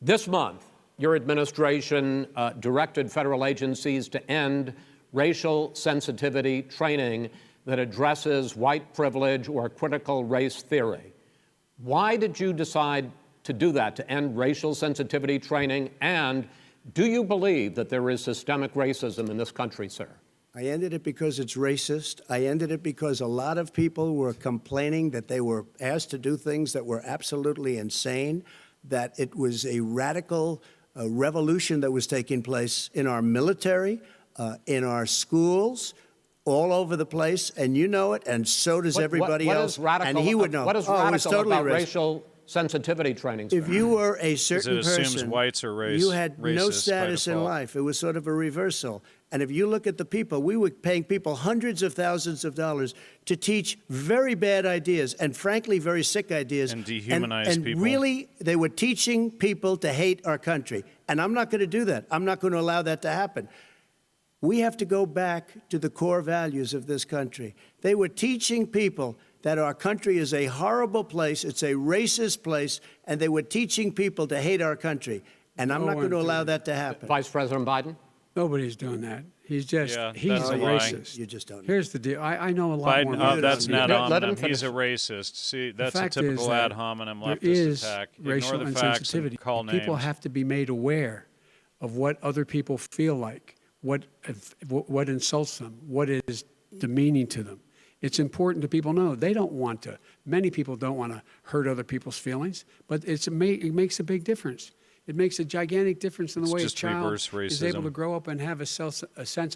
Speaker 7: This month, your administration directed federal agencies to end racial sensitivity training that addresses white privilege or critical race theory. Why did you decide to do that, to end racial sensitivity training? And do you believe that there is systemic racism in this country, sir?
Speaker 8: I ended it because it's racist. I ended it because a lot of people were complaining that they were asked to do things that were absolutely insane, that it was a radical revolution that was taking place in our military, in our schools, all over the place, and you know it, and so does everybody else. And he would know.
Speaker 7: What is radical about racial sensitivity training?
Speaker 8: If you were a certain person,
Speaker 6: whites are
Speaker 8: you had no status in life. It was sort of a reversal. And if you look at the people, we were paying people hundreds of thousands of dollars to teach very bad ideas and, frankly, very sick ideas.
Speaker 6: And dehumanize people.
Speaker 8: And really, they were teaching people to hate our country. And I'm not going to do that. I'm not going to allow that to happen. We have to go back to the core values of this country. They were teaching people that our country is a horrible place, it's a racist place, and they were teaching people to hate our country. And I'm not going to allow that to happen.
Speaker 7: Vice President Biden?
Speaker 9: Nobody's doing that. He's just,
Speaker 6: Yeah,
Speaker 9: he's
Speaker 6: that's
Speaker 9: a
Speaker 6: a lie.
Speaker 9: racist.
Speaker 8: You just don't know.
Speaker 9: Here's the deal. I know a lot more
Speaker 6: Biden,
Speaker 9: about
Speaker 6: that's
Speaker 9: this.
Speaker 6: not
Speaker 7: Let him
Speaker 6: hominem. He's a
Speaker 7: finish.
Speaker 6: racist. See, that's a
Speaker 9: fact is
Speaker 6: typical
Speaker 9: that
Speaker 6: ad hominem
Speaker 9: there
Speaker 6: leftist
Speaker 9: is
Speaker 6: attack.
Speaker 9: racial
Speaker 6: Ignore the facts
Speaker 9: insensitivity.
Speaker 6: and call
Speaker 9: People
Speaker 6: names.
Speaker 9: have to be made aware of what other people feel like, what insults them, what is demeaning to them. It's important to people know they don't want to. Many people don't want to hurt other people's feelings, but it makes a big difference. It makes a gigantic difference in the
Speaker 6: It's
Speaker 9: way a
Speaker 6: just
Speaker 9: child
Speaker 6: reverse
Speaker 9: is able to
Speaker 6: racism.
Speaker 9: grow up and have a sense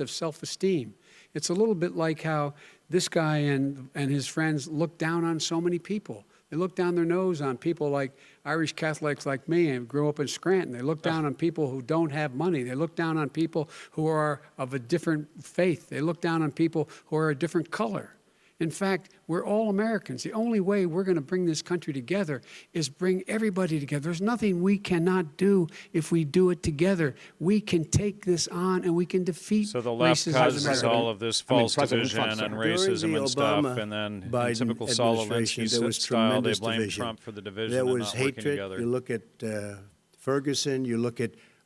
Speaker 9: of self-esteem. It's a little bit like how this guy and his friends look down on so many people. They look down their nose on people like Irish Catholics like me and grew up in Scranton. They look down on people who don't have money. They look down on people who are of a different faith. They look down on people who are a different color. In fact, we're all Americans. The only way we're going to bring this country together is bring everybody together. There's nothing we cannot do if we do it together. We can take this on and we can defeat
Speaker 6: So the left
Speaker 9: racism.
Speaker 6: causes all of this false
Speaker 7: President
Speaker 6: division
Speaker 7: Trump,
Speaker 6: and
Speaker 7: sir.
Speaker 8: During
Speaker 6: racism
Speaker 8: the
Speaker 6: and stuff,
Speaker 8: Obama
Speaker 6: and then in
Speaker 8: Biden
Speaker 6: typical Saul
Speaker 8: administration,
Speaker 6: Alinsky
Speaker 8: there was
Speaker 6: style, they
Speaker 8: tremendous
Speaker 6: blame
Speaker 8: division.
Speaker 6: Trump for the division
Speaker 8: There
Speaker 6: and
Speaker 8: was
Speaker 6: not working
Speaker 8: hatred.
Speaker 6: together.
Speaker 8: You look at Ferguson.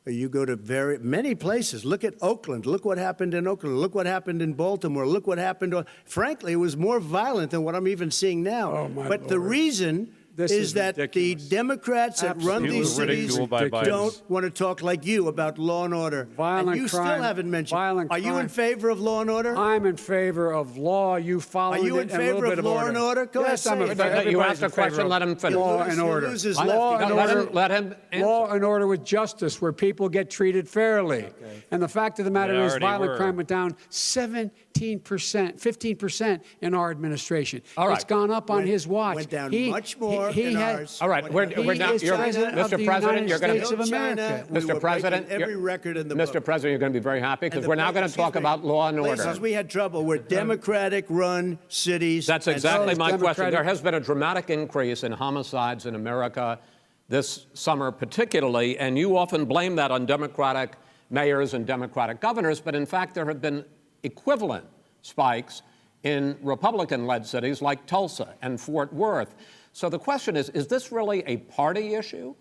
Speaker 8: You go to many places. Look at Oakland. Look what happened in Oakland. Look what happened in Baltimore. Look what happened. Frankly, it was more violent than what I'm even seeing now.
Speaker 9: Oh, my
Speaker 8: but the
Speaker 9: Lord.
Speaker 8: reason
Speaker 9: This
Speaker 8: is
Speaker 9: is
Speaker 8: that
Speaker 9: ridiculous.
Speaker 8: the Democrats that run
Speaker 9: Absolutely
Speaker 8: these cities
Speaker 6: ridiculed by Biden.
Speaker 8: don't want to talk like you about law and order.
Speaker 9: Violent
Speaker 8: and you
Speaker 9: crime-
Speaker 8: still haven't mentioned.
Speaker 9: violent
Speaker 8: Are you in
Speaker 9: crime.
Speaker 8: favor of law and order?
Speaker 9: I'm in favor of law. You following
Speaker 8: Are you
Speaker 9: it,
Speaker 8: in
Speaker 9: and a little
Speaker 8: favor
Speaker 9: bit
Speaker 8: of
Speaker 9: of
Speaker 8: law
Speaker 9: order.
Speaker 8: and order? Go
Speaker 9: Yes,
Speaker 8: ahead,
Speaker 9: I'm
Speaker 8: say
Speaker 9: in
Speaker 8: it.
Speaker 9: favor.
Speaker 7: You
Speaker 9: Everybody's
Speaker 7: asked a
Speaker 9: in favor
Speaker 7: question,
Speaker 9: of
Speaker 7: let him finish.
Speaker 9: Law
Speaker 8: You'll
Speaker 9: and order.
Speaker 8: lose his
Speaker 9: Law
Speaker 8: lefty.
Speaker 9: and
Speaker 7: Let
Speaker 9: order.
Speaker 7: him, let him answer.
Speaker 9: Law and order with justice, where people get treated fairly. And the fact of the matter
Speaker 6: They
Speaker 9: is,
Speaker 6: already
Speaker 9: violent
Speaker 6: were.
Speaker 9: crime went down 17%, 15% in our administration.
Speaker 7: All right.
Speaker 9: It's gone up on his watch.
Speaker 8: Went down much more
Speaker 9: he
Speaker 8: in
Speaker 9: had-
Speaker 8: ours.
Speaker 7: All right, we're
Speaker 9: He
Speaker 7: now.
Speaker 9: is president of
Speaker 7: Mr.
Speaker 9: the
Speaker 7: President,
Speaker 9: United
Speaker 7: you're going
Speaker 9: States
Speaker 7: to.
Speaker 9: of
Speaker 8: China,
Speaker 9: America.
Speaker 8: we
Speaker 7: Mr.
Speaker 8: were
Speaker 7: President,
Speaker 8: breaking every record in the
Speaker 7: Mr.
Speaker 8: book.
Speaker 7: President, you're going to be very happy because
Speaker 8: And
Speaker 7: we're now going to
Speaker 8: excuse
Speaker 7: talk
Speaker 8: me,
Speaker 7: about law and order.
Speaker 8: Places we had trouble were Democratic-run cities.
Speaker 7: That's
Speaker 8: and
Speaker 7: exactly
Speaker 9: those
Speaker 7: my question.
Speaker 9: Democratic-
Speaker 7: There has been a dramatic increase in homicides in America this summer, particularly, and you often blame that on Democratic mayors and Democratic governors, but in fact, there have been equivalent spikes in Republican-led cities like Tulsa and Fort Worth. So the question is this really a party issue?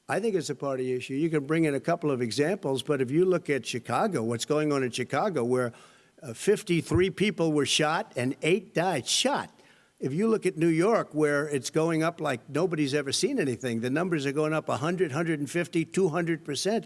Speaker 8: I think it's a party issue. You can bring in a couple of examples, but if you look at Chicago, what's going on in Chicago, where 53 people were shot and 8 died, shot. If you look at New York, where it's going up like nobody's ever seen anything, the numbers are going up 100, 150, 200%.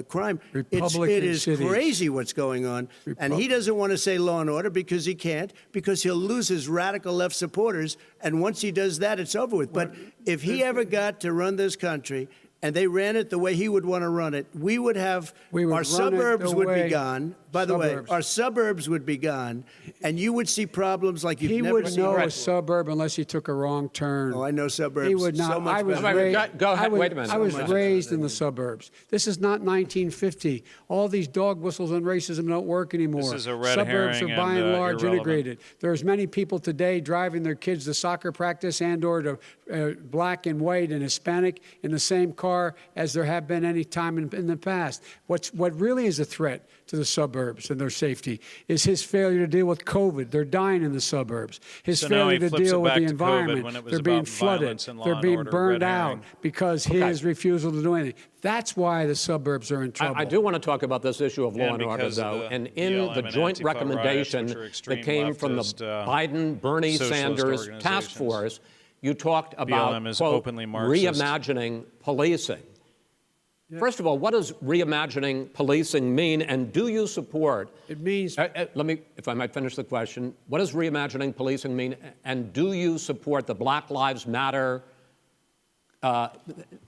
Speaker 8: Crime.
Speaker 9: Republican
Speaker 8: It is
Speaker 9: cities.
Speaker 8: crazy what's going on. And he doesn't want to say law and order because he can't, because he'll lose his radical left supporters. And once he does that, it's over with. But if he ever got to run this country and they ran it the way he would want to run it, we would have
Speaker 9: We would
Speaker 8: our
Speaker 9: run it
Speaker 8: suburbs
Speaker 9: the
Speaker 8: would be
Speaker 9: way-
Speaker 8: gone. By the way,
Speaker 9: Suburbs.
Speaker 8: our suburbs would be gone, and you would see problems like you've
Speaker 9: He
Speaker 8: never
Speaker 9: wouldn't
Speaker 8: seen.
Speaker 9: know
Speaker 8: before.
Speaker 9: a suburb unless he took a wrong turn.
Speaker 8: Oh, I know suburbs.
Speaker 9: He would not.
Speaker 8: So much
Speaker 9: I was
Speaker 8: better.
Speaker 9: raised.
Speaker 7: Go ahead.
Speaker 9: I was,
Speaker 7: Wait a minute.
Speaker 9: I was
Speaker 7: So much
Speaker 9: raised in the suburbs. This is not 1950. All these dog whistles and racism don't work anymore.
Speaker 6: This is a red
Speaker 9: Suburbs
Speaker 6: herring
Speaker 9: are by
Speaker 6: and,
Speaker 9: and large
Speaker 6: irrelevant.
Speaker 9: integrated. There's many people today driving their kids to soccer practice and/or to black and white and Hispanic in the same car as there have been any time in the past. What really is a threat to the suburbs and their safety is his failure to deal with COVID. They're dying in the suburbs. His
Speaker 6: So now
Speaker 9: failure
Speaker 6: he
Speaker 9: to
Speaker 6: flips it
Speaker 9: deal with
Speaker 6: back
Speaker 9: the
Speaker 6: to COVID
Speaker 9: environment.
Speaker 6: when it was
Speaker 9: They're being
Speaker 6: about
Speaker 9: flooded.
Speaker 6: violence and law
Speaker 9: They're
Speaker 6: and
Speaker 9: being
Speaker 6: order,
Speaker 9: burned
Speaker 6: red
Speaker 9: out
Speaker 6: herring.
Speaker 9: because his refusal to do anything. That's why the suburbs are in trouble.
Speaker 7: I do want to talk about this issue of law
Speaker 6: And
Speaker 7: and order,
Speaker 6: because of
Speaker 7: though.
Speaker 6: the
Speaker 7: And in
Speaker 6: BLM
Speaker 7: the
Speaker 6: and
Speaker 7: joint
Speaker 6: Antifa
Speaker 7: recommendation
Speaker 6: riots, which are extreme
Speaker 7: that came from the
Speaker 6: leftist,
Speaker 7: Biden-Bernie
Speaker 6: socialist
Speaker 7: Sanders task
Speaker 6: organizations.
Speaker 7: force, you talked about,
Speaker 6: BLM is
Speaker 7: quote,
Speaker 6: openly Marxist.
Speaker 7: reimagining policing. First of all, what does reimagining policing mean, and do you support?
Speaker 9: It means
Speaker 7: Let me, if I might finish the question. What does reimagining policing mean, and do you support the Black Lives Matter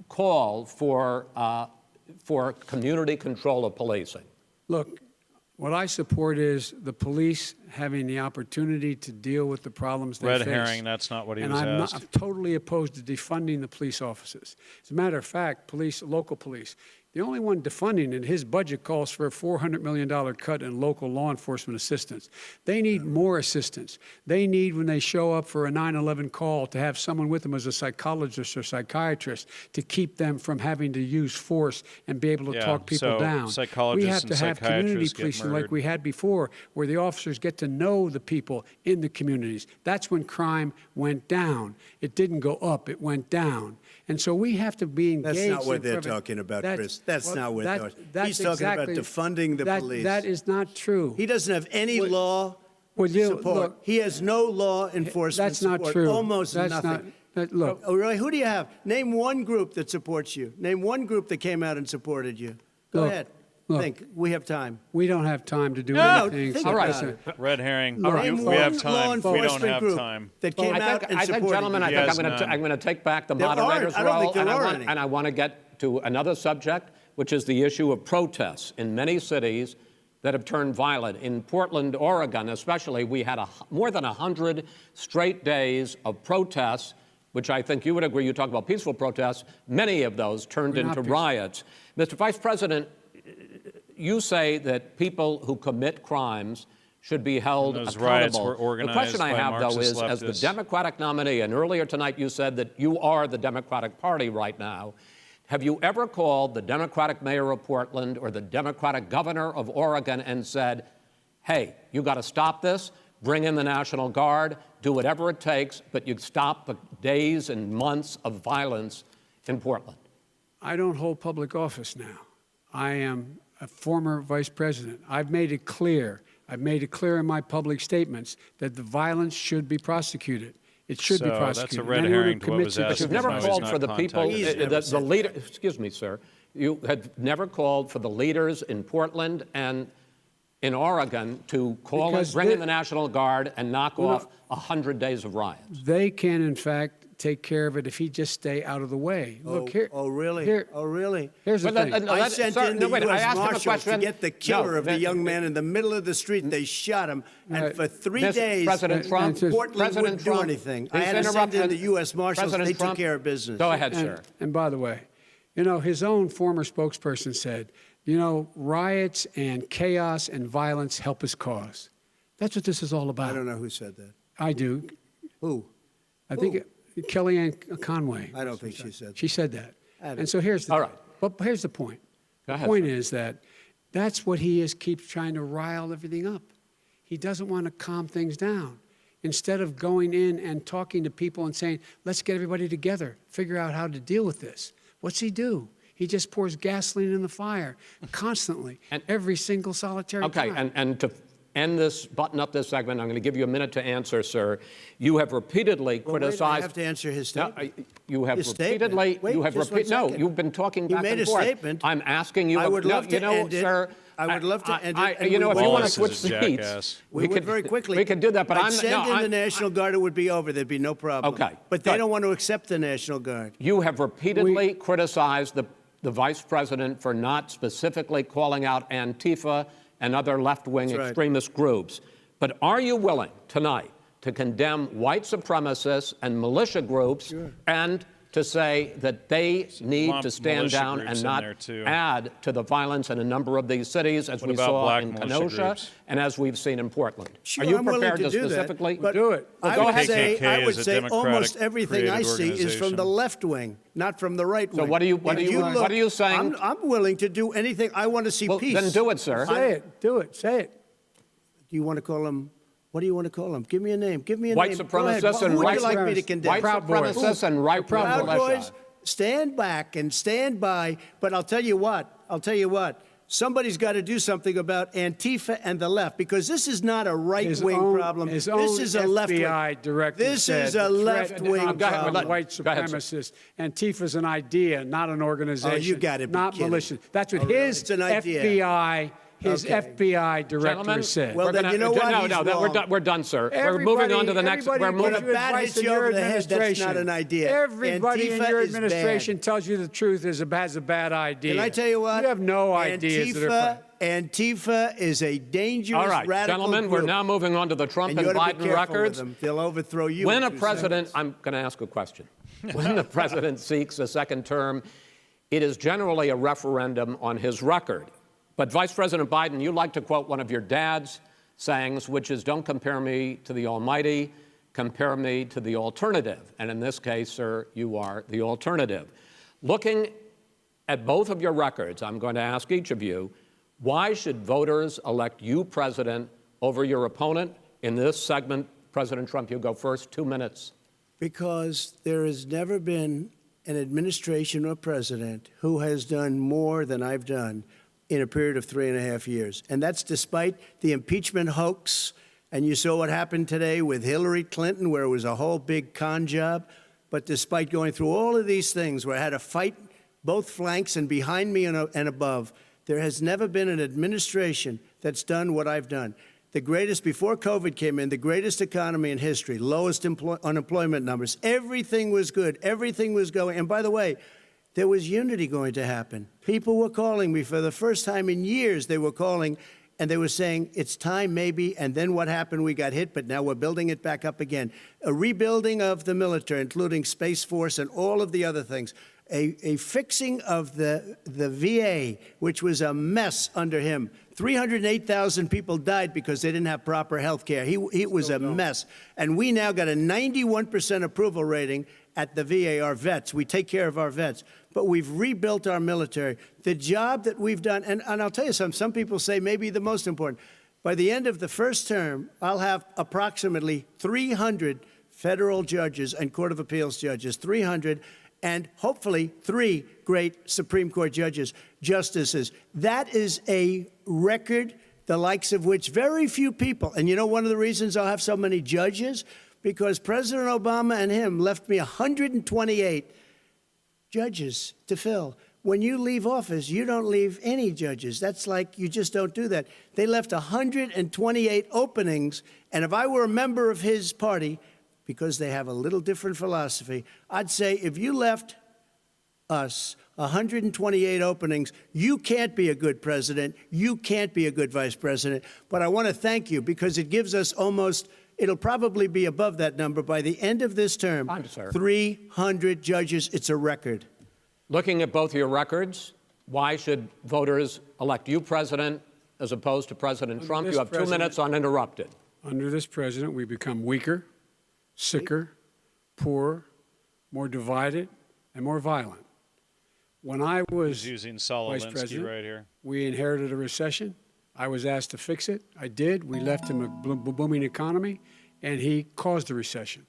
Speaker 7: call for community control of policing?
Speaker 9: Look, what I support is the police having the opportunity to deal with the problems they
Speaker 6: Red
Speaker 9: face.
Speaker 6: herring, that's not what he
Speaker 9: and
Speaker 6: was
Speaker 9: I'm
Speaker 6: asked.
Speaker 9: totally opposed to defunding the police offices. As a matter of fact, local police, The only one defunding it, his budget calls for a $400 million cut in local law enforcement assistance. They need more assistance. They need, when they show up for a 9/11 call, to have someone with them as a psychologist or psychiatrist to keep them from having to use force and be able to talk people down. We have to have community policing like we had before, where the officers get to know the people in the communities. That's when crime went down. It didn't go up, it went down. And so we have to be engaged.
Speaker 8: That's not what they're talking about, Chris. That's not what they're talking about. He's talking about defunding the police.
Speaker 9: That is not true.
Speaker 8: He doesn't have any law support.
Speaker 9: Look,
Speaker 8: he has no law enforcement
Speaker 9: that's not
Speaker 8: support.
Speaker 9: true.
Speaker 8: Almost
Speaker 9: that's
Speaker 8: nothing.
Speaker 9: Look.
Speaker 8: Oh, really? Who do you have? Name one group that supports you. Name one group that came out and supported you. Go ahead. Think. We have time.
Speaker 9: We don't have time to do anything.
Speaker 8: All right.
Speaker 6: Red herring.
Speaker 8: Name
Speaker 6: We have
Speaker 8: one
Speaker 6: time.
Speaker 8: law
Speaker 6: We don't
Speaker 8: enforcement
Speaker 6: have
Speaker 8: group
Speaker 6: time.
Speaker 8: that came out and
Speaker 7: I
Speaker 8: supported
Speaker 7: think, gentlemen,
Speaker 8: you.
Speaker 7: I think I'm going to take back the
Speaker 8: There
Speaker 7: moderator's
Speaker 8: aren't. I don't
Speaker 7: role,
Speaker 8: think there are any.
Speaker 7: and I want to get to another subject, which is the issue of protests in many cities that have turned violent. In Portland, Oregon, especially, we had more than 100 straight days of protests, which I think you would agree. You talk about peaceful protests. Many of those turned into riots. Mr. Vice President, you say that people who commit crimes should be held
Speaker 6: Those
Speaker 7: accountable.
Speaker 6: riots were organized
Speaker 7: The question I
Speaker 6: by
Speaker 7: have, though, is
Speaker 6: Marxist
Speaker 7: as the
Speaker 6: leftists.
Speaker 7: Democratic nominee, and earlier tonight you said that you are the Democratic Party right now, have you ever called the Democratic mayor of Portland or the Democratic governor of Oregon and said, hey, you got to stop this, bring in the National Guard, do whatever it takes, but you stop the days and months of violence in Portland?
Speaker 9: I don't hold public office now. I am a former vice president. I've made it clear in my public statements that the violence should be prosecuted. It should be prosecuted.
Speaker 6: That's a red herring to what was asked.
Speaker 7: But you've never called for the people, the leader. Excuse me, sir. You had never called for the leaders in Portland and in Oregon to bring in the National Guard and knock off 100 days of riots.
Speaker 9: They can, in fact, take care of it if he just stay out of the way. Look here.
Speaker 8: Oh, really?
Speaker 9: Really? Here's the thing.
Speaker 8: I sent in the U.S. Marshals to get the killer of the young man in the middle of the street, and they shot him. And for 3 days,
Speaker 7: President Trump,
Speaker 8: Portland wouldn't do anything. I had to send in the U.S. Marshals. They took care of business.
Speaker 7: Go ahead, sir.
Speaker 9: And by the way, his own former spokesperson said, riots and chaos and violence help his cause. That's what this is all about.
Speaker 8: I don't know who said that.
Speaker 9: I do.
Speaker 8: Who?
Speaker 9: I think Kellyanne Conway.
Speaker 8: I don't think she said that.
Speaker 9: She said that. And so here's the But here's the point.
Speaker 7: Go ahead,
Speaker 9: the point
Speaker 7: sir.
Speaker 9: is that's what he keeps trying to rile everything up. He doesn't want to calm things down. Instead of going in and talking to people and saying, let's get everybody together, figure out how to deal with this. What's he do? He just pours gasoline in the fire constantly, every single solitary time.
Speaker 7: Okay, and to button up this segment, I'm going to give you a minute to answer, sir. You have repeatedly criticized.
Speaker 8: I have to answer his statement.
Speaker 7: No, you have
Speaker 8: His
Speaker 7: repeatedly.
Speaker 8: statement. Wait,
Speaker 7: you have
Speaker 8: just 1
Speaker 7: No,
Speaker 8: second.
Speaker 7: you've been talking
Speaker 8: He
Speaker 7: back
Speaker 8: made
Speaker 7: and
Speaker 8: a
Speaker 7: forth.
Speaker 8: statement.
Speaker 7: I'm asking you.
Speaker 8: I would love to end it.
Speaker 7: Sir.
Speaker 8: I would love to end it.
Speaker 7: If you want to
Speaker 6: Wallace
Speaker 7: switch
Speaker 6: is a
Speaker 7: seats,
Speaker 6: jackass.
Speaker 8: We would very quickly.
Speaker 7: We could do that, but
Speaker 8: I'd send in the National Guard, it would be over. There'd be no problem.
Speaker 7: Okay,
Speaker 8: But they
Speaker 7: good.
Speaker 8: don't want to accept the National Guard.
Speaker 7: You have repeatedly criticized the vice president for not specifically calling out Antifa and other left-wing
Speaker 8: That's right.
Speaker 7: extremist groups. But are you willing tonight to condemn white supremacists and militia groups and to say that they need
Speaker 6: lump
Speaker 7: to stand
Speaker 6: militia
Speaker 7: down
Speaker 6: groups
Speaker 7: and
Speaker 6: in
Speaker 7: not
Speaker 6: there, too.
Speaker 7: add to the violence in a number of these cities, as
Speaker 6: What
Speaker 7: we
Speaker 6: about
Speaker 7: saw
Speaker 6: black
Speaker 7: in
Speaker 6: militia
Speaker 7: Kenosha
Speaker 6: groups?
Speaker 7: and as we've seen in Portland?
Speaker 8: Sure,
Speaker 7: Are you
Speaker 8: I'm willing
Speaker 7: prepared
Speaker 8: to do that,
Speaker 7: specifically
Speaker 8: but
Speaker 9: do it?
Speaker 8: I
Speaker 7: go
Speaker 8: would
Speaker 7: ahead.
Speaker 8: say,
Speaker 6: KKK
Speaker 8: I would
Speaker 6: is a
Speaker 8: say
Speaker 6: Democratic
Speaker 8: almost everything I
Speaker 6: created
Speaker 8: see is from the
Speaker 6: organization.
Speaker 8: left wing, not from the right wing.
Speaker 7: So what are you saying?
Speaker 8: I'm willing to do anything. I want to see
Speaker 7: Well,
Speaker 8: peace.
Speaker 7: then do it, sir.
Speaker 9: Say it. Do it. Say it.
Speaker 8: Do you want to call him? What do you want to call him? Give me a name. Give me a
Speaker 7: White
Speaker 8: name. Go
Speaker 7: supremacists
Speaker 8: ahead.
Speaker 7: and
Speaker 8: Who would
Speaker 7: white
Speaker 8: you like me to
Speaker 7: supremacists.
Speaker 8: condemn?
Speaker 7: White
Speaker 9: Proud Boys.
Speaker 7: supremacists and right-wing
Speaker 8: Proud
Speaker 7: militia.
Speaker 8: Boys, stand back and stand by. But I'll tell you what. Somebody's got to do something about Antifa and the left, because this is not a right-wing problem.
Speaker 9: His
Speaker 8: This
Speaker 9: own
Speaker 8: is a left-wing.
Speaker 9: FBI director
Speaker 8: This
Speaker 9: said
Speaker 8: is a
Speaker 9: the threat
Speaker 8: left-wing
Speaker 9: of
Speaker 8: problem.
Speaker 9: white
Speaker 7: Go ahead, sir.
Speaker 9: supremacists. Antifa's an idea, not an organization.
Speaker 8: Oh, you gotta be
Speaker 9: not
Speaker 8: kidding.
Speaker 9: militia. That's what
Speaker 8: Oh, really?
Speaker 9: his
Speaker 8: It's an idea.
Speaker 9: FBI director
Speaker 7: Gentlemen,
Speaker 9: said.
Speaker 8: Well, then you know what? He's wrong.
Speaker 7: We're done, sir. We're moving on to the next. We're
Speaker 8: When
Speaker 7: moving.
Speaker 8: a bat hits you over the head, that's not an idea.
Speaker 9: Everybody in
Speaker 8: Antifa
Speaker 9: your
Speaker 8: is
Speaker 9: administration
Speaker 8: bad.
Speaker 9: tells you the truth has a bad idea.
Speaker 8: Can I tell you what?
Speaker 9: You have no ideas.
Speaker 8: Antifa is a dangerous
Speaker 7: All right,
Speaker 8: radical
Speaker 7: gentlemen,
Speaker 8: group.
Speaker 7: we're now moving on to the Trump
Speaker 8: And
Speaker 7: and
Speaker 8: you ought to be
Speaker 7: Biden
Speaker 8: careful with
Speaker 7: records.
Speaker 8: them. They'll overthrow you.
Speaker 7: When
Speaker 8: in
Speaker 7: a
Speaker 8: 2
Speaker 7: president,
Speaker 8: seconds.
Speaker 7: I'm going to ask a question. When the president seeks a second term, it is generally a referendum on his record. But Vice President Biden, you like to quote one of your dad's sayings, which is, don't compare me to the Almighty, compare me to the alternative. And in this case, sir, you are the alternative. Looking at both of your records, I'm going to ask each of you, why should voters elect you president over your opponent? In this segment, President Trump, you go first, 2 minutes.
Speaker 8: Because there has never been an administration or president who has done more than I've done in a period of 3.5 years. And that's despite the impeachment hoax. And you saw what happened today with Hillary Clinton, where it was a whole big con job. But despite going through all of these things, where I had to fight both flanks and behind me and above, there has never been an administration that's done what I've done. The greatest, before COVID came in, the greatest economy in history, lowest unemployment numbers. Everything was good. Everything was going. And by the way, there was unity going to happen. People were calling me for the first time in years. They were calling and they were saying, it's time maybe. And then what happened? We got hit, but now we're building it back up again. A rebuilding of the military, including Space Force and all of the other things. A fixing of the VA, which was a mess under him. 308,000 people died because they didn't have proper health care. It was a mess. And we now got a 91% approval rating at the VA, our vets. We take care of our vets. But we've rebuilt our military. The job that we've done, and I'll tell you something, some people say maybe the most important. By the end of the first term, I'll have approximately 300 federal judges and Court of Appeals judges, 300, and hopefully 3 great Supreme Court justices. That is a record, the likes of which very few people, and you know one of the reasons I'll have so many judges? Because President Obama and him left me 128 judges to fill. When you leave office, you don't leave any judges. That's like, you just don't do that. They left 128 openings, and if I were a member of his party, because they have a little different philosophy, I'd say if you left us 128 openings, you can't be a good president, you can't be a good vice president. But I want to thank you because it gives us almost, it'll probably be above that number by the end of this term. 300 judges, it's a record.
Speaker 7: Looking at both your records, why should voters elect you president as opposed to President Trump? You have 2 minutes uninterrupted.
Speaker 9: Under this president, we become weaker, sicker, poorer, more divided, and more violent. When I was
Speaker 6: using Saul
Speaker 9: vice
Speaker 6: Alinsky
Speaker 9: president,
Speaker 6: right here.
Speaker 9: We inherited a recession. I was asked to fix it. I did. We left him a booming economy, and he caused the recession.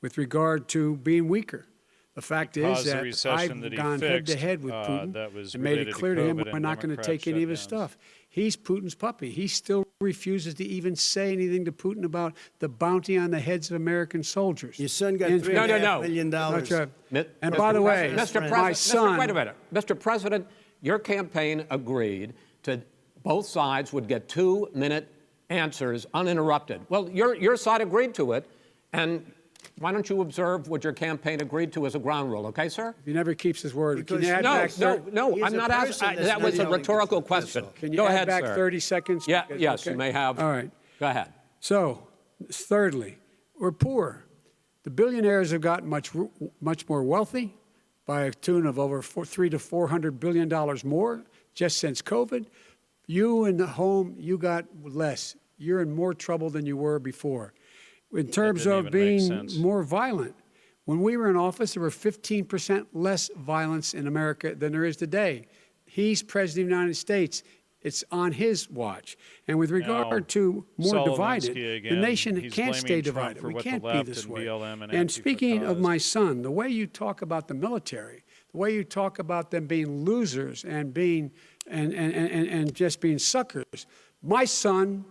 Speaker 9: With regard to being weaker, the fact is that I've gone head-to-head with Putin and made it clear to him we're not going to take any of his stuff. He's Putin's puppy. He still refuses to even say anything to Putin about the bounty on the heads of American soldiers.
Speaker 8: Your son got $3.5 million.
Speaker 9: And by the way, my son...
Speaker 7: Wait a minute. Mr. President, your campaign agreed to both sides would get 2-minute answers uninterrupted. Well, your side agreed to it, and why don't you observe what your campaign agreed to as a ground rule, okay, sir?
Speaker 9: He never keeps his word.
Speaker 7: Can you add no, I'm not asking. That was a rhetorical question.
Speaker 9: Can you add back 30 seconds?
Speaker 7: Yeah, yes, you may have.
Speaker 9: All right.
Speaker 7: Go ahead.
Speaker 9: So, thirdly, we're poor. The billionaires have gotten much more wealthy by a tune of over $300 to $400 billion more just since COVID. You in the home, you got less. You're in more trouble than you were before. In terms of being more violent, when we were in office, there were 15% less violence in America than there is today. He's president of the United States. It's on his watch. And with regard to more divided, the nation can't stay divided. We can't be this way. And speaking of my son, the way you talk about the military, the way you talk about them being losers and being and just being suckers. My son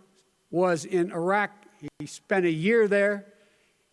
Speaker 9: was in Iraq. He spent a year there.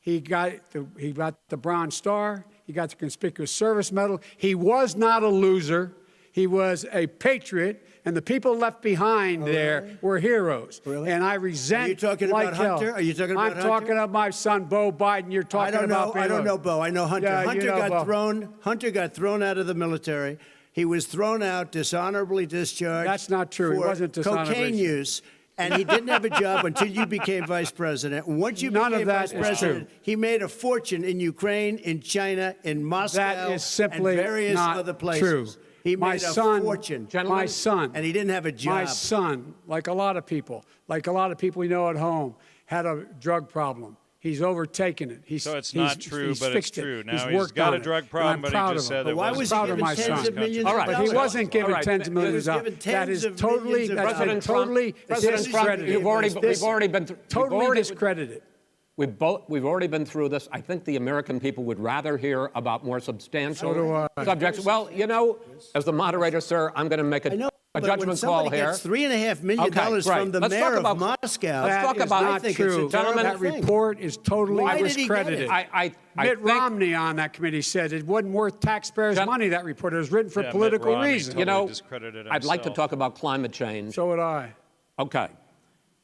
Speaker 9: He got the Bronze Star. He got the Conspicuous Service Medal. He was not a loser. He was a patriot, and the people left behind there were heroes.
Speaker 8: Really?
Speaker 9: And I resent.
Speaker 8: Are you talking about Hunter? Are you talking about Hunter?
Speaker 9: I'm talking about my son, Beau Biden. You're talking about.
Speaker 8: I don't know Beau. I know Hunter.
Speaker 9: Yeah,
Speaker 8: Hunter got thrown out of the military. He was thrown out, dishonorably discharged.
Speaker 9: That's not true. He wasn't dishonorably
Speaker 8: cocaine use. And he didn't have a job until you became vice president. And once you
Speaker 9: None of
Speaker 8: became
Speaker 9: that
Speaker 8: vice
Speaker 9: is
Speaker 8: president,
Speaker 9: true.
Speaker 8: he made a fortune in Ukraine, in China, in Moscow,
Speaker 9: That is simply
Speaker 8: and various
Speaker 9: not
Speaker 8: other places.
Speaker 9: true.
Speaker 8: He
Speaker 9: My
Speaker 8: made a
Speaker 9: son,
Speaker 8: fortune.
Speaker 9: My son,
Speaker 8: and he didn't have a job.
Speaker 9: My son, like a lot of people we know at home, had a drug problem. He's overtaken it.
Speaker 6: So it's not true, but it's
Speaker 9: fixed
Speaker 6: true.
Speaker 9: it.
Speaker 6: Now
Speaker 9: He's
Speaker 6: he's
Speaker 9: worked
Speaker 6: got
Speaker 9: on
Speaker 6: a
Speaker 9: it,
Speaker 6: drug
Speaker 9: and
Speaker 6: problem,
Speaker 9: I'm
Speaker 6: but he
Speaker 9: proud
Speaker 6: just
Speaker 9: of him.
Speaker 6: said it
Speaker 8: why
Speaker 6: wasn't
Speaker 8: was he
Speaker 9: proud of
Speaker 8: given
Speaker 9: my
Speaker 8: tens
Speaker 9: son.
Speaker 8: of millions
Speaker 7: All
Speaker 8: of
Speaker 7: right,
Speaker 9: But
Speaker 8: dollars?
Speaker 9: he wasn't given
Speaker 7: All right,
Speaker 9: tens of
Speaker 7: he
Speaker 9: millions
Speaker 8: was
Speaker 9: of
Speaker 8: given
Speaker 9: dollars. That
Speaker 8: tens
Speaker 9: is
Speaker 8: of
Speaker 9: totally,
Speaker 8: millions of
Speaker 9: that's
Speaker 8: dollars.
Speaker 7: President Trump,
Speaker 9: totally
Speaker 7: President Trump,
Speaker 9: discredited.
Speaker 7: you've already been
Speaker 9: Totally discredited.
Speaker 7: We've already been through this. I think the American people would rather hear about more substantial
Speaker 9: So do I.
Speaker 7: subjects. Well, you know, as the moderator, sir, I'm going to make
Speaker 8: I know,
Speaker 7: a
Speaker 8: but when
Speaker 7: judgment call
Speaker 8: somebody
Speaker 7: here.
Speaker 8: gets $3.5 million
Speaker 7: Okay, great.
Speaker 8: from the
Speaker 7: Let's
Speaker 8: mayor
Speaker 7: talk
Speaker 8: of
Speaker 7: about-
Speaker 8: Moscow,
Speaker 7: Let's talk
Speaker 9: That is
Speaker 7: about-
Speaker 9: not
Speaker 8: I think
Speaker 9: true.
Speaker 8: it's a terrible
Speaker 9: That
Speaker 8: thing.
Speaker 9: report is totally
Speaker 8: Why did he get
Speaker 9: discredited.
Speaker 8: it?
Speaker 7: I
Speaker 9: Mitt
Speaker 7: think,
Speaker 9: Romney on that committee said it wasn't worth taxpayers'
Speaker 7: Gen-
Speaker 9: money, that report. It was written for
Speaker 6: Yeah, Mitt
Speaker 9: political
Speaker 6: Romney
Speaker 9: reasons.
Speaker 6: totally
Speaker 7: you know,
Speaker 6: discredited
Speaker 7: I'd like to
Speaker 6: himself.
Speaker 7: talk about climate change.
Speaker 9: So would I.
Speaker 7: Okay.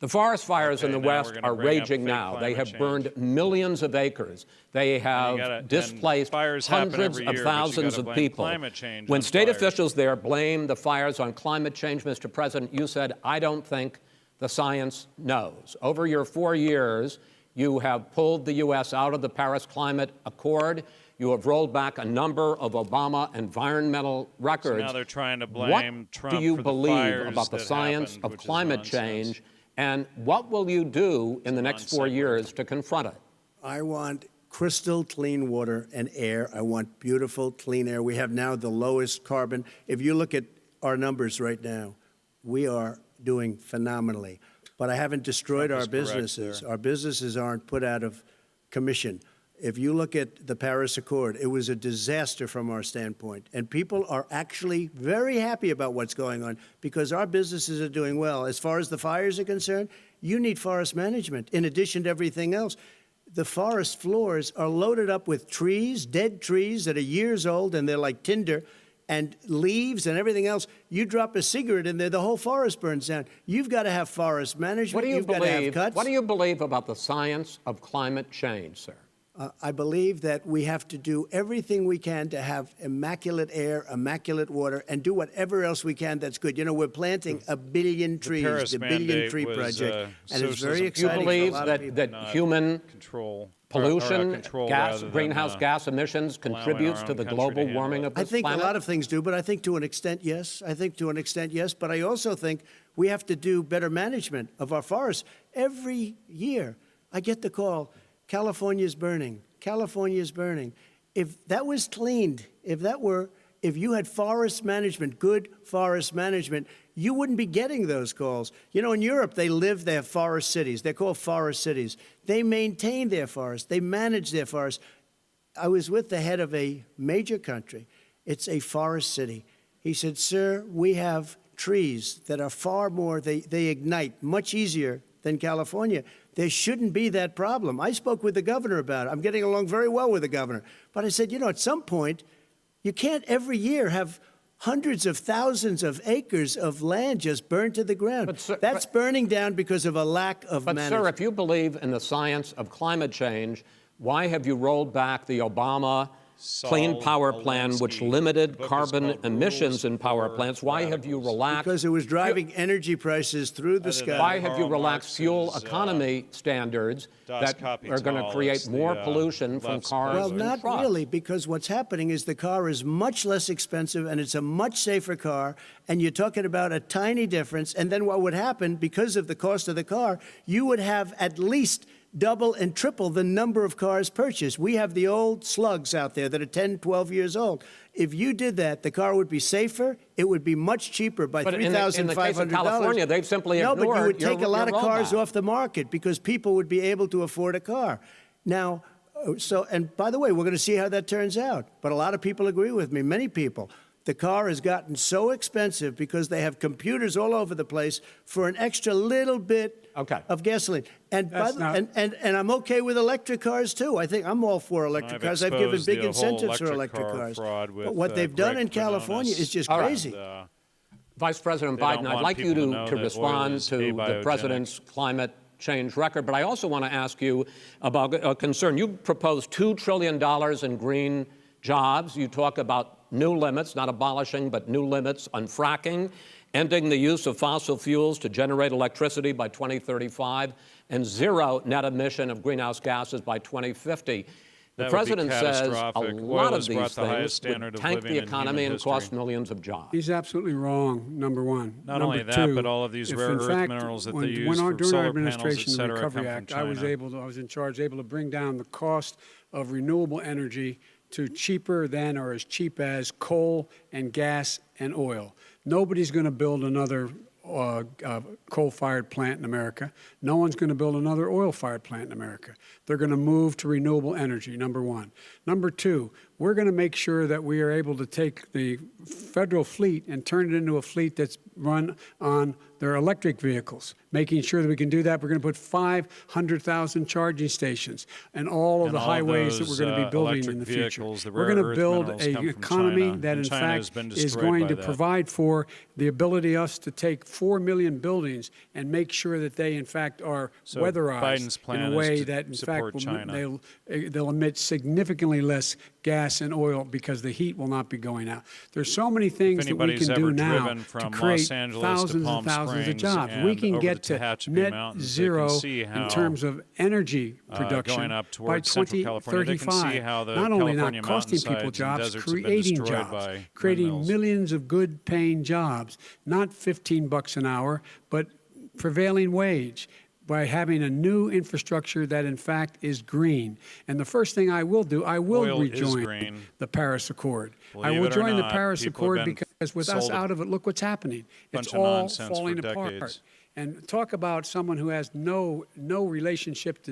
Speaker 7: The forest fires in
Speaker 6: Okay,
Speaker 7: the
Speaker 6: now
Speaker 7: West
Speaker 6: we're gonna
Speaker 7: are
Speaker 6: bring up
Speaker 7: raging
Speaker 6: fake
Speaker 7: now. They
Speaker 6: climate
Speaker 7: have
Speaker 6: change.
Speaker 7: burned millions of acres. They have
Speaker 6: and
Speaker 7: displaced
Speaker 6: fires happen
Speaker 7: hundreds
Speaker 6: every
Speaker 7: of
Speaker 6: year, but you
Speaker 7: thousands
Speaker 6: gotta
Speaker 7: of
Speaker 6: blame
Speaker 7: people.
Speaker 6: climate change
Speaker 7: When
Speaker 6: on
Speaker 7: state
Speaker 6: fires.
Speaker 7: officials there blame the fires on climate change, Mr. President, you said, I don't think the science knows. Over your 4 years, you have pulled the U.S. out of the Paris Climate Accord. You have rolled back a number of Obama environmental records.
Speaker 6: now they're trying to blame
Speaker 7: What
Speaker 6: Trump
Speaker 7: do you
Speaker 6: for the
Speaker 7: believe
Speaker 6: fires
Speaker 7: about the
Speaker 6: that
Speaker 7: science
Speaker 6: happened,
Speaker 7: of
Speaker 6: which is
Speaker 7: climate
Speaker 6: nonsense.
Speaker 7: change, and what will you do in the next 4 years to confront it?
Speaker 8: I want crystal clean water and air. I want beautiful, clean air. We have now the lowest carbon. If you look at our numbers right now, we are doing phenomenally. But I haven't destroyed
Speaker 6: Trump
Speaker 8: our
Speaker 6: is correct
Speaker 8: businesses.
Speaker 6: there.
Speaker 8: Our businesses aren't put out of commission. If you look at the Paris Accord, it was a disaster from our standpoint. And people are actually very happy about what's going on because our businesses are doing well. As far as the fires are concerned, you need forest management in addition to everything else. The forest floors are loaded up with trees, dead trees that are years old, and they're like tinder, and leaves and everything else. You drop a cigarette in there, the whole forest burns down. You've got to have forest management.
Speaker 7: What do you
Speaker 8: You've got to have
Speaker 7: believe?
Speaker 8: cuts.
Speaker 7: What do you believe about the science of climate change, sir?
Speaker 8: I believe that we have to do everything we can to have immaculate air, immaculate water, and do whatever else we can that's good. You know, we're planting 1 billion trees,
Speaker 6: Paris
Speaker 8: the Billion
Speaker 6: Mandate
Speaker 8: Tree
Speaker 6: was,
Speaker 8: Project, and it's
Speaker 6: socialism.
Speaker 8: very
Speaker 7: Do you
Speaker 8: exciting
Speaker 7: believe
Speaker 8: for a lot of people.
Speaker 7: that human
Speaker 6: control
Speaker 7: pollution,
Speaker 6: control
Speaker 7: gas,
Speaker 6: rather than,
Speaker 7: greenhouse gas emissions
Speaker 6: allowing
Speaker 7: contributes
Speaker 6: our
Speaker 7: to
Speaker 6: own
Speaker 7: the
Speaker 6: country
Speaker 7: global
Speaker 6: to
Speaker 7: warming
Speaker 6: handle
Speaker 7: of
Speaker 8: I
Speaker 7: this
Speaker 8: think
Speaker 7: planet?
Speaker 8: a lot of things do, but I think to an extent, yes. I think to an extent, yes. But I also think we have to do better management of our forests. Every year, I get the call, California's burning. California's burning. If that was cleaned, if you had forest management, good forest management, you wouldn't be getting those calls. You know, in Europe, they have forest cities. They're called forest cities. They maintain their forests. They manage their forests. I was with the head of a major country. It's a forest city. He said, sir, we have trees that are far more, they ignite much easier than California. There shouldn't be that problem. I spoke with the governor about it. I'm getting along very well with the governor. But I said, you know, at some point, you can't every year have hundreds of thousands of acres of land just burned to the ground.
Speaker 7: But, sir,
Speaker 8: That's burning down because of a lack of
Speaker 7: But,
Speaker 8: management.
Speaker 7: sir, if you believe in the science of climate change, why have you rolled back the Obama Clean Power Plan, which limited carbon emissions in power plants? Why have you relaxed?
Speaker 8: Because it was driving energy prices through the sky.
Speaker 7: Why have you
Speaker 6: Karl
Speaker 7: relaxed fuel
Speaker 6: Marx's,
Speaker 7: economy standards
Speaker 6: Das
Speaker 7: that are going to create
Speaker 6: Kapital,
Speaker 7: more
Speaker 6: the,
Speaker 7: pollution from
Speaker 6: left's
Speaker 7: cars
Speaker 8: Well,
Speaker 7: and
Speaker 8: not
Speaker 7: trucks?
Speaker 8: really, because what's happening is the car is much less expensive and it's a much safer car, and you're talking about a tiny difference. And then what would happen, because of the cost of the car, you would have at least double and triple the number of cars purchased. We have the old slugs out there that are 10, 12 years old. If you did that, the car would be safer. It would be much cheaper by
Speaker 7: But
Speaker 8: $3,500.
Speaker 7: in the case of California, they've simply
Speaker 8: No, but you
Speaker 7: ignored
Speaker 8: would take
Speaker 7: your-
Speaker 8: a lot of
Speaker 7: your
Speaker 8: cars
Speaker 7: roadmap.
Speaker 8: off the market because people would be able to afford a car. Now, and by the way, we're going to see how that turns out. But a lot of people agree with me, many people. The car has gotten so expensive because they have computers all over the place for an extra little bit of gasoline. And and I'm okay with electric cars too. I think I'm all for electric cars. I've given
Speaker 6: exposed
Speaker 8: big
Speaker 6: the whole
Speaker 8: incentives for
Speaker 6: electric
Speaker 8: electric
Speaker 6: car
Speaker 8: cars.
Speaker 6: fraud with,
Speaker 8: But what they've done
Speaker 6: Greg
Speaker 8: in California
Speaker 6: Brenonis.
Speaker 8: is just
Speaker 7: All right.
Speaker 8: crazy.
Speaker 7: Vice President
Speaker 6: They don't
Speaker 7: Biden, I'd
Speaker 6: want
Speaker 7: like you
Speaker 6: people to know
Speaker 7: to
Speaker 6: that oil
Speaker 7: respond
Speaker 6: is
Speaker 7: to the
Speaker 6: abiogenetic.
Speaker 7: president's climate change record, but I also want to ask you about a concern. You proposed $2 trillion in green jobs. You talk about new limits, not abolishing, but new limits on fracking, ending the use of fossil fuels to generate electricity by 2035, and zero net emission of greenhouse gases by 2050. The president says a lot of these things would tank the economy and cost millions of jobs.
Speaker 9: He's absolutely wrong, number one.
Speaker 6: Not
Speaker 9: number
Speaker 6: only that,
Speaker 9: two,
Speaker 6: but all of these
Speaker 9: if
Speaker 6: rare
Speaker 9: in
Speaker 6: earth
Speaker 9: fact,
Speaker 6: minerals that
Speaker 9: when,
Speaker 6: they use
Speaker 9: when our,
Speaker 6: for
Speaker 9: during our
Speaker 6: solar panels,
Speaker 9: administration,
Speaker 6: et
Speaker 9: the
Speaker 6: cetera,
Speaker 9: Recovery
Speaker 6: come from
Speaker 9: Act, I was in charge, able to bring down the cost of renewable energy to cheaper than or as cheap as coal and gas and oil. Nobody's going to build another coal-fired plant in America. No one's going to build another oil-fired plant in America. They're going to move to renewable energy, number one. Number two, we're going to make sure that we are able to take the federal fleet and turn it into a fleet that's run on their electric vehicles. Making sure that we can do that, we're going to put 500,000 charging stations and all of the highways that we're going to be building in the future. We're going to build an economy that, in fact, is going to provide for the ability us to take 4 million buildings and make sure that they, in fact, are weatherized in a way that, in fact, they'll emit significantly less gas and oil because the heat will not be going out. There's so many things that we can do now to create thousands and thousands of jobs. We can get to net zero in terms of energy production by 2035. Not only not costing people jobs, creating jobs, creating millions of good-paying jobs, not $15 an hour, but prevailing wage, by having a new infrastructure that, in fact, is green. And the first thing I will do, I will rejoin the Paris Accord. I will join the Paris Accord because with us out of it, look what's happening. It's all falling apart. And talk about someone who has no relationship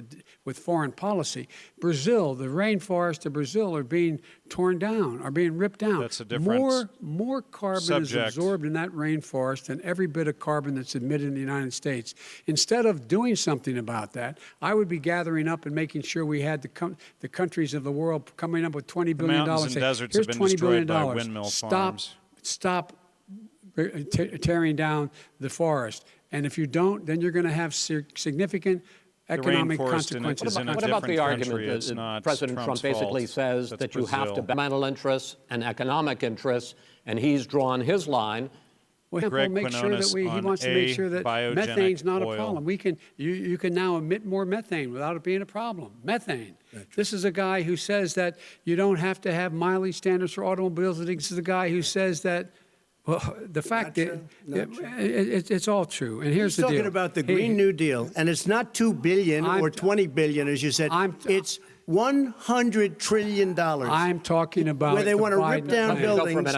Speaker 9: with foreign policy. Brazil, the rainforests of Brazil are being torn down, are being ripped down.
Speaker 6: That's a different
Speaker 9: more carbon is absorbed in that rainforest than every bit of carbon that's emitted in the United States. Instead of doing something about that, I would be gathering up and making sure we had the countries of the world coming up with $20 billion.
Speaker 6: The mountains and deserts have been destroyed by windmill farms.
Speaker 9: Stop tearing down the forest. And if you don't, then you're going to have significant economic consequences.
Speaker 7: What about the argument that President Trump basically says that you have to balance mental interests and economic interests, and he's drawn his line?
Speaker 9: Well, he wants to make sure that methane's not a problem. You can now emit more methane without it being a problem. Methane. This is a guy who says that you don't have to have mileage standards for automobiles. This is a guy who says that. Well, the fact that it's all true. And here's the deal.
Speaker 8: He's talking about the Green New Deal, and it's not $2 billion or $20 billion, as you said. It's $100 trillion.
Speaker 9: I'm talking about
Speaker 8: where they want to rip down buildings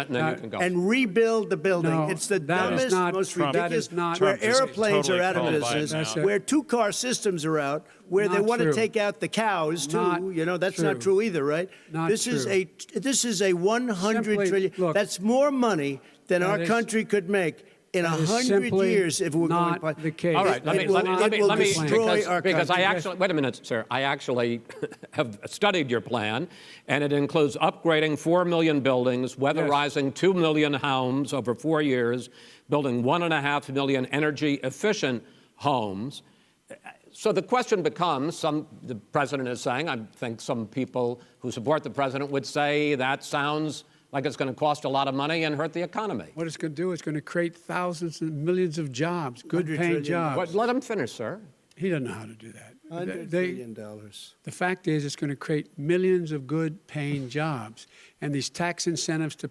Speaker 8: and rebuild the building. It's the dumbest, most ridiculous. Where airplanes are out of business, where two-car systems are out, where they want to take out the cows too. You know, that's not true either, right? This is a $100 trillion. That's more money than our country could make in 100 years if we're going to.
Speaker 9: The case.
Speaker 7: All right, let me
Speaker 8: destroy our
Speaker 7: because
Speaker 8: country.
Speaker 7: I actually wait a minute, sir. I actually have studied your plan, and it includes upgrading 4 million buildings, weatherizing 2 million homes over 4 years, building 1.5 million energy-efficient homes. So the question becomes: the president is saying, I think some people who support the president would say that sounds like it's going to cost a lot of money and hurt the economy.
Speaker 9: What it's going to do is going to create thousands and millions of jobs, good-paying jobs.
Speaker 7: Let him finish, sir.
Speaker 9: He doesn't know how to do that.
Speaker 8: $100 billion.
Speaker 9: The fact is, it's going to create millions of good-paying jobs, and these tax incentives for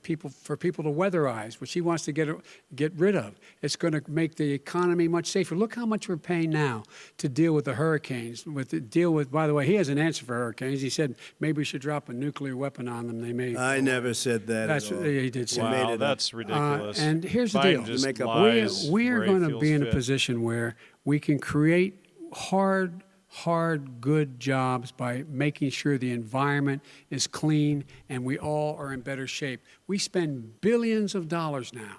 Speaker 9: people to weatherize, which he wants to get rid of. It's going to make the economy much safer. Look how much we're paying now to deal with the hurricanes. By the way, he has an answer for hurricanes. He said maybe we should drop a nuclear weapon on them. They may.
Speaker 8: I never said that.
Speaker 9: That's what he did say.
Speaker 6: Wow, that's ridiculous.
Speaker 9: And here's the
Speaker 6: Biden
Speaker 9: deal: we are going to be in a position where we can create hard, good jobs by making sure the environment is clean and we all are in better shape. We spend billions of dollars now,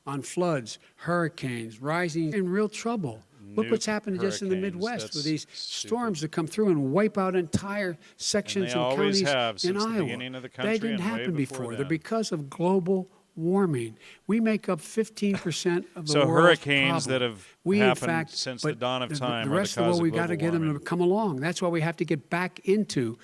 Speaker 9: on floods, hurricanes, rising, in real trouble. Look what's happened just in the Midwest with these storms that come through and wipe out entire sections and counties in Iowa. They didn't happen before. They're because of global warming. We make up 15% of the world's
Speaker 6: hurricanes
Speaker 9: problem.
Speaker 6: that have
Speaker 9: we,
Speaker 6: happened
Speaker 9: in fact,
Speaker 6: since the dawn of time
Speaker 9: the rest of the world, we got to get them to come along. That's why we have to get back into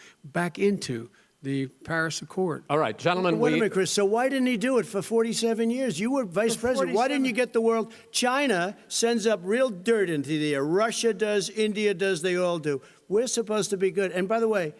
Speaker 9: the Paris Accord.
Speaker 7: All right, gentlemen,
Speaker 8: Wait a minute, Chris. So why didn't he do it for 47 years? You were vice president. Why didn't you get the world? China sends up real dirt into the air. Russia does. India does. They all do. We're supposed to be good. And by the way,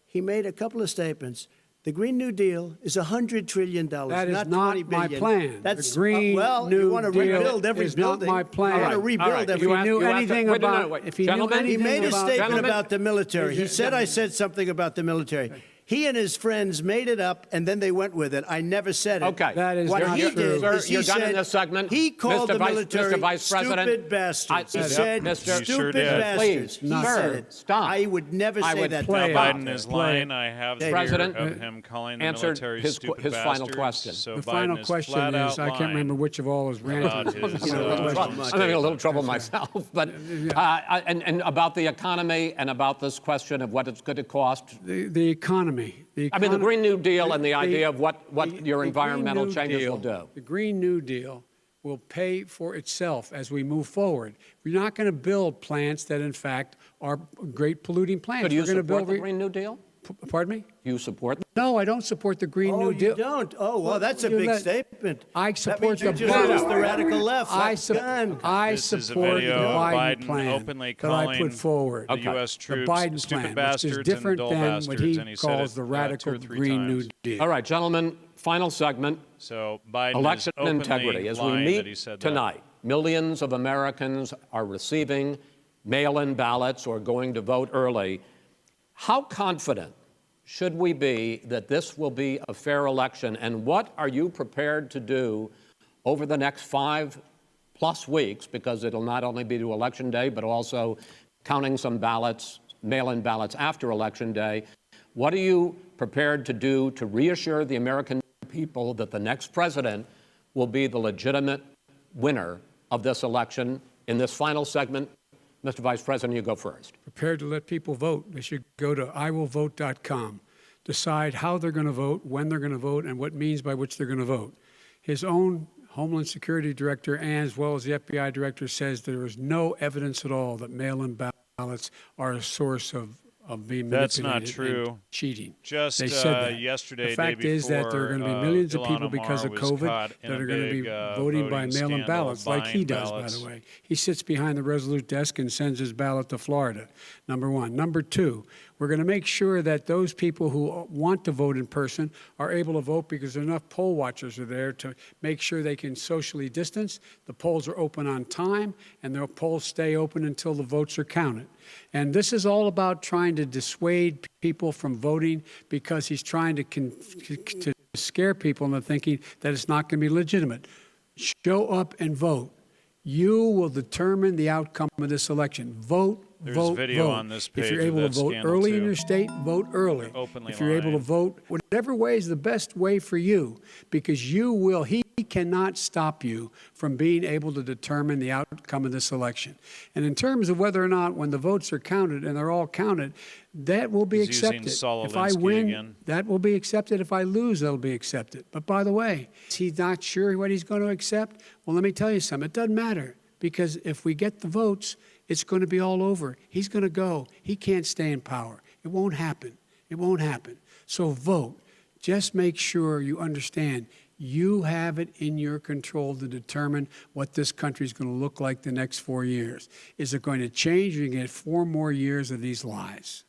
Speaker 8: he made a couple of statements. The Green New Deal is $100 trillion,
Speaker 9: That is
Speaker 8: not
Speaker 9: not
Speaker 8: $20
Speaker 9: my
Speaker 8: billion.
Speaker 9: plan.
Speaker 8: That's
Speaker 9: The Green
Speaker 8: well,
Speaker 9: New
Speaker 8: you want to
Speaker 9: Deal
Speaker 8: rebuild every
Speaker 9: is not
Speaker 8: building.
Speaker 9: my plan.
Speaker 8: You want to
Speaker 7: All right,
Speaker 8: rebuild
Speaker 7: all right.
Speaker 8: every.
Speaker 9: If he knew
Speaker 7: You have to-
Speaker 9: anything
Speaker 7: wait, no, no,
Speaker 9: about,
Speaker 7: wait.
Speaker 9: if he knew
Speaker 7: Gentlemen,
Speaker 8: He
Speaker 9: anything
Speaker 8: made a
Speaker 9: about,
Speaker 8: statement
Speaker 7: Gentlemen.
Speaker 8: about the military. He said, I said something about the military. He and his friends made it up, and then they went with it. I never said it.
Speaker 7: Okay.
Speaker 9: That is
Speaker 8: What
Speaker 9: not
Speaker 8: he
Speaker 9: true.
Speaker 8: did
Speaker 7: Sir,
Speaker 8: is he
Speaker 7: you're done in
Speaker 8: said-
Speaker 7: this segment.
Speaker 8: He called
Speaker 7: Mr.
Speaker 8: the military
Speaker 7: Vice President,
Speaker 8: stupid bastards. He
Speaker 7: Yep.
Speaker 8: said,
Speaker 7: Mr.
Speaker 6: He sure
Speaker 8: stupid
Speaker 6: did.
Speaker 8: bastards.
Speaker 7: Please,
Speaker 8: He
Speaker 7: sir,
Speaker 8: said it.
Speaker 7: stop.
Speaker 8: I would never
Speaker 7: I
Speaker 8: say
Speaker 7: would
Speaker 8: that.
Speaker 7: play
Speaker 8: to
Speaker 7: it.
Speaker 8: Bob.
Speaker 6: Biden is
Speaker 9: Play
Speaker 6: lying. I have the
Speaker 7: President,
Speaker 6: video of him calling the
Speaker 7: answered
Speaker 6: military
Speaker 7: his
Speaker 6: stupid
Speaker 7: final
Speaker 6: bastards.
Speaker 7: question.
Speaker 6: So
Speaker 9: The
Speaker 6: Biden
Speaker 9: final
Speaker 6: is
Speaker 9: question
Speaker 6: flat
Speaker 9: is,
Speaker 6: out
Speaker 9: I can't
Speaker 6: lying
Speaker 9: remember which of all is
Speaker 6: about
Speaker 9: ranting.
Speaker 6: his,
Speaker 7: I'm having a little trouble myself, but and about the economy and about this question of what it's going to cost.
Speaker 9: The economy.
Speaker 7: I mean, the Green New Deal and the idea of what your
Speaker 9: the
Speaker 7: environmental
Speaker 9: Green New
Speaker 7: changes
Speaker 9: Deal-
Speaker 7: will do.
Speaker 9: The Green New Deal will pay for itself as we move forward. We're not going to build plants that, in fact, are great polluting plants.
Speaker 7: So do you
Speaker 9: We're going to
Speaker 7: support
Speaker 9: build
Speaker 7: the Green New Deal?
Speaker 9: Pardon me?
Speaker 7: Do you support
Speaker 9: No, I don't support the Green
Speaker 8: Oh,
Speaker 9: New Deal.
Speaker 8: you don't? Oh, well, that's a
Speaker 9: You
Speaker 8: big
Speaker 9: let-
Speaker 8: statement.
Speaker 9: I
Speaker 8: That
Speaker 9: support
Speaker 8: means you
Speaker 9: the
Speaker 8: just
Speaker 9: Biden-
Speaker 8: lost the radical left.
Speaker 9: I
Speaker 8: That's gone.
Speaker 6: This is a
Speaker 9: support
Speaker 6: video
Speaker 9: the
Speaker 6: of
Speaker 9: Biden
Speaker 6: Biden
Speaker 9: plan
Speaker 6: openly
Speaker 9: that I
Speaker 6: calling
Speaker 9: put forward.
Speaker 6: the U.S.
Speaker 9: The
Speaker 6: troops
Speaker 9: Biden
Speaker 6: stupid
Speaker 9: plan, which
Speaker 6: bastards
Speaker 9: is
Speaker 6: and
Speaker 9: different
Speaker 6: dull
Speaker 9: than
Speaker 6: bastards,
Speaker 9: what he
Speaker 6: and he said
Speaker 9: calls
Speaker 6: it,
Speaker 9: the
Speaker 6: 2
Speaker 9: radical
Speaker 6: or 3
Speaker 9: Green New
Speaker 6: times.
Speaker 9: Deal.
Speaker 7: All right, gentlemen, final segment.
Speaker 6: So Biden
Speaker 7: Election
Speaker 6: is openly
Speaker 7: integrity. As we
Speaker 6: lying that he
Speaker 7: meet
Speaker 6: said
Speaker 7: tonight, millions of Americans are receiving mail-in ballots or going to vote early. How confident should we be that this will be a fair election? And what are you prepared to do over the next 5+ weeks, because it'll not only be to Election Day, but also counting some ballots, mail-in ballots after Election Day. What are you prepared to do to reassure the American people that the next president will be the legitimate winner of this election? In this final segment, Mr. Vice President, you go first.
Speaker 9: Prepared to let people vote. They should go to iwillvote.com, decide how they're going to vote, when they're going to vote, and what means by which they're going to vote. His own Homeland Security Director, and as well as the FBI Director, says there is no evidence at all that mail-in ballots are a source of being
Speaker 6: That's
Speaker 9: manipulated
Speaker 6: not true.
Speaker 9: and cheating.
Speaker 6: Just
Speaker 9: They said that.
Speaker 6: yesterday,
Speaker 9: The fact
Speaker 6: day
Speaker 9: is that there are going to be
Speaker 6: before,
Speaker 9: millions of
Speaker 6: Ilhan
Speaker 9: people because of
Speaker 6: Omar was
Speaker 9: COVID
Speaker 6: caught in
Speaker 9: that
Speaker 6: a
Speaker 9: are going to be
Speaker 6: big,
Speaker 9: voting by
Speaker 6: voting
Speaker 9: mail-in
Speaker 6: scandal,
Speaker 9: ballots, like he
Speaker 6: buying
Speaker 9: does,
Speaker 6: ballots.
Speaker 9: by the way. He sits behind the Resolute desk and sends his ballot to Florida, number one. Number two, we're going to make sure that those people who want to vote in person are able to vote because enough poll watchers are there to make sure they can socially distance. The polls are open on time, and the polls stay open until the votes are counted. And this is all about trying to dissuade people from voting because he's trying to scare people into thinking that it's not going to be legitimate. Show up and vote. You will determine the outcome of this election. Vote,
Speaker 6: There's
Speaker 9: vote,
Speaker 6: video
Speaker 9: vote.
Speaker 6: on this
Speaker 9: If
Speaker 6: page
Speaker 9: you're
Speaker 6: of
Speaker 9: able to
Speaker 6: that
Speaker 9: vote
Speaker 6: scandal,
Speaker 9: early in
Speaker 6: too.
Speaker 9: your state, vote early.
Speaker 6: They're openly
Speaker 9: If you're able to
Speaker 6: lying.
Speaker 9: vote, whatever way is the best way for you, because he cannot stop you from being able to determine the outcome of this election. And in terms of whether or not, when the votes are counted, and they're all counted, that will be
Speaker 6: He's using
Speaker 9: accepted.
Speaker 6: Saul
Speaker 9: If I
Speaker 6: Alinsky
Speaker 9: win,
Speaker 6: again.
Speaker 9: that will be accepted. If I lose, that'll be accepted. But by the way, is he not sure what he's going to accept? Well, let me tell you something. It doesn't matter, because if we get the votes, it's going to be all over. He's going to go. He can't stay in power. It won't happen. It won't happen. So vote. Just make sure you understand you have it in your control to determine what this country is going to look like the next 4 years. Is it going to change? Or you get 4 more years of these lies.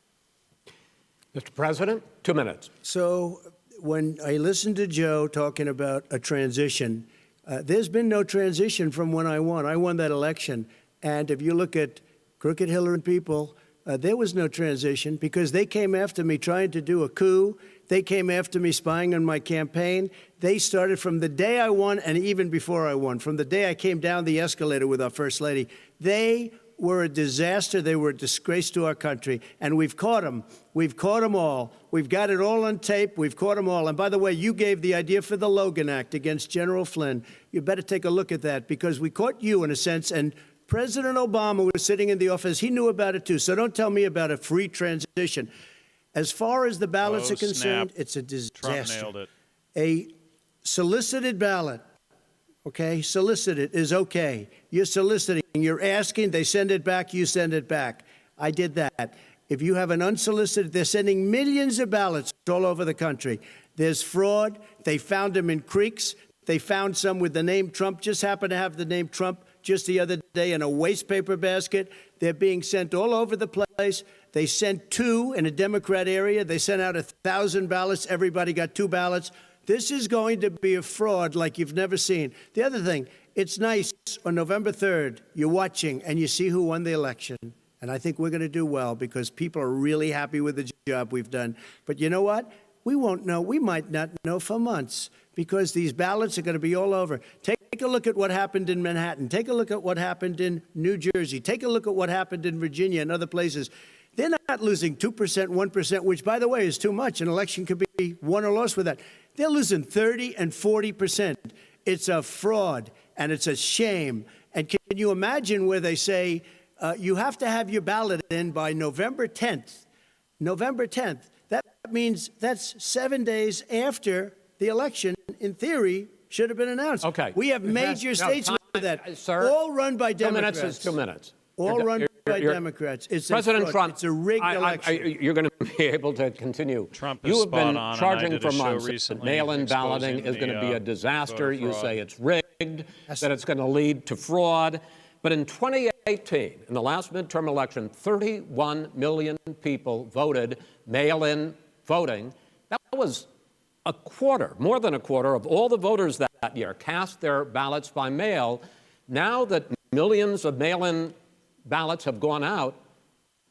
Speaker 7: Mr. President, 2 minutes.
Speaker 8: So when I listened to Joe talking about a transition, there's been no transition from when I won. I won that election. And if you look at crooked Hillary people, there was no transition because they came after me trying to do a coup. They came after me spying on my campaign. They started from the day I won and even before I won, from the day I came down the escalator with our First Lady. They were a disaster. They were a disgrace to our country. And we've caught them. We've caught them all. We've got it all on tape. We've caught them all. And by the way, you gave the idea for the Logan Act against General Flynn. You better take a look at that because we caught you in a sense. And President Obama was sitting in the office. He knew about it too. So don't tell me about a free transition. As far as the ballots are concerned, it's a disaster.
Speaker 6: Trump nailed it.
Speaker 8: A solicited ballot, okay, solicited is okay. You're soliciting, you're asking, they send it back, you send it back. I did that. if you have an unsolicited, they're sending millions of ballots all over the country. There's fraud. They found them in creeks. They found some with the name Trump, just happened to have the name Trump just the other day in a waste paper basket. They're being sent all over the place. They sent 2 in a Democrat area. They sent out 1,000 ballots. Everybody got 2 ballots. This is going to be a fraud like you've never seen. The other thing, it's nice on November 3rd, you're watching and you see who won the election. And I think we're going to do well because people are really happy with the job we've done. But you know what? We won't know. We might not know for months because these ballots are going to be all over. Take a look at what happened in Manhattan. Take a look at what happened in New Jersey. Take a look at what happened in Virginia and other places. They're not losing 2%, 1%, which, by the way, is too much. An election could be won or lost with that. They're losing 30 and 40%. It's a fraud, and it's a shame. And can you imagine where they say you have to have your ballot in by November 10th? November 10th. That means that's 7 days after the election, in theory, should have been announced.
Speaker 7: Okay.
Speaker 8: We have major states with that,
Speaker 7: sir,
Speaker 8: all run by
Speaker 7: 2
Speaker 8: Democrats.
Speaker 7: minutes is 2 minutes.
Speaker 8: All run by Democrats. It's
Speaker 7: President
Speaker 8: a fraud.
Speaker 7: Trump,
Speaker 8: It's a rigged election.
Speaker 7: you're going to be able to continue.
Speaker 6: Trump is
Speaker 7: You have
Speaker 6: spot
Speaker 7: been
Speaker 6: on, and I
Speaker 7: charging
Speaker 6: did
Speaker 7: for
Speaker 6: a show
Speaker 7: months that
Speaker 6: recently
Speaker 7: mail-in balloting
Speaker 6: exposing
Speaker 7: is going to be
Speaker 6: the,
Speaker 7: a disaster.
Speaker 6: voter
Speaker 7: You
Speaker 6: fraud.
Speaker 7: say it's rigged, that it's going to lead to fraud. But in 2018, in the last midterm election, 31 million people voted mail-in voting. That was a quarter, more than a quarter of all the voters that year cast their ballots by mail. Now that millions of mail-in ballots have gone out,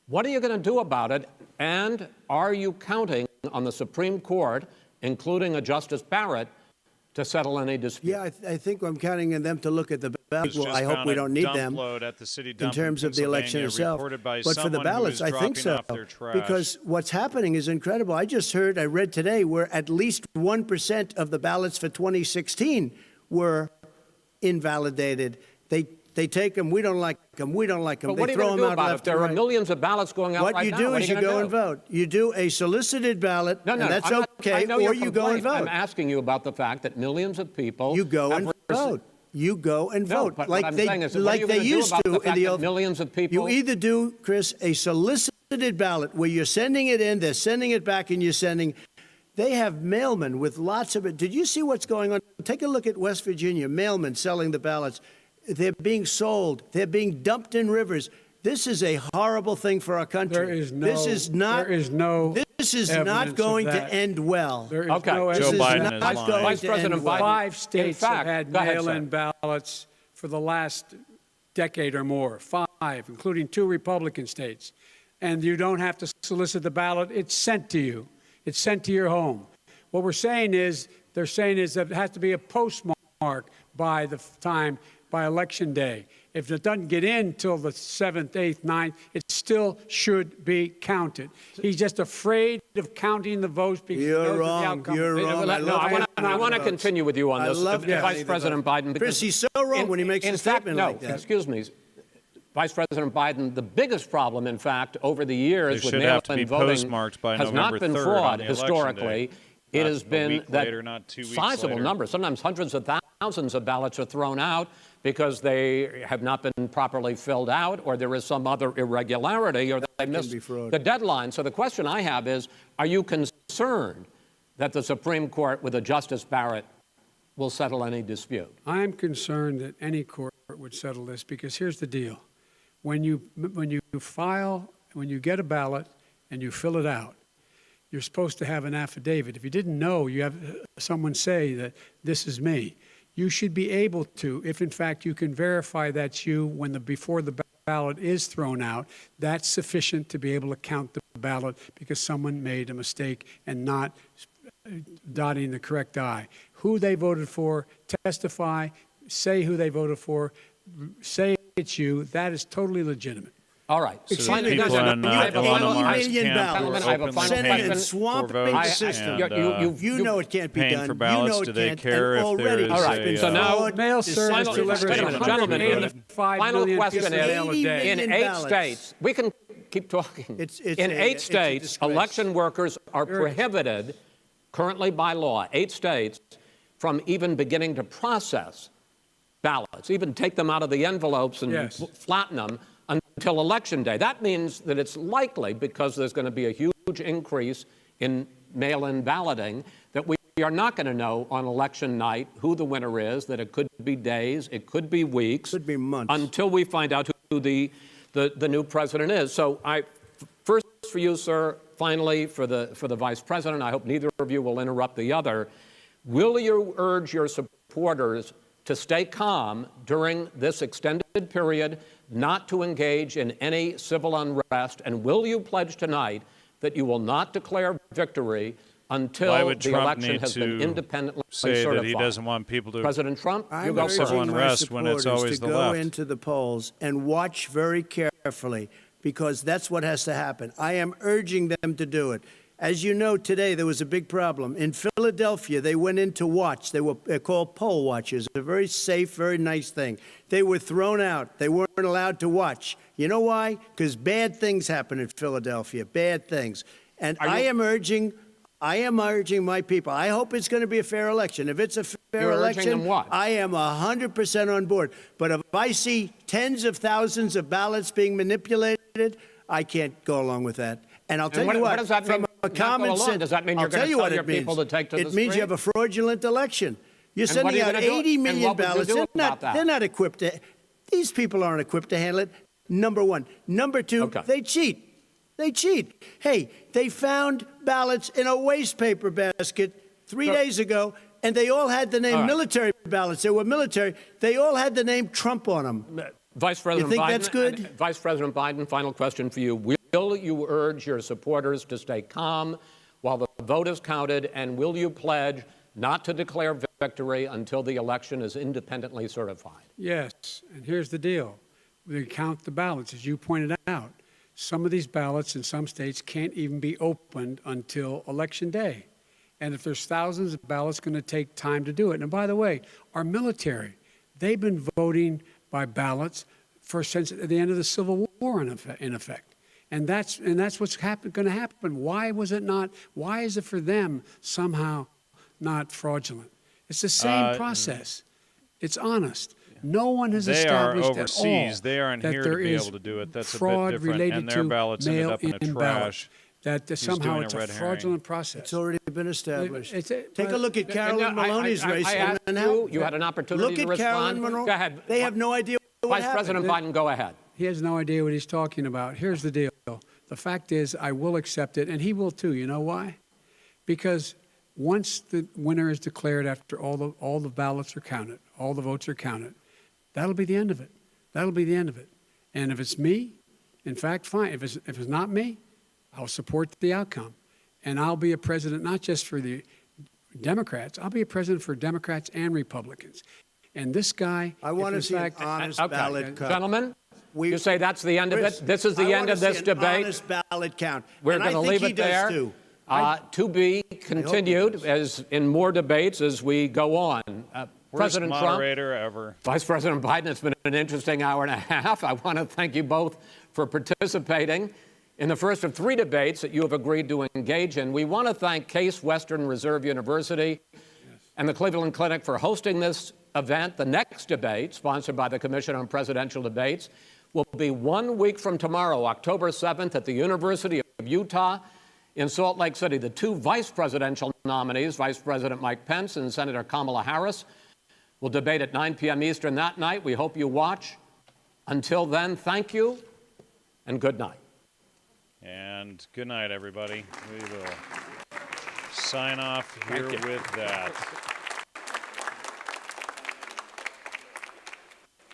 Speaker 7: what are you going to do about it? And are you counting on the Supreme Court, including a Justice Barrett, to settle any dispute?
Speaker 8: Yeah, I think I'm counting on them to look at the ballots. Well,
Speaker 6: Just
Speaker 8: I hope
Speaker 6: found
Speaker 8: we
Speaker 6: a
Speaker 8: don't need
Speaker 6: dump
Speaker 8: them
Speaker 6: load at the city
Speaker 8: in
Speaker 6: dump
Speaker 8: terms of the election
Speaker 6: Pennsylvania,
Speaker 8: itself.
Speaker 6: reported by
Speaker 8: But for the
Speaker 6: someone who
Speaker 8: ballots,
Speaker 6: is
Speaker 8: I think
Speaker 6: dropping
Speaker 8: so.
Speaker 6: off their trash.
Speaker 8: Because what's happening is incredible. I read today where at least 1% of the ballots for 2016 were invalidated. They take them, we don't like them, we don't like them.
Speaker 7: But what are
Speaker 8: They
Speaker 7: you
Speaker 8: throw
Speaker 7: going to
Speaker 8: them
Speaker 7: do
Speaker 8: out
Speaker 7: about it?
Speaker 8: left
Speaker 7: There
Speaker 8: and
Speaker 7: are
Speaker 8: right.
Speaker 7: millions of ballots going out
Speaker 8: What
Speaker 7: right
Speaker 8: you
Speaker 7: now.
Speaker 8: do
Speaker 7: What are
Speaker 8: is
Speaker 7: you
Speaker 8: you
Speaker 7: gonna
Speaker 8: go
Speaker 7: do?
Speaker 8: and vote. You do a solicited ballot,
Speaker 7: No,
Speaker 8: and that's
Speaker 7: I'm not- I
Speaker 8: okay,
Speaker 7: know
Speaker 8: or
Speaker 7: your
Speaker 8: you go and
Speaker 7: complaint.
Speaker 8: vote.
Speaker 7: I'm asking you about the fact that millions of people
Speaker 8: You go
Speaker 7: have
Speaker 8: and vote. You go and
Speaker 7: No,
Speaker 8: vote
Speaker 7: but
Speaker 8: like
Speaker 7: what I'm
Speaker 8: they
Speaker 7: saying is, what are
Speaker 8: like
Speaker 7: you
Speaker 8: they
Speaker 7: gonna do
Speaker 8: used
Speaker 7: about
Speaker 8: to
Speaker 7: the
Speaker 8: in
Speaker 7: fact
Speaker 8: the
Speaker 7: that
Speaker 8: old.
Speaker 7: millions of people?
Speaker 8: You either do, Chris, a solicited ballot where you're sending it in, they're sending it back, and you're sending. They have mailmen with lots of it. Did you see what's going on? Take a look at West Virginia. Mailmen selling the ballots. They're being sold. They're being dumped in rivers. This is a horrible thing for our country.
Speaker 9: There is no.
Speaker 8: This is not.
Speaker 9: There is no.
Speaker 8: This is
Speaker 9: evidence
Speaker 8: not
Speaker 9: of
Speaker 8: going to
Speaker 9: that.
Speaker 8: end well.
Speaker 9: There is
Speaker 7: Okay.
Speaker 9: no
Speaker 7: Joe
Speaker 8: This is
Speaker 9: evidence.
Speaker 6: Biden is
Speaker 8: not
Speaker 6: lying.
Speaker 8: going
Speaker 7: Vice
Speaker 8: to
Speaker 7: President
Speaker 8: end well.
Speaker 7: Biden.
Speaker 9: 5 states
Speaker 7: In fact,
Speaker 9: have had
Speaker 7: go ahead,
Speaker 9: mail-in ballots for the last decade or more. 5, including 2 Republican states. And you don't have to solicit the ballot. It's sent to you. It's sent to your home. What we're saying is, they're saying is that it has to be a postmark by the time, by Election Day. If it doesn't get in till the 7th, 8th, 9th, it still should be counted. He's just afraid of counting the votes because he knows
Speaker 8: You're
Speaker 9: what the
Speaker 8: wrong.
Speaker 9: outcome
Speaker 8: You're
Speaker 9: is.
Speaker 8: wrong.
Speaker 7: No, I want to
Speaker 8: votes.
Speaker 7: continue with you on
Speaker 8: I
Speaker 7: this,
Speaker 8: love counting
Speaker 7: Vice
Speaker 8: the
Speaker 7: President
Speaker 8: votes.
Speaker 7: Biden.
Speaker 8: Chris,
Speaker 7: because
Speaker 8: he's so wrong when he makes
Speaker 7: in
Speaker 8: a
Speaker 7: fact,
Speaker 8: statement
Speaker 7: no,
Speaker 8: like that.
Speaker 7: excuse me, Vice President Biden, the biggest problem, in fact, over the years
Speaker 6: They
Speaker 7: with
Speaker 6: should have to be
Speaker 7: mail-in voting
Speaker 6: postmarked by
Speaker 7: has not
Speaker 6: November
Speaker 7: been
Speaker 6: 3rd
Speaker 7: fraud
Speaker 6: on the election
Speaker 7: historically.
Speaker 6: day.
Speaker 7: It
Speaker 6: Not
Speaker 7: has
Speaker 6: a
Speaker 7: been
Speaker 6: week
Speaker 7: that
Speaker 6: later, not 2 weeks
Speaker 7: sizable
Speaker 6: later.
Speaker 7: numbers, sometimes hundreds of thousands of ballots are thrown out because they have not been properly filled out, or there is some other irregularity, or they missed
Speaker 8: be fraud.
Speaker 7: the deadline. So the question I have is, are you concerned that the Supreme Court, with a Justice Barrett, will settle any dispute?
Speaker 9: I'm concerned that any court would settle this because here's the deal. When you get a ballot and you fill it out, you're supposed to have an affidavit. If you didn't know, you have someone say that this is me. You should be able to, if in fact you can verify that's you before the ballot is thrown out, that's sufficient to be able to count the ballot because someone made a mistake and not dotting the correct I. Who they voted for, testify, say who they voted for, say it's you, that is totally legitimate.
Speaker 7: All right.
Speaker 6: So the
Speaker 8: People
Speaker 6: people
Speaker 8: in
Speaker 6: in
Speaker 7: I have a final
Speaker 8: 80
Speaker 7: question.
Speaker 8: million
Speaker 6: camp
Speaker 8: ballots.
Speaker 6: who are
Speaker 7: I have a
Speaker 6: openly
Speaker 7: final
Speaker 8: Sending
Speaker 7: question.
Speaker 8: and
Speaker 6: for
Speaker 8: swamping the
Speaker 6: votes,
Speaker 8: system.
Speaker 6: and,
Speaker 8: You know it can't be
Speaker 6: paying
Speaker 8: done.
Speaker 6: for
Speaker 8: You
Speaker 6: ballots,
Speaker 8: know it
Speaker 6: do they
Speaker 8: can't.
Speaker 6: care
Speaker 8: And
Speaker 6: if
Speaker 8: already
Speaker 6: there's
Speaker 7: All right,
Speaker 8: it's been
Speaker 7: so now-
Speaker 8: fraud,
Speaker 9: Mail
Speaker 8: deception.
Speaker 9: service delivers
Speaker 7: Wait a minute, gentlemen,
Speaker 9: 185
Speaker 7: final
Speaker 9: million
Speaker 7: question
Speaker 9: pieces of
Speaker 7: is,
Speaker 9: mail a day.
Speaker 7: in
Speaker 8: million
Speaker 7: 8
Speaker 8: ballots.
Speaker 7: states, we can keep talking. In 8
Speaker 8: it's a
Speaker 7: states,
Speaker 8: disgrace.
Speaker 7: election workers are prohibited, currently by law, 8 states, from even beginning to process ballots, even take them out of the envelopes and
Speaker 9: Yes.
Speaker 7: flatten them until Election Day. That means that it's likely, because there's going to be a huge increase in mail-in balloting, that we are not going to know on election night who the winner is, that it could be days, it could be weeks.
Speaker 8: Could be months.
Speaker 7: Until we find out who the new president is. So first for you, sir, finally for the vice president, I hope neither of you will interrupt the other. Will you urge your supporters to stay calm during this extended period, not to engage in any civil unrest, and will you pledge tonight that you will not declare victory until the election has been independently certified?
Speaker 6: That he doesn't want people to
Speaker 7: President Trump, you
Speaker 8: I'm
Speaker 7: go
Speaker 8: urging
Speaker 7: first.
Speaker 6: civil
Speaker 8: my
Speaker 6: unrest when it's
Speaker 8: supporters
Speaker 6: always
Speaker 8: to
Speaker 6: the
Speaker 8: go
Speaker 6: left.
Speaker 8: into the polls and watch very carefully, because that's what has to happen. I am urging them to do it. As you know, today there was a big problem. In Philadelphia, they went in to watch. They're called poll watchers, a very safe, very nice thing. They were thrown out. They weren't allowed to watch. You know why? Because bad things happen in Philadelphia, bad things. And I am urging my people. I hope it's going to be a fair election. If it's a fair
Speaker 7: You're urging
Speaker 8: election,
Speaker 7: them what?
Speaker 8: I am 100% on board. But if I see tens of thousands of ballots being manipulated, I can't go along with that. And I'll tell you what,
Speaker 7: does that mean?
Speaker 8: from a
Speaker 7: Not go
Speaker 8: common
Speaker 7: along?
Speaker 8: sense,
Speaker 7: Does that mean
Speaker 8: I'll
Speaker 7: you're gonna
Speaker 8: tell you
Speaker 7: tell
Speaker 8: what
Speaker 7: your
Speaker 8: it means.
Speaker 7: people to take to the
Speaker 8: It means you have a fraudulent election. You're
Speaker 7: And what
Speaker 8: sending
Speaker 7: are you
Speaker 8: out
Speaker 7: gonna do?
Speaker 8: 80
Speaker 7: And
Speaker 8: million
Speaker 7: what would you
Speaker 8: ballots.
Speaker 7: do about that?
Speaker 8: They're not equipped to. These people aren't equipped to handle it. Number one. Number two,
Speaker 7: Okay.
Speaker 8: they cheat. They cheat. Hey, they found ballots in a waste paper basket 3 days ago, and they all had the name military ballots. They were military. They all had the name Trump on them.
Speaker 7: Vice President
Speaker 8: You think
Speaker 7: Biden,
Speaker 8: that's good?
Speaker 7: Vice President Biden, final question for you. Will you urge your supporters to stay calm while the vote is counted, and will you pledge not to declare victory until the election is independently certified?
Speaker 9: Yes, and here's the deal. We count the ballots, as you pointed out. Some of these ballots in some states can't even be opened until Election Day. And if there's thousands of ballots, it's going to take time to do it. And by the way, our military, they've been voting by ballots since the end of the Civil War, in effect. And that's what's going to happen. Why was it not? Why is it for them somehow not fraudulent? It's the same process. It's honest. No one has
Speaker 6: They are
Speaker 9: established
Speaker 6: overseas.
Speaker 9: at all
Speaker 6: They aren't
Speaker 9: that
Speaker 6: here to
Speaker 9: there
Speaker 6: be
Speaker 9: is
Speaker 6: able to do it. That's a bit
Speaker 9: fraud
Speaker 6: different.
Speaker 9: related
Speaker 6: And their
Speaker 9: to
Speaker 6: ballots ended up in the
Speaker 9: mail-in ballots.
Speaker 6: trash.
Speaker 9: That
Speaker 6: He's
Speaker 9: somehow
Speaker 6: doing
Speaker 9: it's
Speaker 6: a
Speaker 9: a
Speaker 6: red herring.
Speaker 9: fraudulent process.
Speaker 8: It's already been established. Take
Speaker 9: but-
Speaker 8: a look at Carolyn Maloney's race.
Speaker 7: I
Speaker 8: in
Speaker 7: asked
Speaker 8: Manhattan.
Speaker 7: you had an opportunity
Speaker 8: Look
Speaker 7: to
Speaker 8: at
Speaker 7: respond.
Speaker 8: Carolyn Monroe.
Speaker 7: Go ahead.
Speaker 8: They have no idea what
Speaker 7: Vice
Speaker 8: happened.
Speaker 7: President Biden, go ahead.
Speaker 9: He has no idea what he's talking about. Here's the deal. The fact is, I will accept it, and he will too. You know why? Because once the winner is declared, after all the ballots are counted, all the votes are counted, that'll be the end of it. That'll be the end of it. And if it's me, in fact, fine. If it's not me, I'll support the outcome. And I'll be a president not just for the Democrats. I'll be a president for Democrats and Republicans. And this guy,
Speaker 8: I want to
Speaker 9: if
Speaker 8: see
Speaker 9: in
Speaker 8: an
Speaker 9: fact,
Speaker 8: honest
Speaker 7: Okay.
Speaker 8: ballot count.
Speaker 7: Gentlemen,
Speaker 8: We-
Speaker 7: you say that's the end of
Speaker 8: Chris,
Speaker 7: it? This is the
Speaker 8: I
Speaker 7: end
Speaker 8: wanna
Speaker 7: of this
Speaker 8: see an
Speaker 7: debate?
Speaker 8: honest ballot count.
Speaker 7: We're
Speaker 8: And I
Speaker 7: going to
Speaker 8: think
Speaker 7: leave
Speaker 8: he
Speaker 7: it
Speaker 8: does
Speaker 7: there.
Speaker 8: too.
Speaker 7: To be continued
Speaker 8: does.
Speaker 7: as in more debates as we go on.
Speaker 6: Worst
Speaker 7: President Trump,
Speaker 6: moderator ever.
Speaker 7: Vice President Biden, it's been an interesting hour and a half. I want to thank you both for participating in the first of 3 debates that you have agreed to engage in. We want to thank Case Western Reserve University and the Cleveland Clinic for hosting this event. The next debate, sponsored by the Commission on Presidential Debates, will be 1 week from tomorrow, October 7th, at the University of Utah in Salt Lake City. The 2 vice presidential nominees, Vice President Mike Pence and Senator Kamala Harris, will debate at 9 p.m. Eastern that night. We hope you watch. Until then, thank you and good night.
Speaker 6: And good night, everybody. We will sign off here with that.